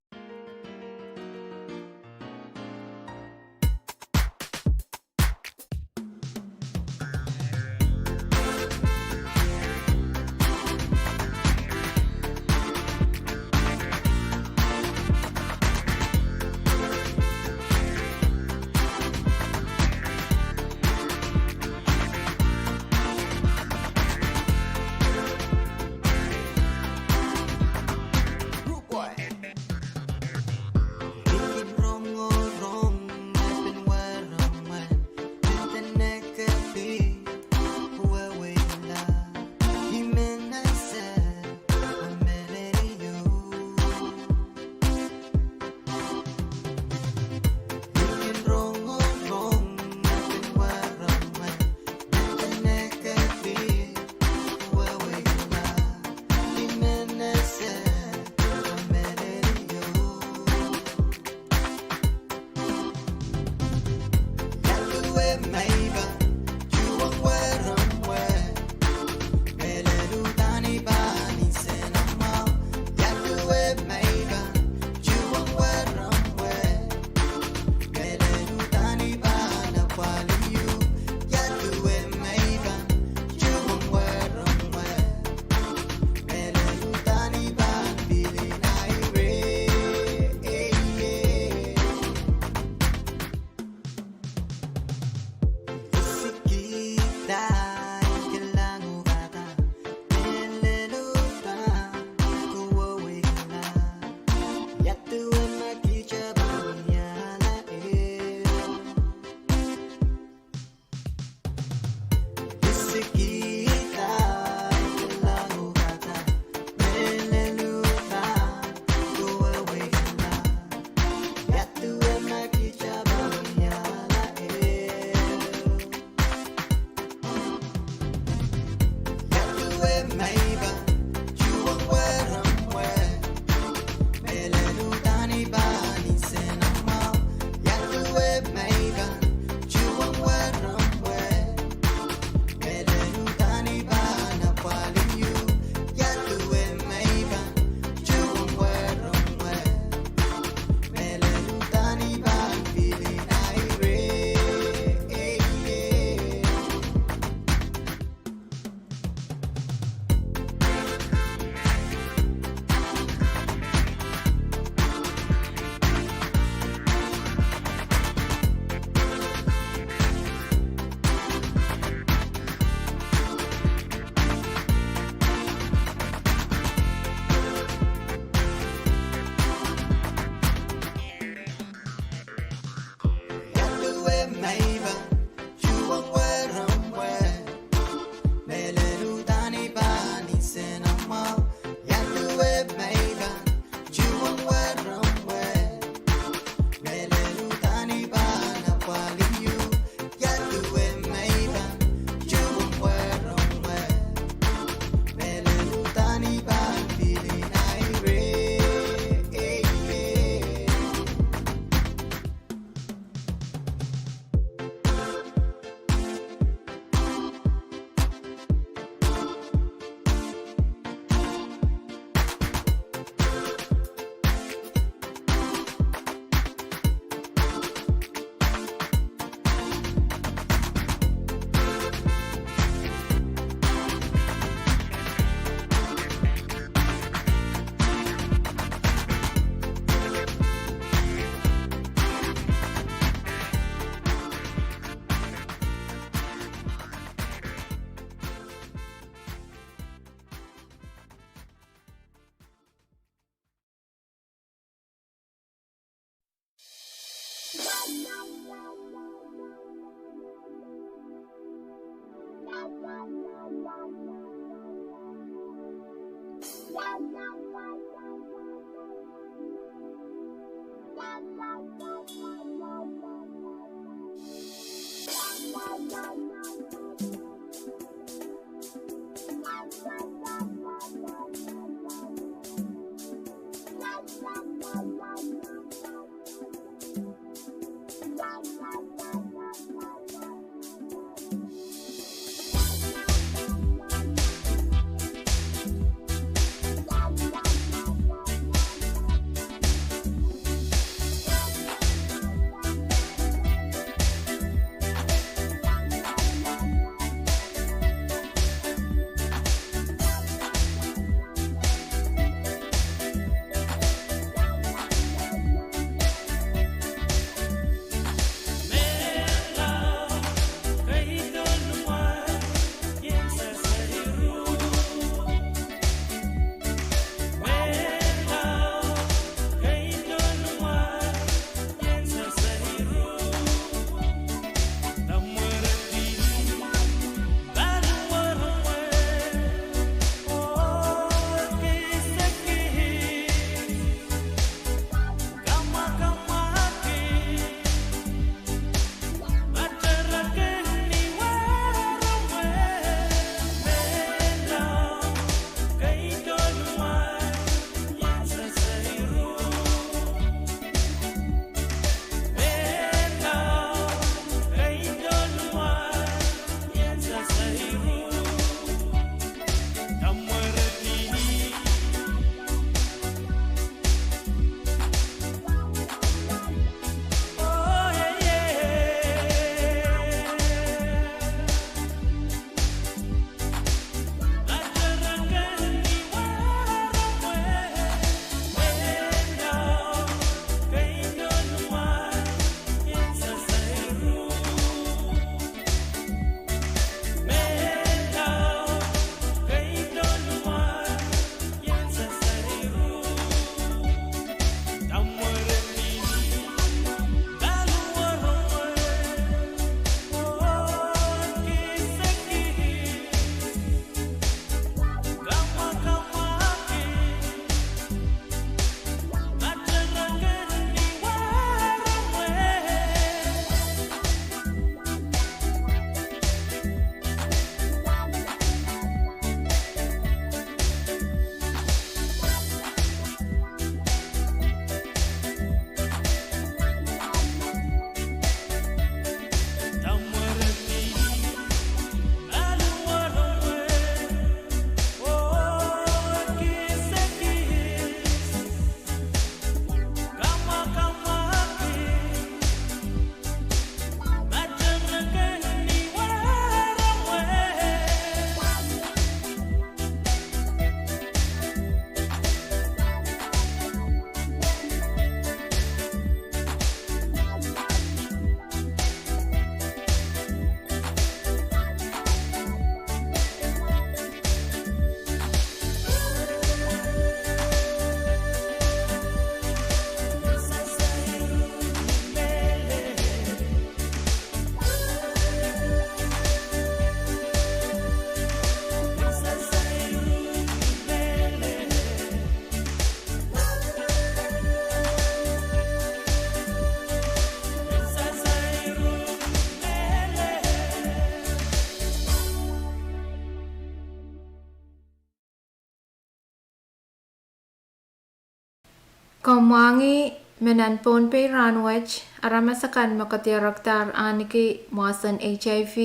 Kamangi menan Pohnpei ranwech aramasakan makatiraktar aniki muasan HIV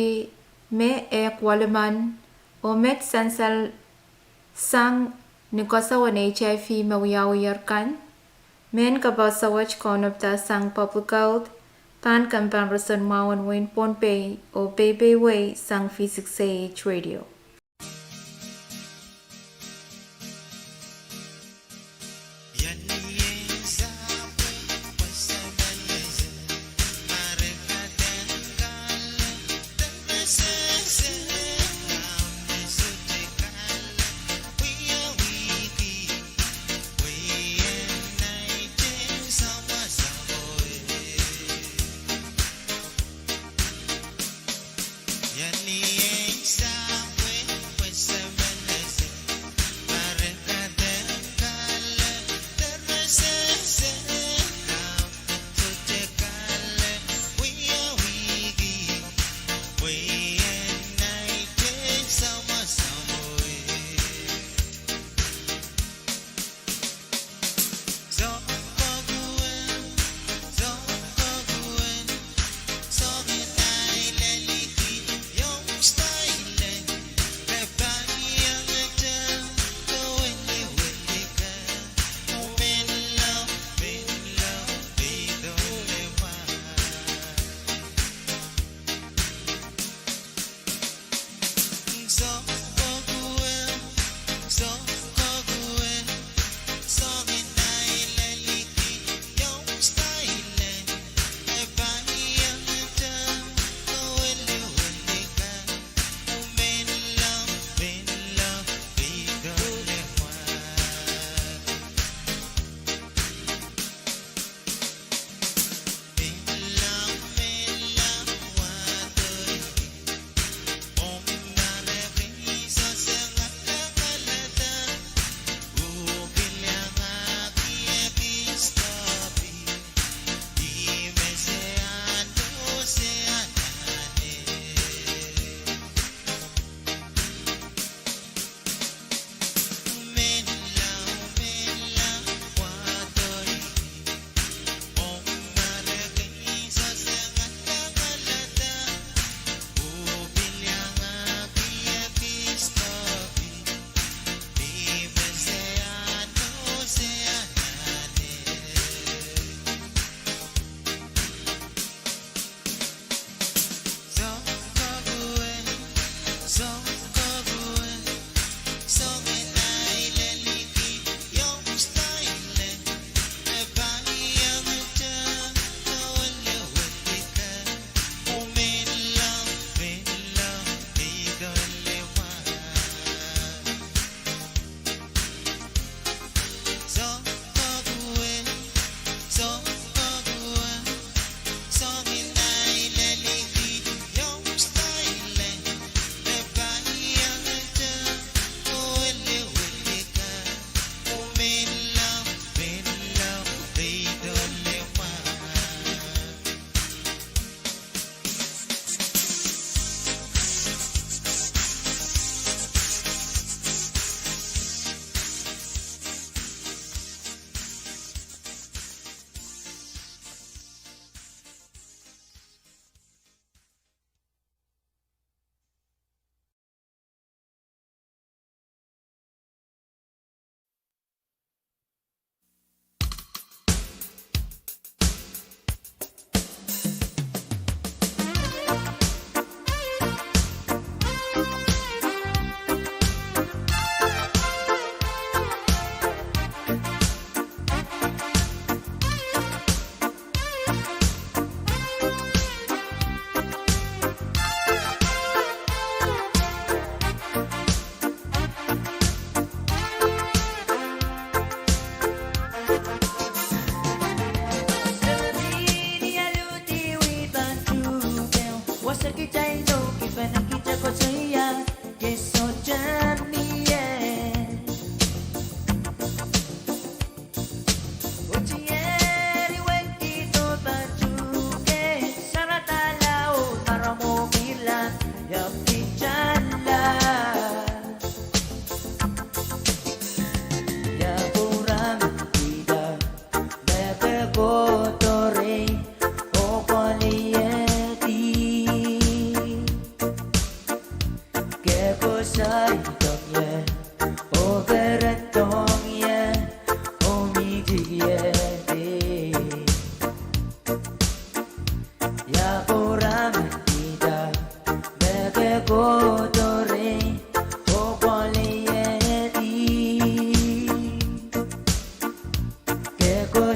me kwalaman o met sansal sang nikosawan HIV mawiyawiyarkan men kabasawach konopta sang public health pan comparison mawan win Pohnpei o Baby Way sang V6AH Radio.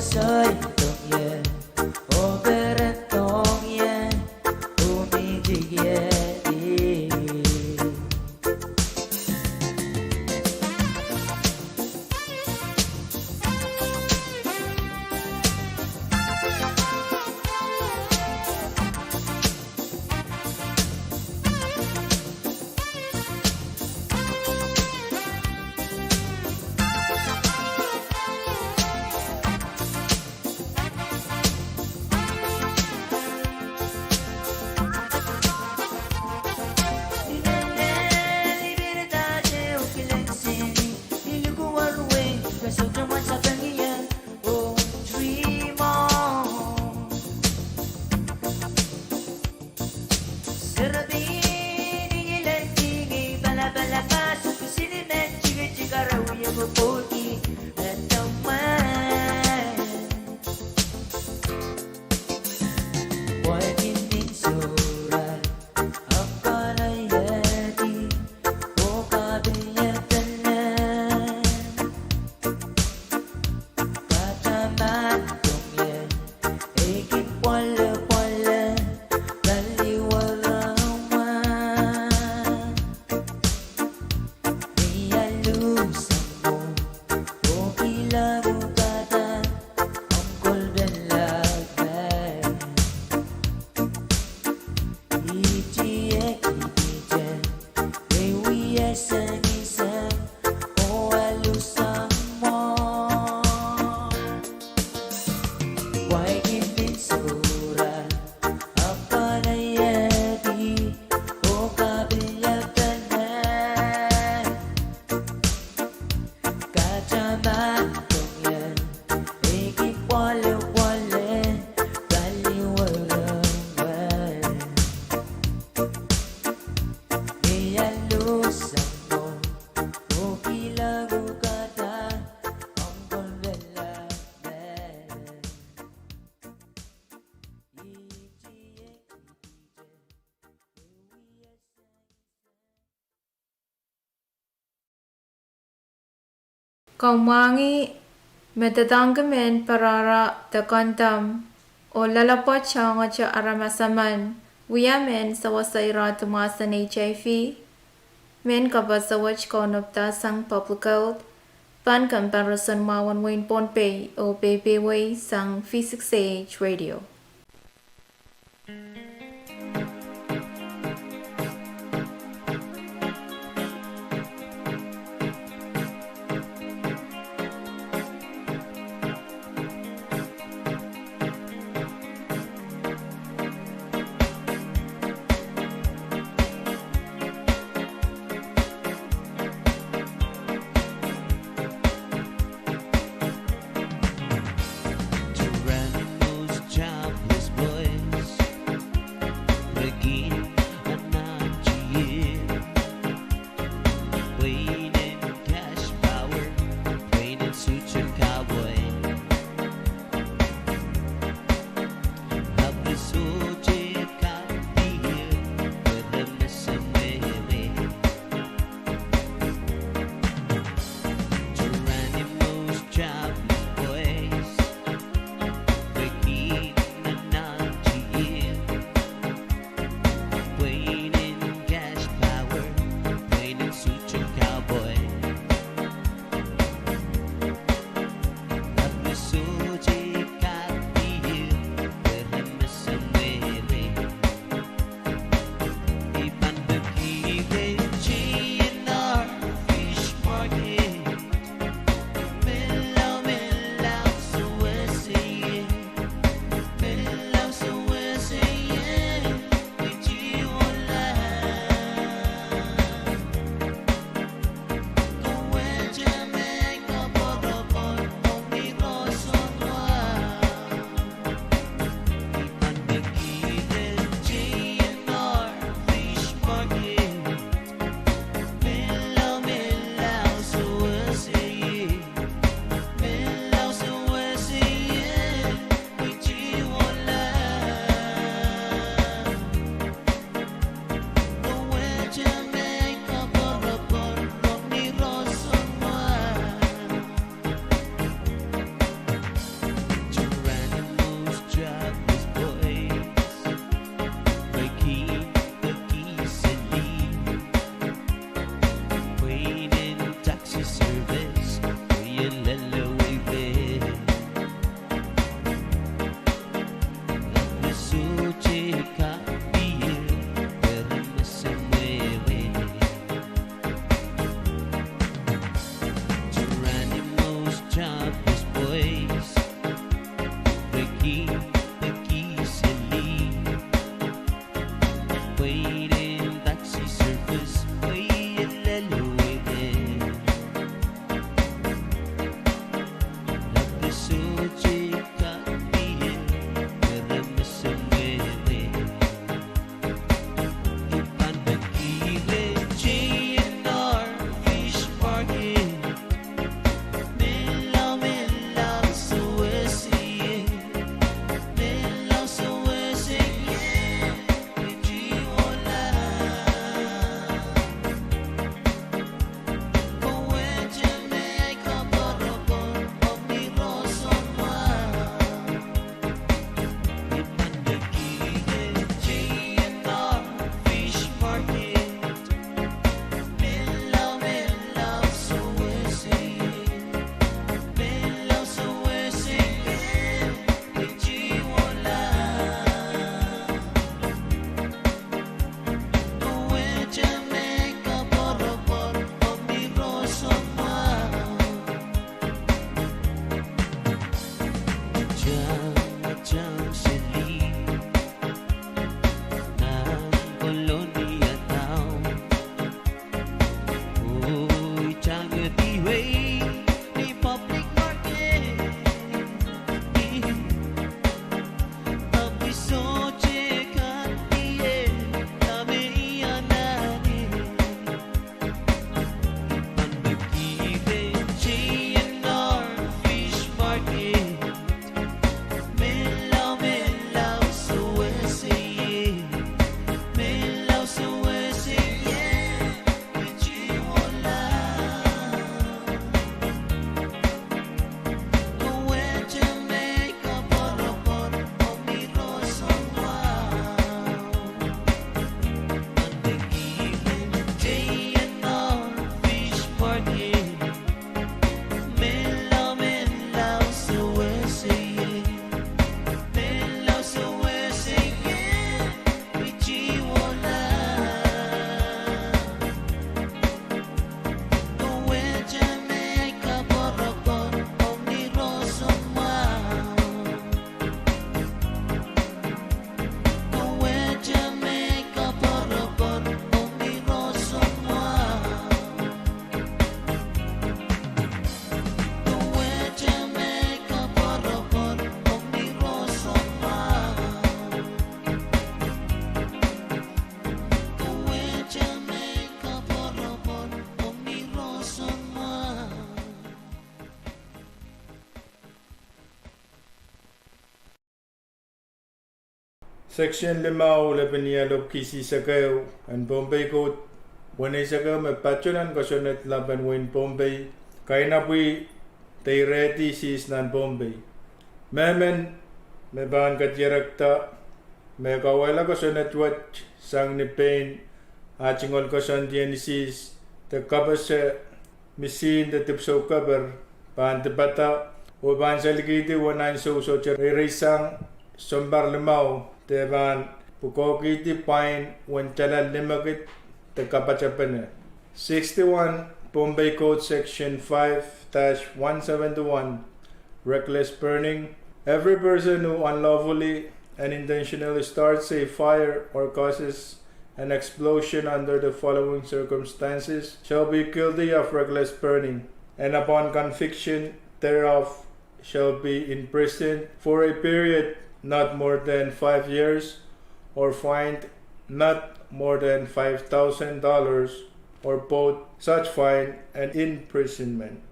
soy 동예 오베라 동예 우미지게 Kaumangi metatanggamen parara takantam o lalapot siya nga aramasaman wiyamen sa wasaira tumasan HIV men kabasawach konopta sang public health pan comparison mawan wain Pohnpei o PPW sang V6AH Radio. Tyrannical job Section 5 Lebaniyalop kisi sagaw and Pohnpei Code Wanay sagaw may patyonan kasonet laban win Pohnpei kaya na bui tay ready sis nan Pohnpei Memen may bahan katyarakta may kawala kasonet watch sang ni pain achingol kason diyan sis the kabasa misin the tipso cover bahan tibata o bahan sa ligidi wanan so reisang sombar limau Teban pukoki ti pine when chala limagit te kapachapene 61 Pohnpei Code Section 5-171 Reckless burning. Every person who unlawfully and intentionally starts a fire or causes an explosion under the following circumstances shall be guilty of reckless burning, and upon conviction thereof shall be imprisoned for a period not more than 5 years, or fined not more than $5,000, or both such fine and imprisonment.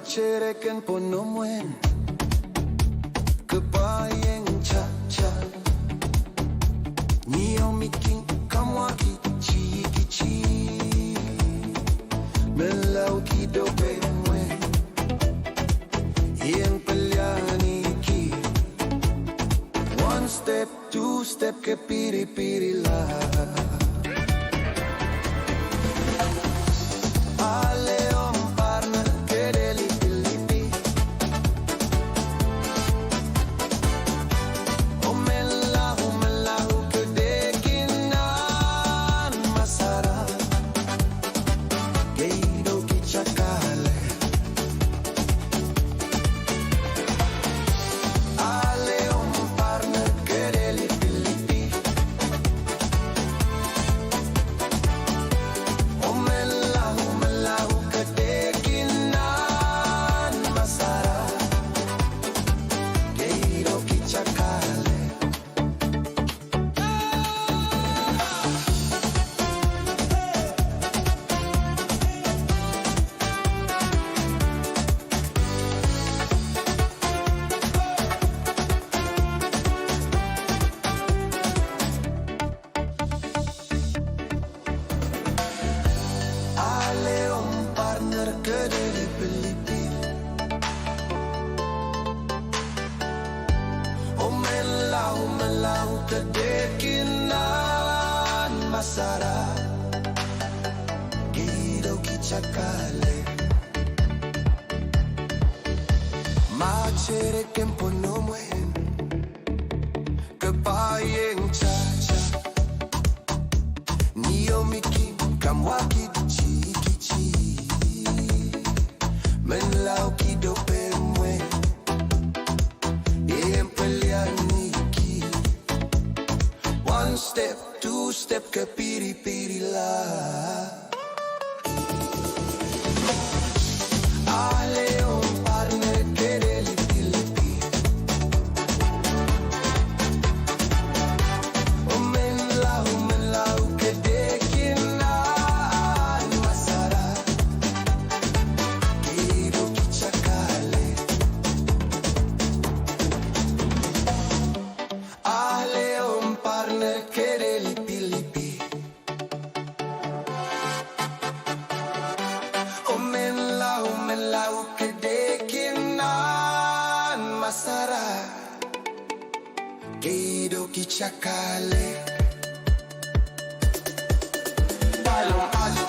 Machereken ponomwen Kepayeng cha-cha Nio miking kamwaki chi Melau kido bemwe Iyeng pelyani ki One step, two step ke piri-piri la Ale om partner ke deli-delipi Omelahu ke dekinan masara Geido kichakale Ale om partner ke deli-delipi Omelahu ke dekinan masara Geido kichakale Ale om partner ke deli-delipi Omelahu ke dekinan masara Geido kichakale Machereken ponomwen Kepayeng cha-cha Nio miki kamwaki chi Menlau kido pemwe Iyeng pelyani ki One step, two step ke piri-piri la Ale om partner ke deli-delipi Omelahu ke dekinan masara Geido kichakale Ale om partner ke deli-delipi Omelahu ke dekinan masara Geido kichakale Balong ali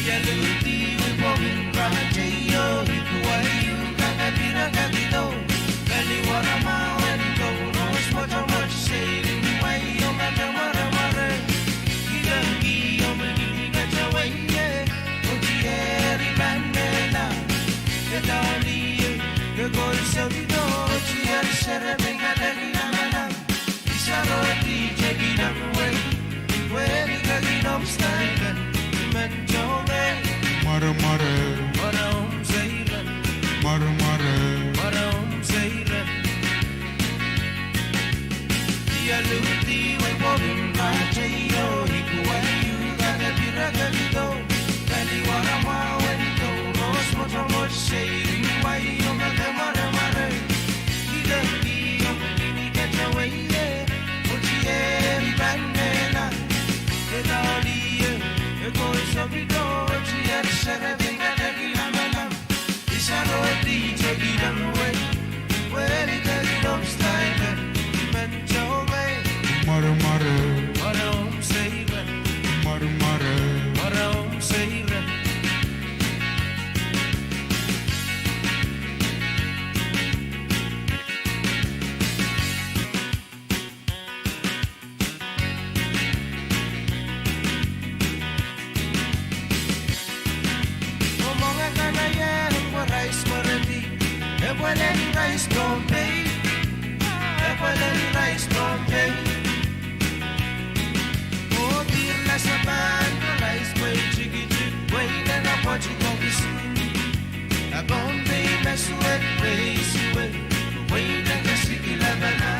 Yaluti Pwuhng Rajayo Hikuwayu Kadkadaur Kadkadaur Kali Warama when go Rose what say Why you matter Mara Gigangi Omini Gachawaye Uchieri Bandela Gedali The Gold Savino Uchieri Serebenga Dagina Isaroti Jagina Way Where you got it up style Mara Zayran Yaluti Pwuhng Rajayo Hikuwayu Kadkadaur Kali Warama when go Rose what say Why you Mara Gigangi Omini Gachawaye Uchieri Bandela Gedali Gold Savino Uchieri Serebenga Dagina Isaroti Jagina Way Where you got it up style Rice Pohnpei, rice Pohnpei. Oh, dear, las a band, rice way, jiggy jig, way, then I watch it on the sea. A Pohnpei, mess with ways, way, then the city lavana.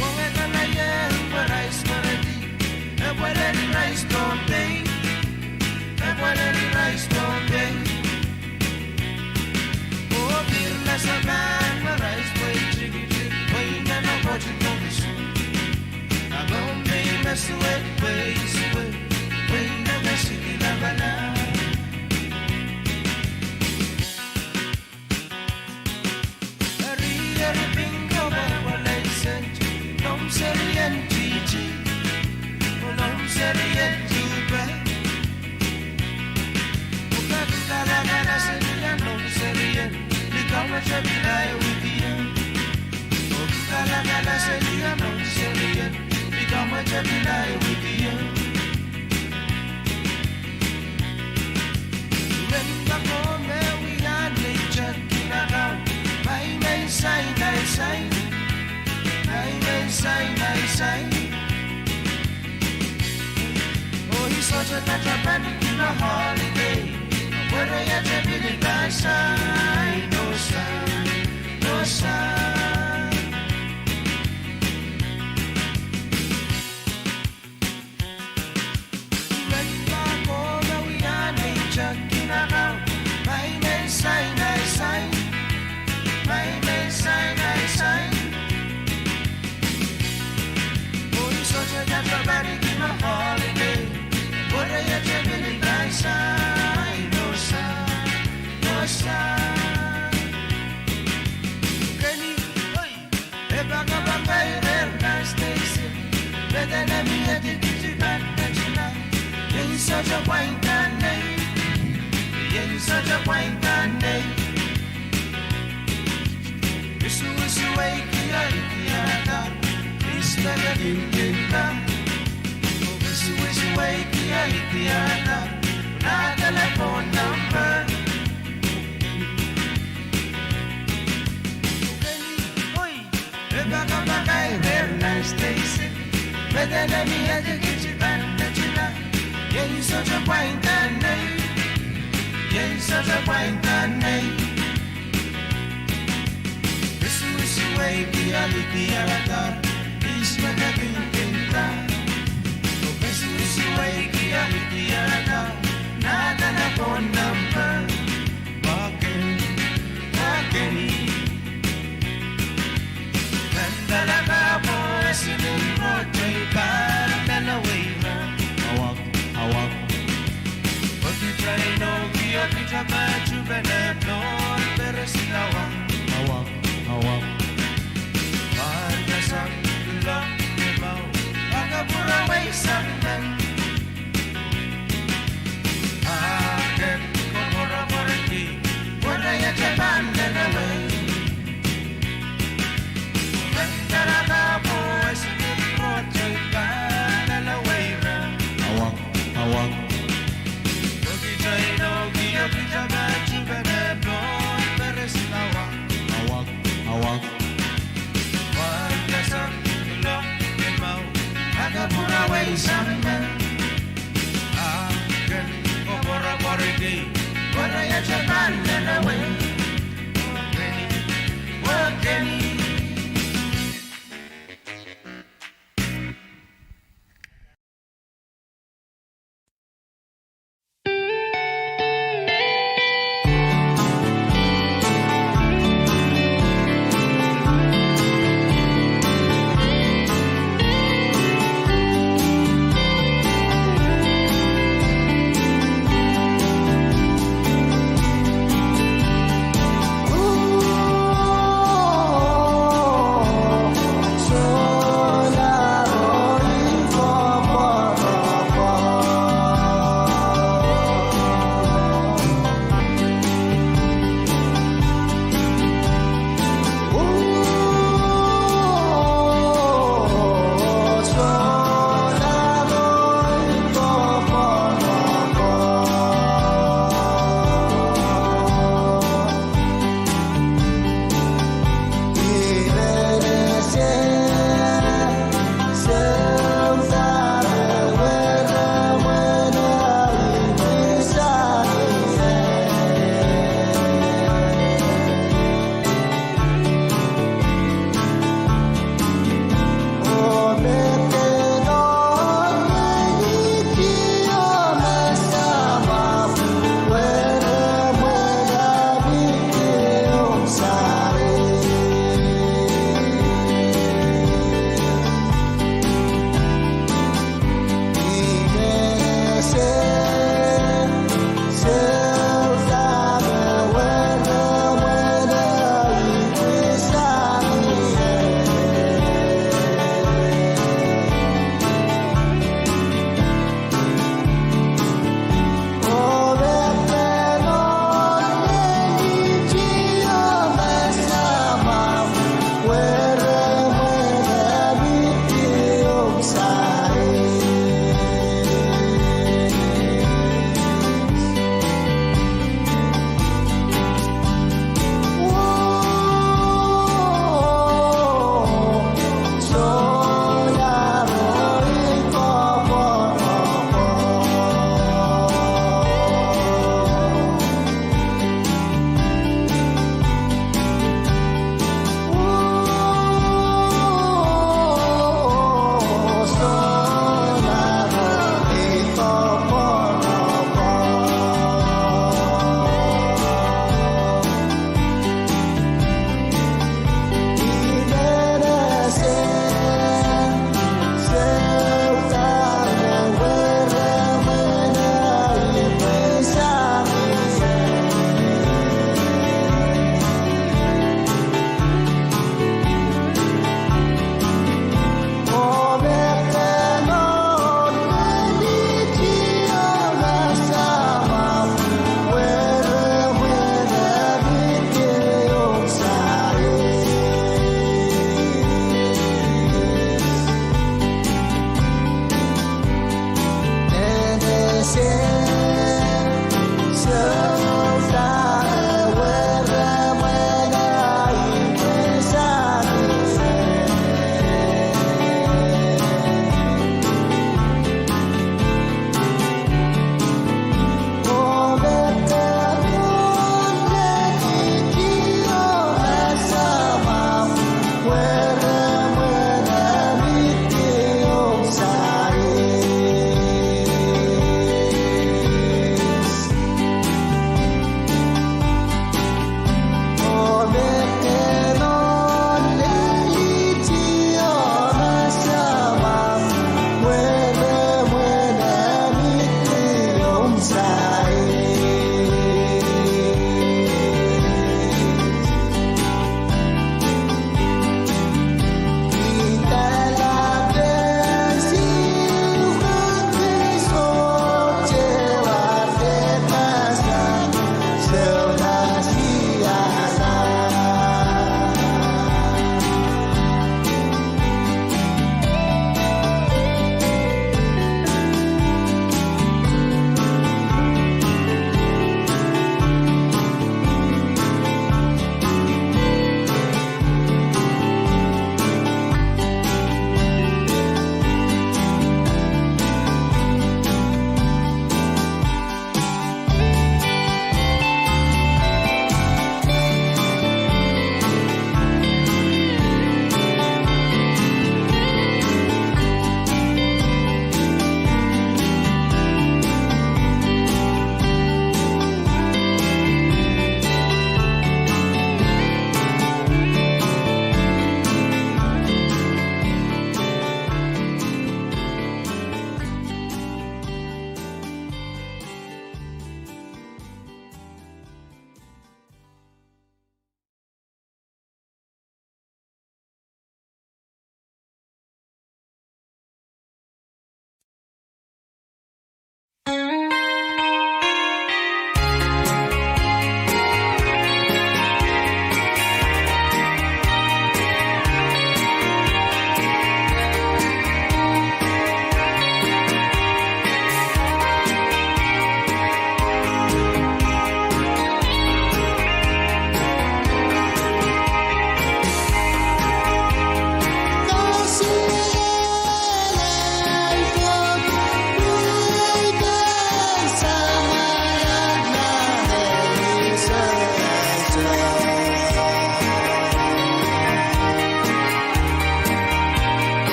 Oh, and I am where I smarty, and what any rice Pohnpei, and what any rice Pohnpei. As a man, my rice way, jiggy jig, way, and I'm watching on the sea. I'm on me, mess with ways, way, and the city lavana. A real bingo, what I sent, non serien Gigi, non serien Juba. Ukakala, serien, non serien. Come and check it out with you. Oh, Kala Seria, no Seria. Become a check it out with you. Remember, come we are nature, Kina. My man, sign, I sign. My man, sign, I sign. Oh, he's such a panic in a holiday. Where I had to be the guy side, no side, no side. Remember, all we are nature, Kina. My man, sign, I sign. My man, sign, I sign. Oh, he's such a dramatic in a holiday. Where I had to be the guy side. Kenny, oi, ebaga bambai rerna station. Better than me at the kitchen China. Yen such a wine can name. Yen such a wine can name. This was a way Kiara. This better than Kinta. This was a way Kiara. Not telephone number. Station, better than me at the kitchen China. Yeah, you such a wine can name. Yeah, you such a wine can name. This was the way the Alligator is when I've been down. This was the way the Alligator. Not a phone number. Walking. Talaga po sinunod kay Kadkadaur. Awak. Pag try no kiyo kita maju benepnon pero silawang. Awak. Pantasak Salman. Again, Obora Boridi, what I had your man and away. Again. Oh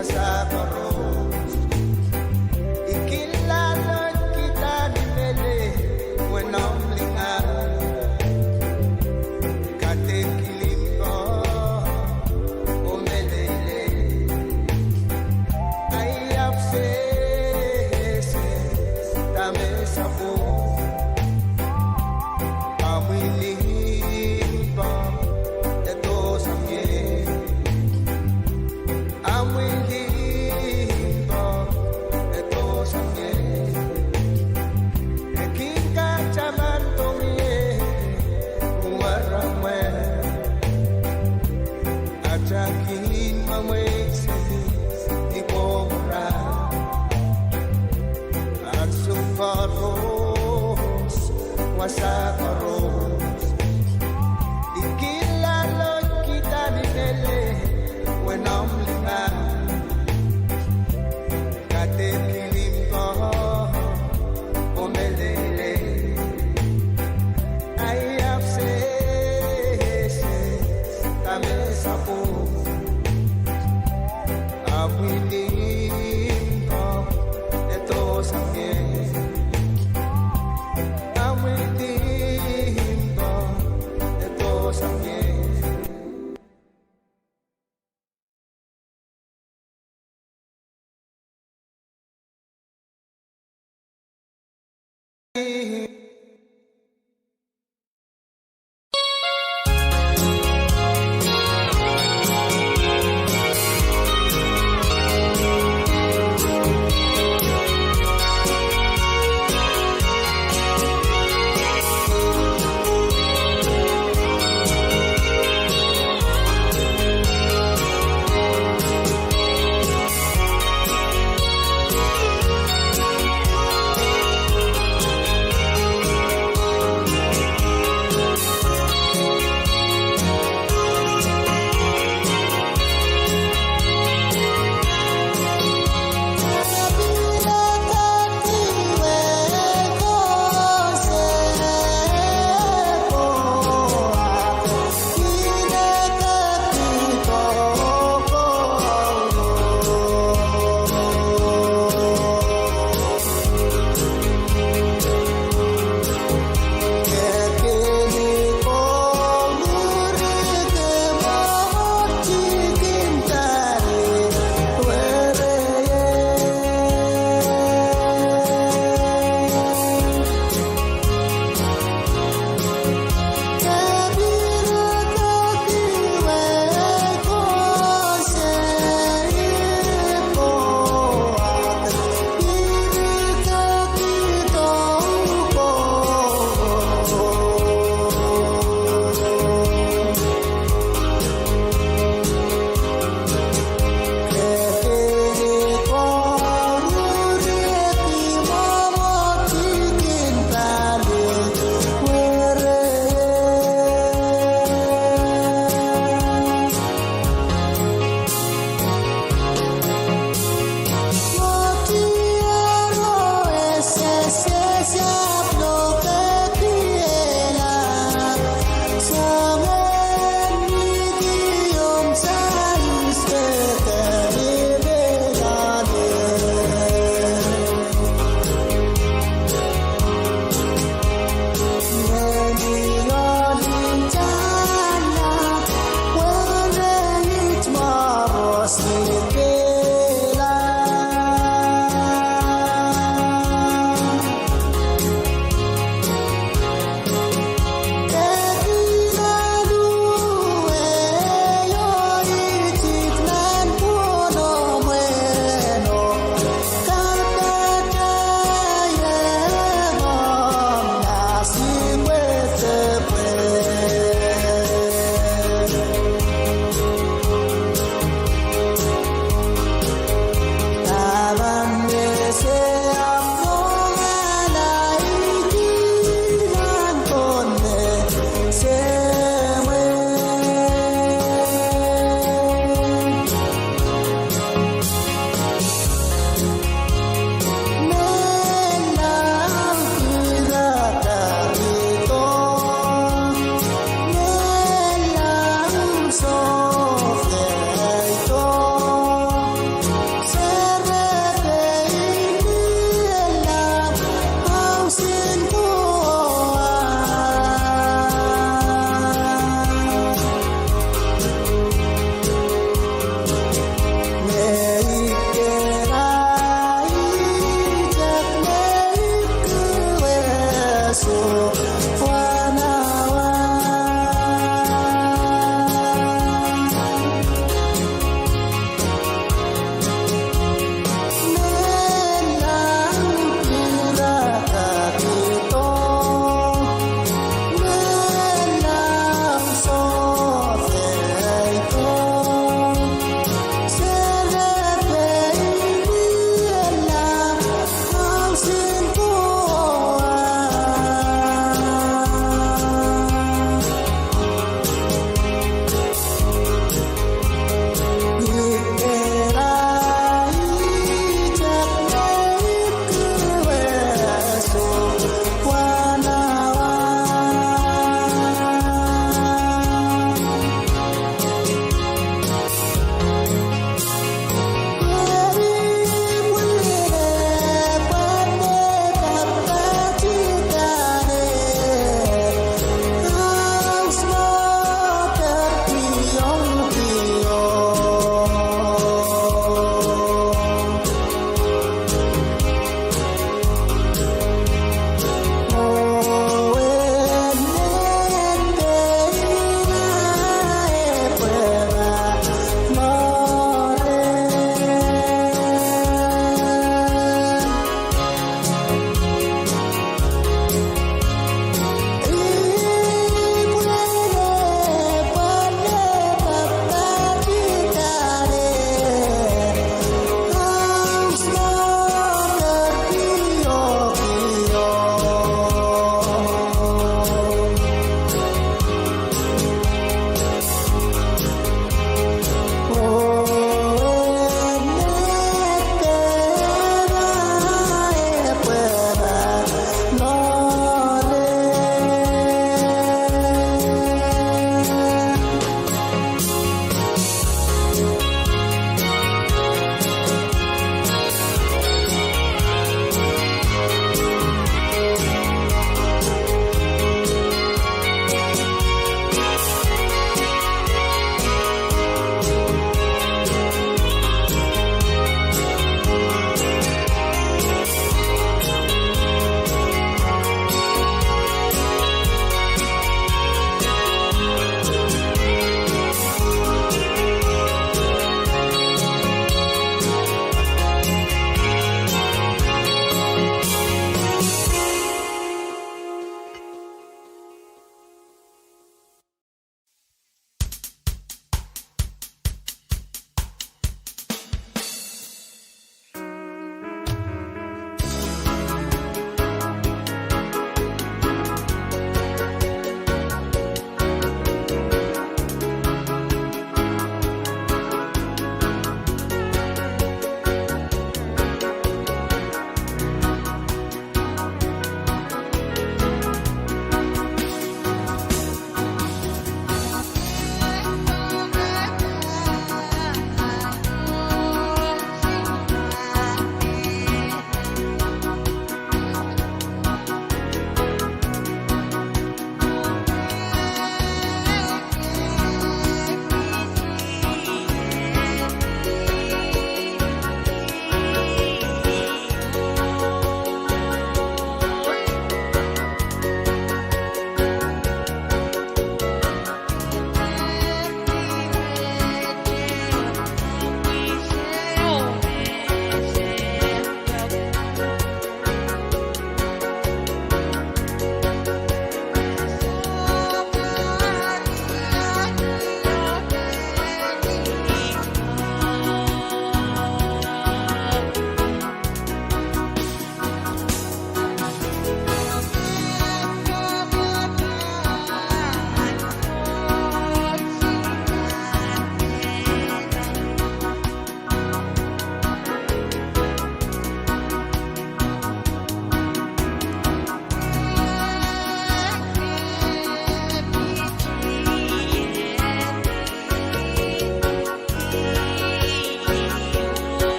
wasakaros ikilala kita ni Mele wenang lingan katekilim ko o Melele ayap se dame sa po awiling pa ito sa mye awiling pa ito sa mye eking kacaman tumye uwaramwe ajakin mamay sili ikomra at sukaros wasakaros ikilala kita ni Mele wenang lingan katekilim ko o Melele ayap se tame sa po awiling ko ito sa mye awiling ko ito sa mye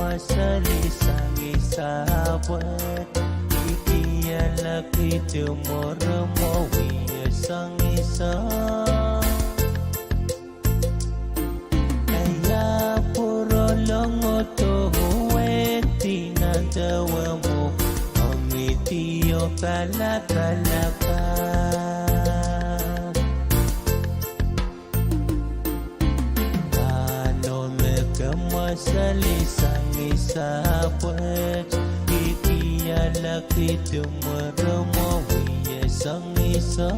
masalisang isabot Ikialaki tumuramowi isang isa Kaya puro longoto huweti na dawa mo Omitiyo kalakalaka Masalisang isabot Ikialaki tumuramowi isang isa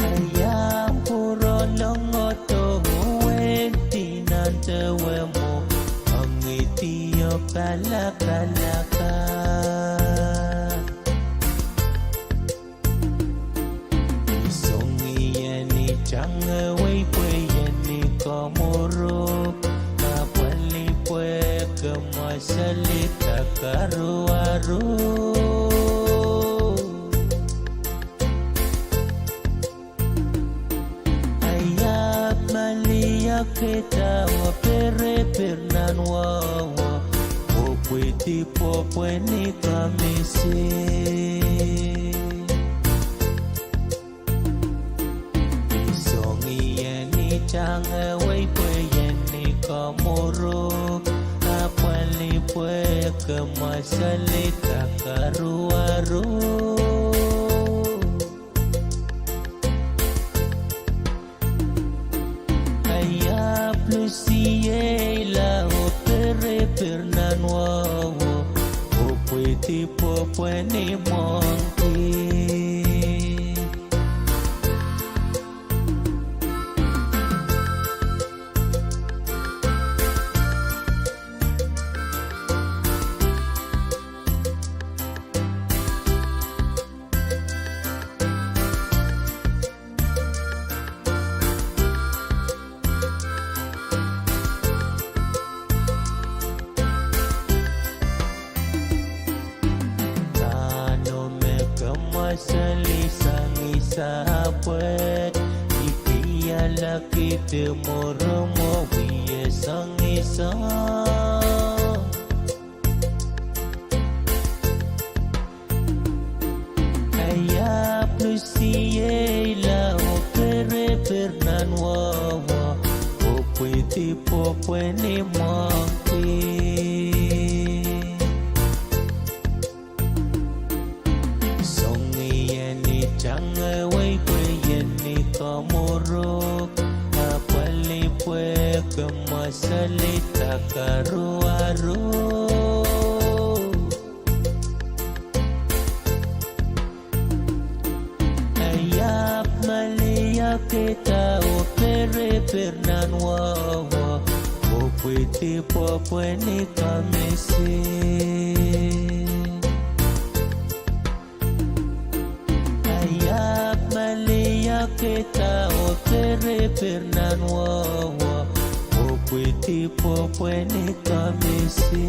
Kaya puro longoto huweti na dawa mo Ang itiyo kalakalaka Isong iyan itang away Komoro kapalipwe kemasalita karu-aru Ayat maliyak kita wapere pernan wawa Popwiti popweni kamisi Chang away pwe ni komoro Kapali pwe kemasalita karu-aru Kaya plusiye la opere pernan wawo Popwe tipo pwe ni monki Masalisang isabot Ikialaki tumuramowi isang isa Kaya plusiye la opere pernan wawa Popwiti popweni mangki Chang away pwe ni komoro Kapali pwe kemasalita karu-aru Ayap maliyak kita opere pernan wawa Popwiti popweni kamisi Maliyak kita opere pernan wawa Popwiti popweni kamisi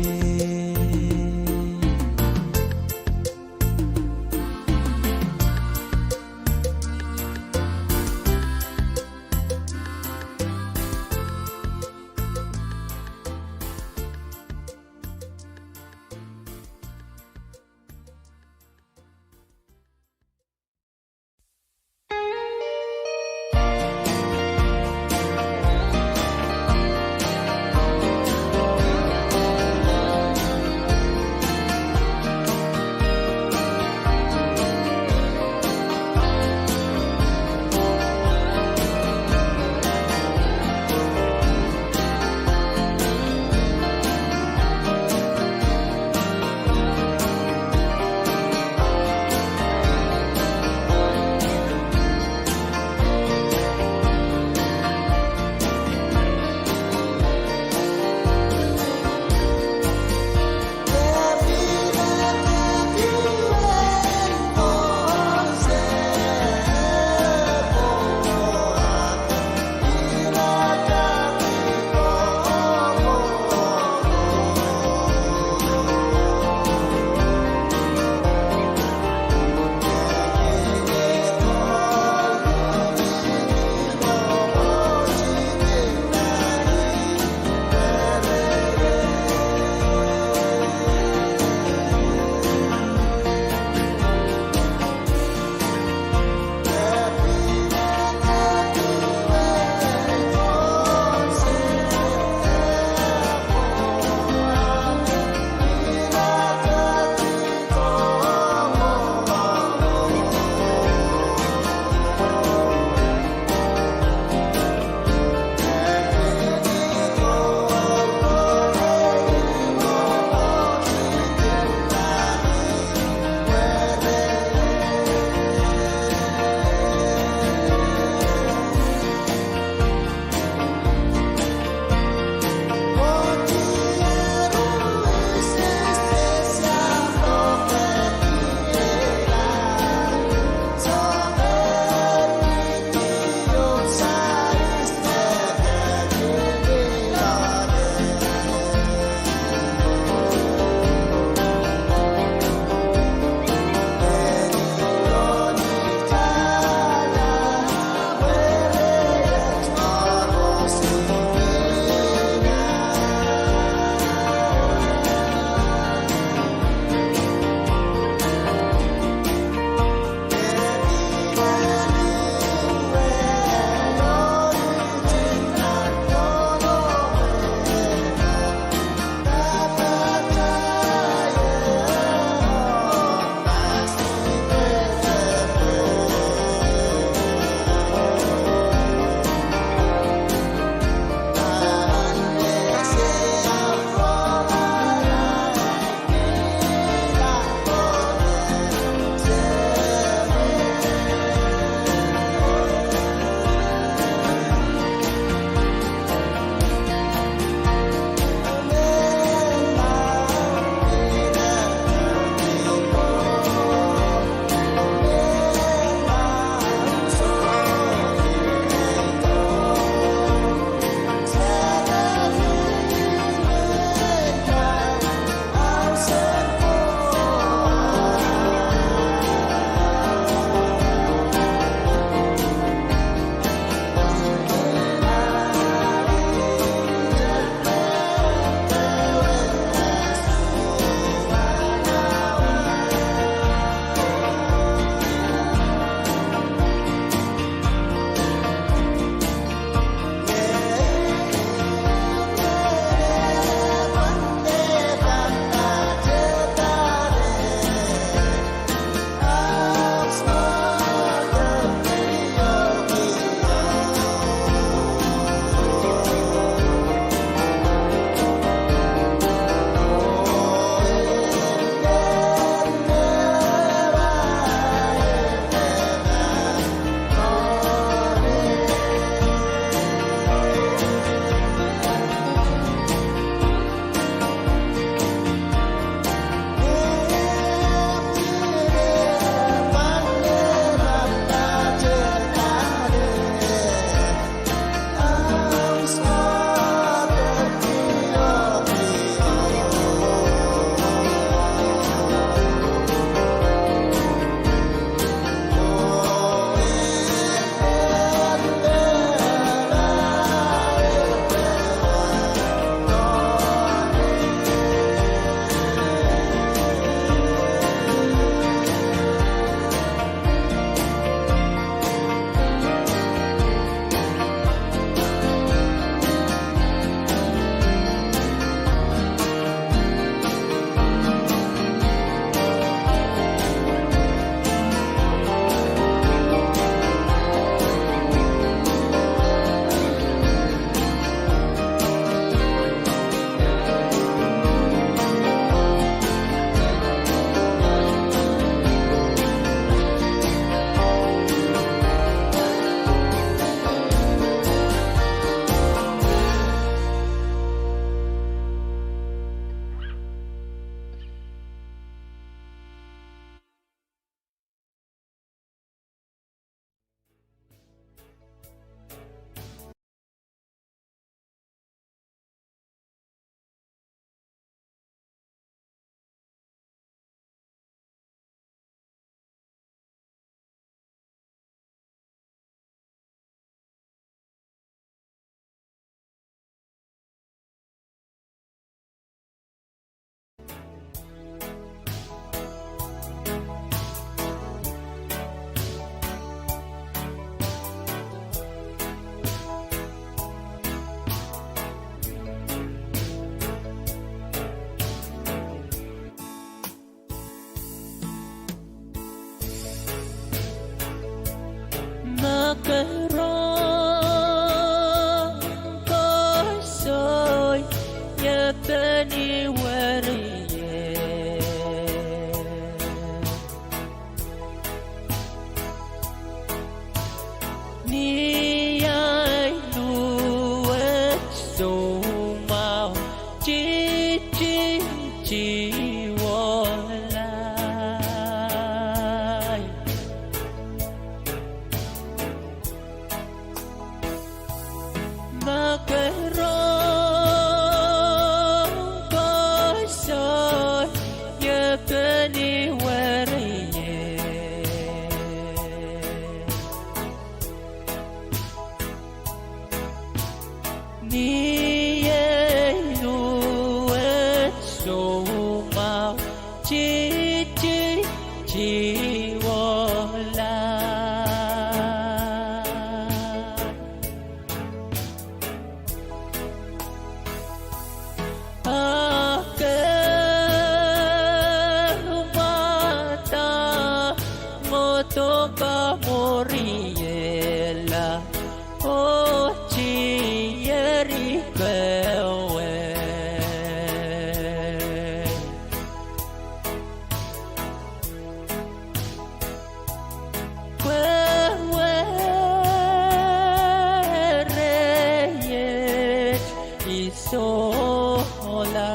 sola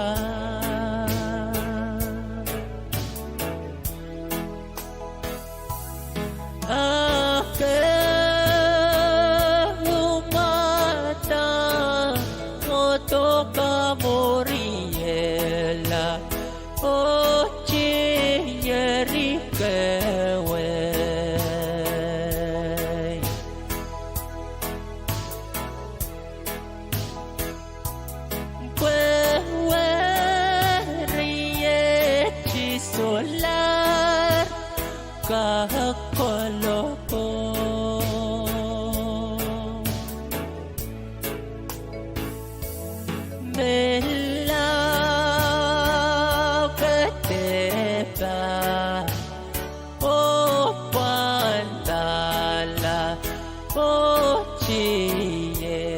umata motoka moriela ochi yerikewe solar kakoloko melaw ketepa o pandala o chiye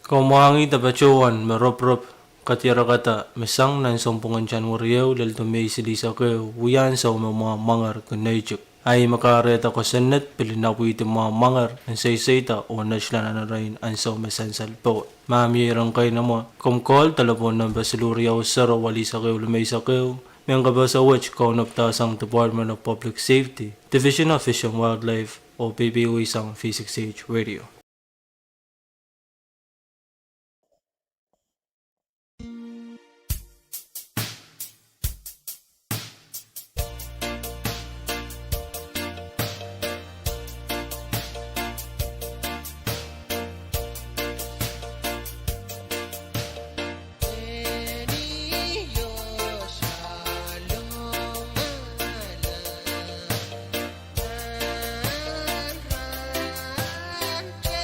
Komangi tapacuan merop-rop katira kata mesang nan sompungan chan wariyaw lal tumay silisa ko wiyan sa mga mangar kunayjuk. Ay makareta ko senet pilinapu iti mga mangar ang saysayta o naslan na rin ang sa mesansal po. Mamirang kayo na mo. Kumkol talapon ng basiluriyaw saro wali sa kayo lumay sa kayo. Mayang kabasa which kaunaptasang Department of Public Safety, Division of Fish and Wildlife o PPUisang V6AH Radio. Yeah.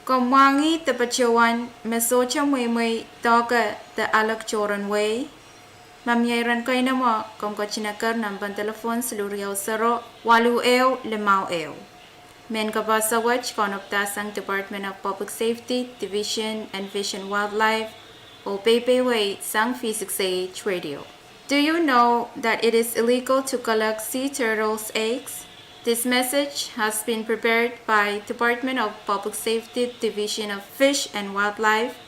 Komwangi tepachawan mesocha mui toka the alak choran way. Mamyairan kayo na mo kung kachinakar ng pantelefon seluriyaw 0-8-5 Men kapasawach konoptasang Department of Public Safety, Division and Fish and Wildlife o Pohnpei sang V6AH Radio. Do you know that it is illegal to collect sea turtles' eggs? This message has been prepared by Department of Public Safety, Division of Fish and Wildlife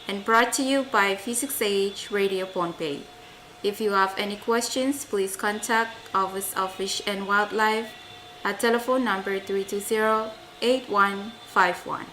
and brought to you by V6AH Radio Pohnpei. If you have any questions, please contact Office of Fish and Wildlife at telephone number 320-8151.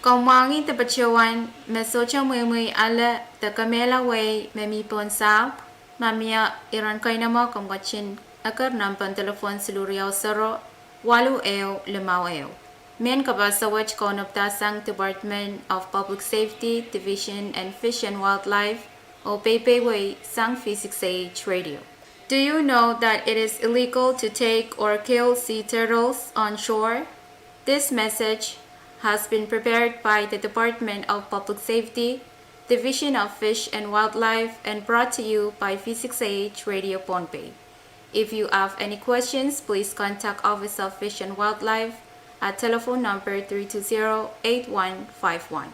Kongwangi te pachawan me socha mui ala te kamela way me mi pon sao mamia iran kainamo komgachin akar nampan telefon seluriau sero walu eo lemau eo. Men kabasawach konopta sang Department of Public Safety Division and Fish and Wildlife o Pohnpei way sang V6AH Radio. Do you know that it is illegal to take or kill sea turtles on shore? This message has been prepared by the Department of Public Safety, Division of Fish and Wildlife, and brought to you by V6AH Radio Pohnpei. If you have any questions, please contact Office of Fish and Wildlife at telephone number 320-8151.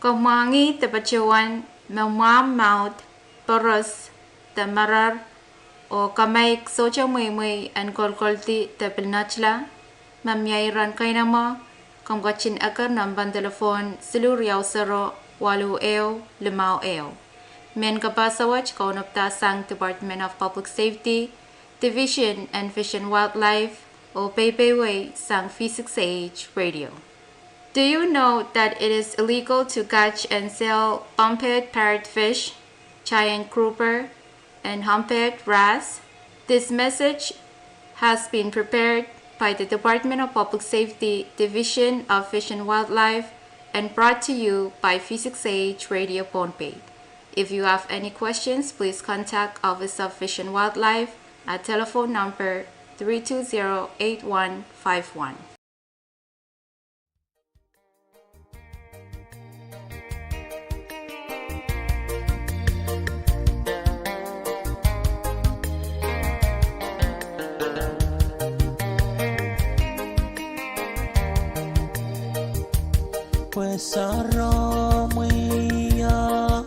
Komangi tepachuan mamam mouth porous tamarar o kamay socha muy and kolkolti tepilnachla mamyairan kainama kamgachin akar namban telefon silur yausero walu eo limau eo. Men kapasawach kaunapta sang Department of Public Safety, Division and Fish and Wildlife o Pohnpei Way sang V6AH Radio. Do you know that it is illegal to catch and sell humped parrotfish, giant grouper, and humped wrasse? This message has been prepared by the Department of Public Safety, Division of Fish and Wildlife, and brought to you by V6AH Radio Pohnpei. If you have any questions, please contact Office of Fish and Wildlife at telephone number 320-8151. Pues arro muy o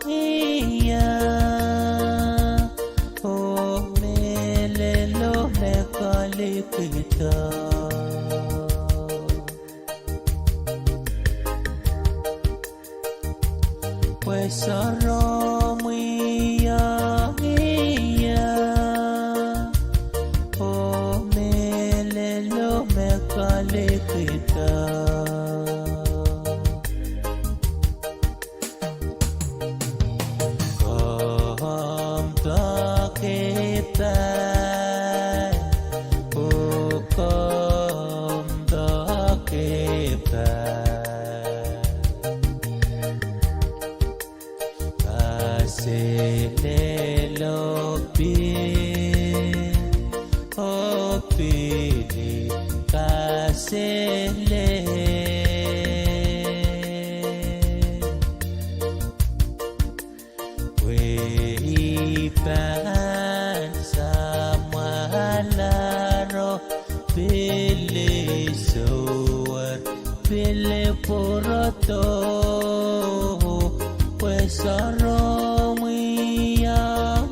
me le lo le calicita pues arro muy o me le lo me calicita pues arro muy o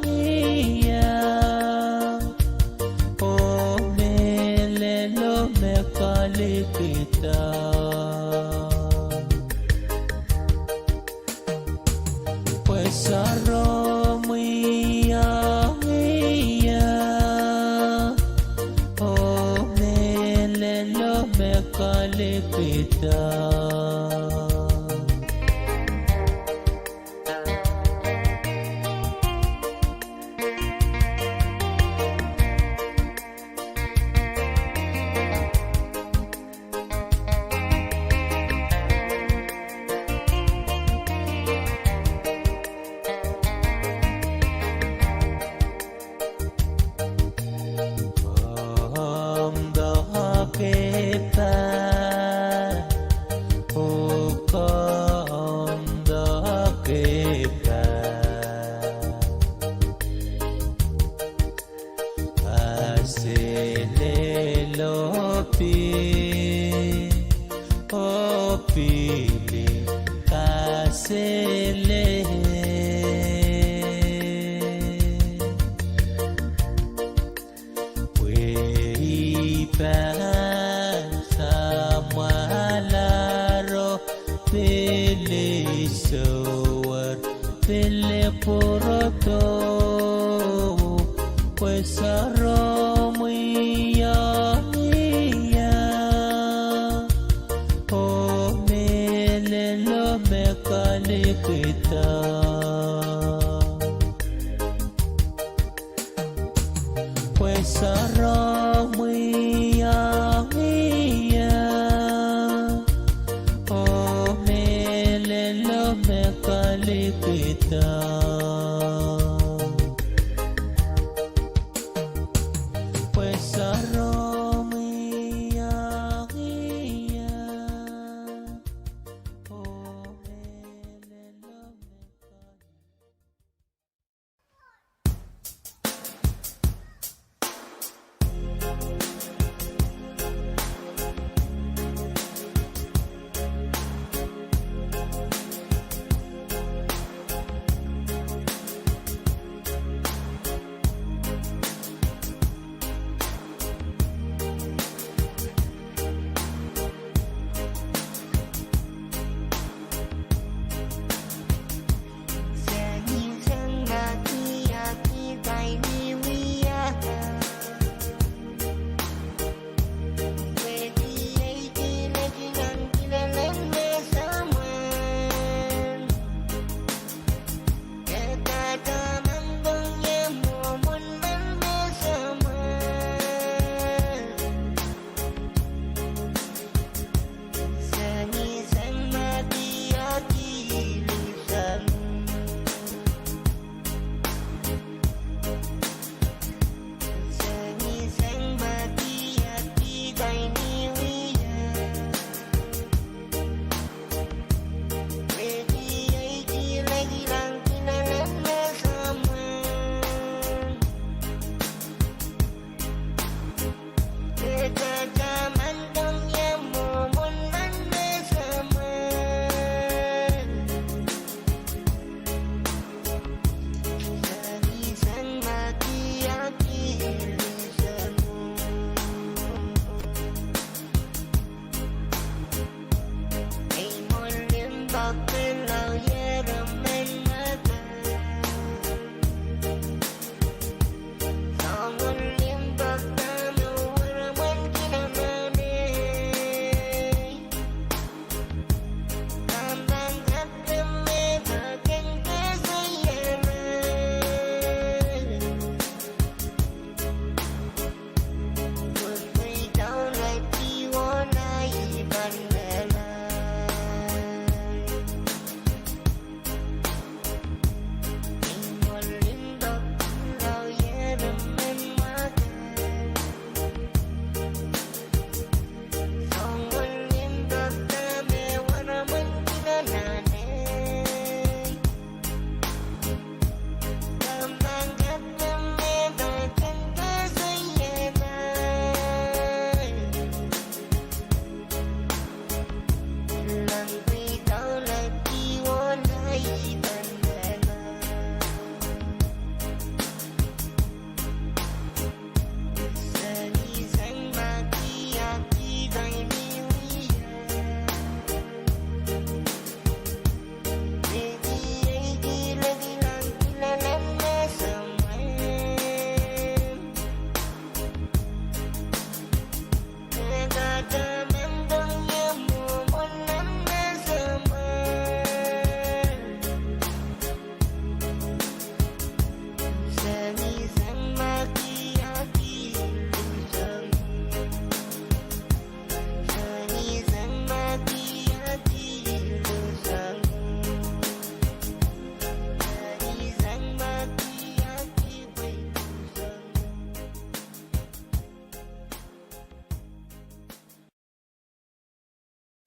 me le lo me calicita pues arro muy o me le lo me calicita pues arro muy o me le lo me calicita pues arro muy o me le lo me calicita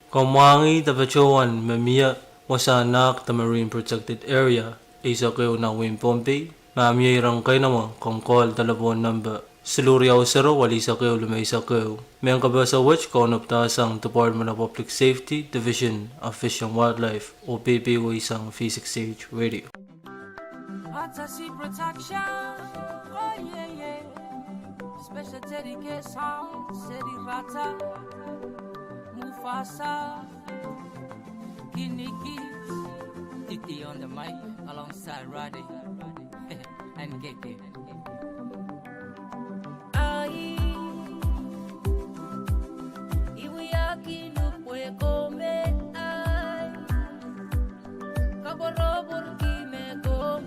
Kamangi tapachoan mamia wasanak the marine protected area isa kayo na win Pohnpei mamia irangkay naman kung call telephone number Siluriao 0 wali sa kayo lumay sa kayo mayang kabasa which kaunaptasang Department of Public Safety Division of Fish and Wildlife o PPW isang V6AH Radio. Sea protection, oh yeah yeah. Special dedicated sound, City Rata, Mufasa, Kiniki, Titi on the mic alongside Roddy and KK. Ai, iwi aki no puede comer, ai, kaboro porque me come.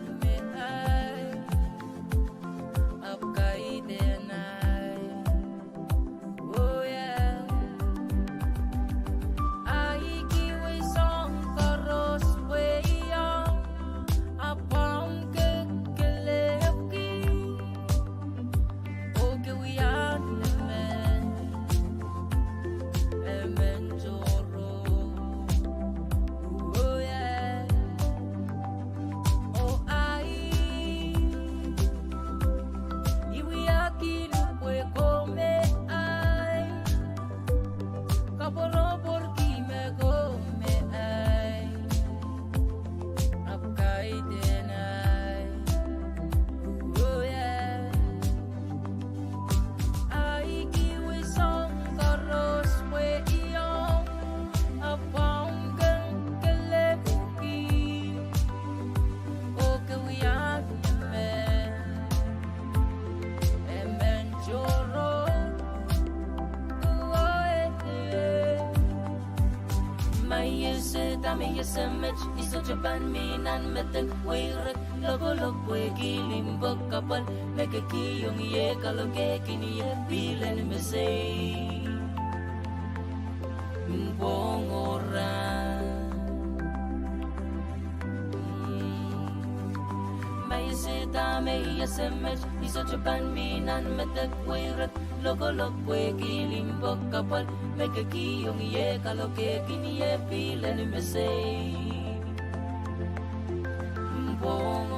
Semech iso Japan minan metek wiret logo logo gilim bokapal meke kiyong ye kalau ke kini ye bilen mesei Pwuhng orang may sita may semech iso Japan minan metek wiret logo logo gilim bokapal meke kiyong ye kalau ke kini ye bilen mesei Pwuhng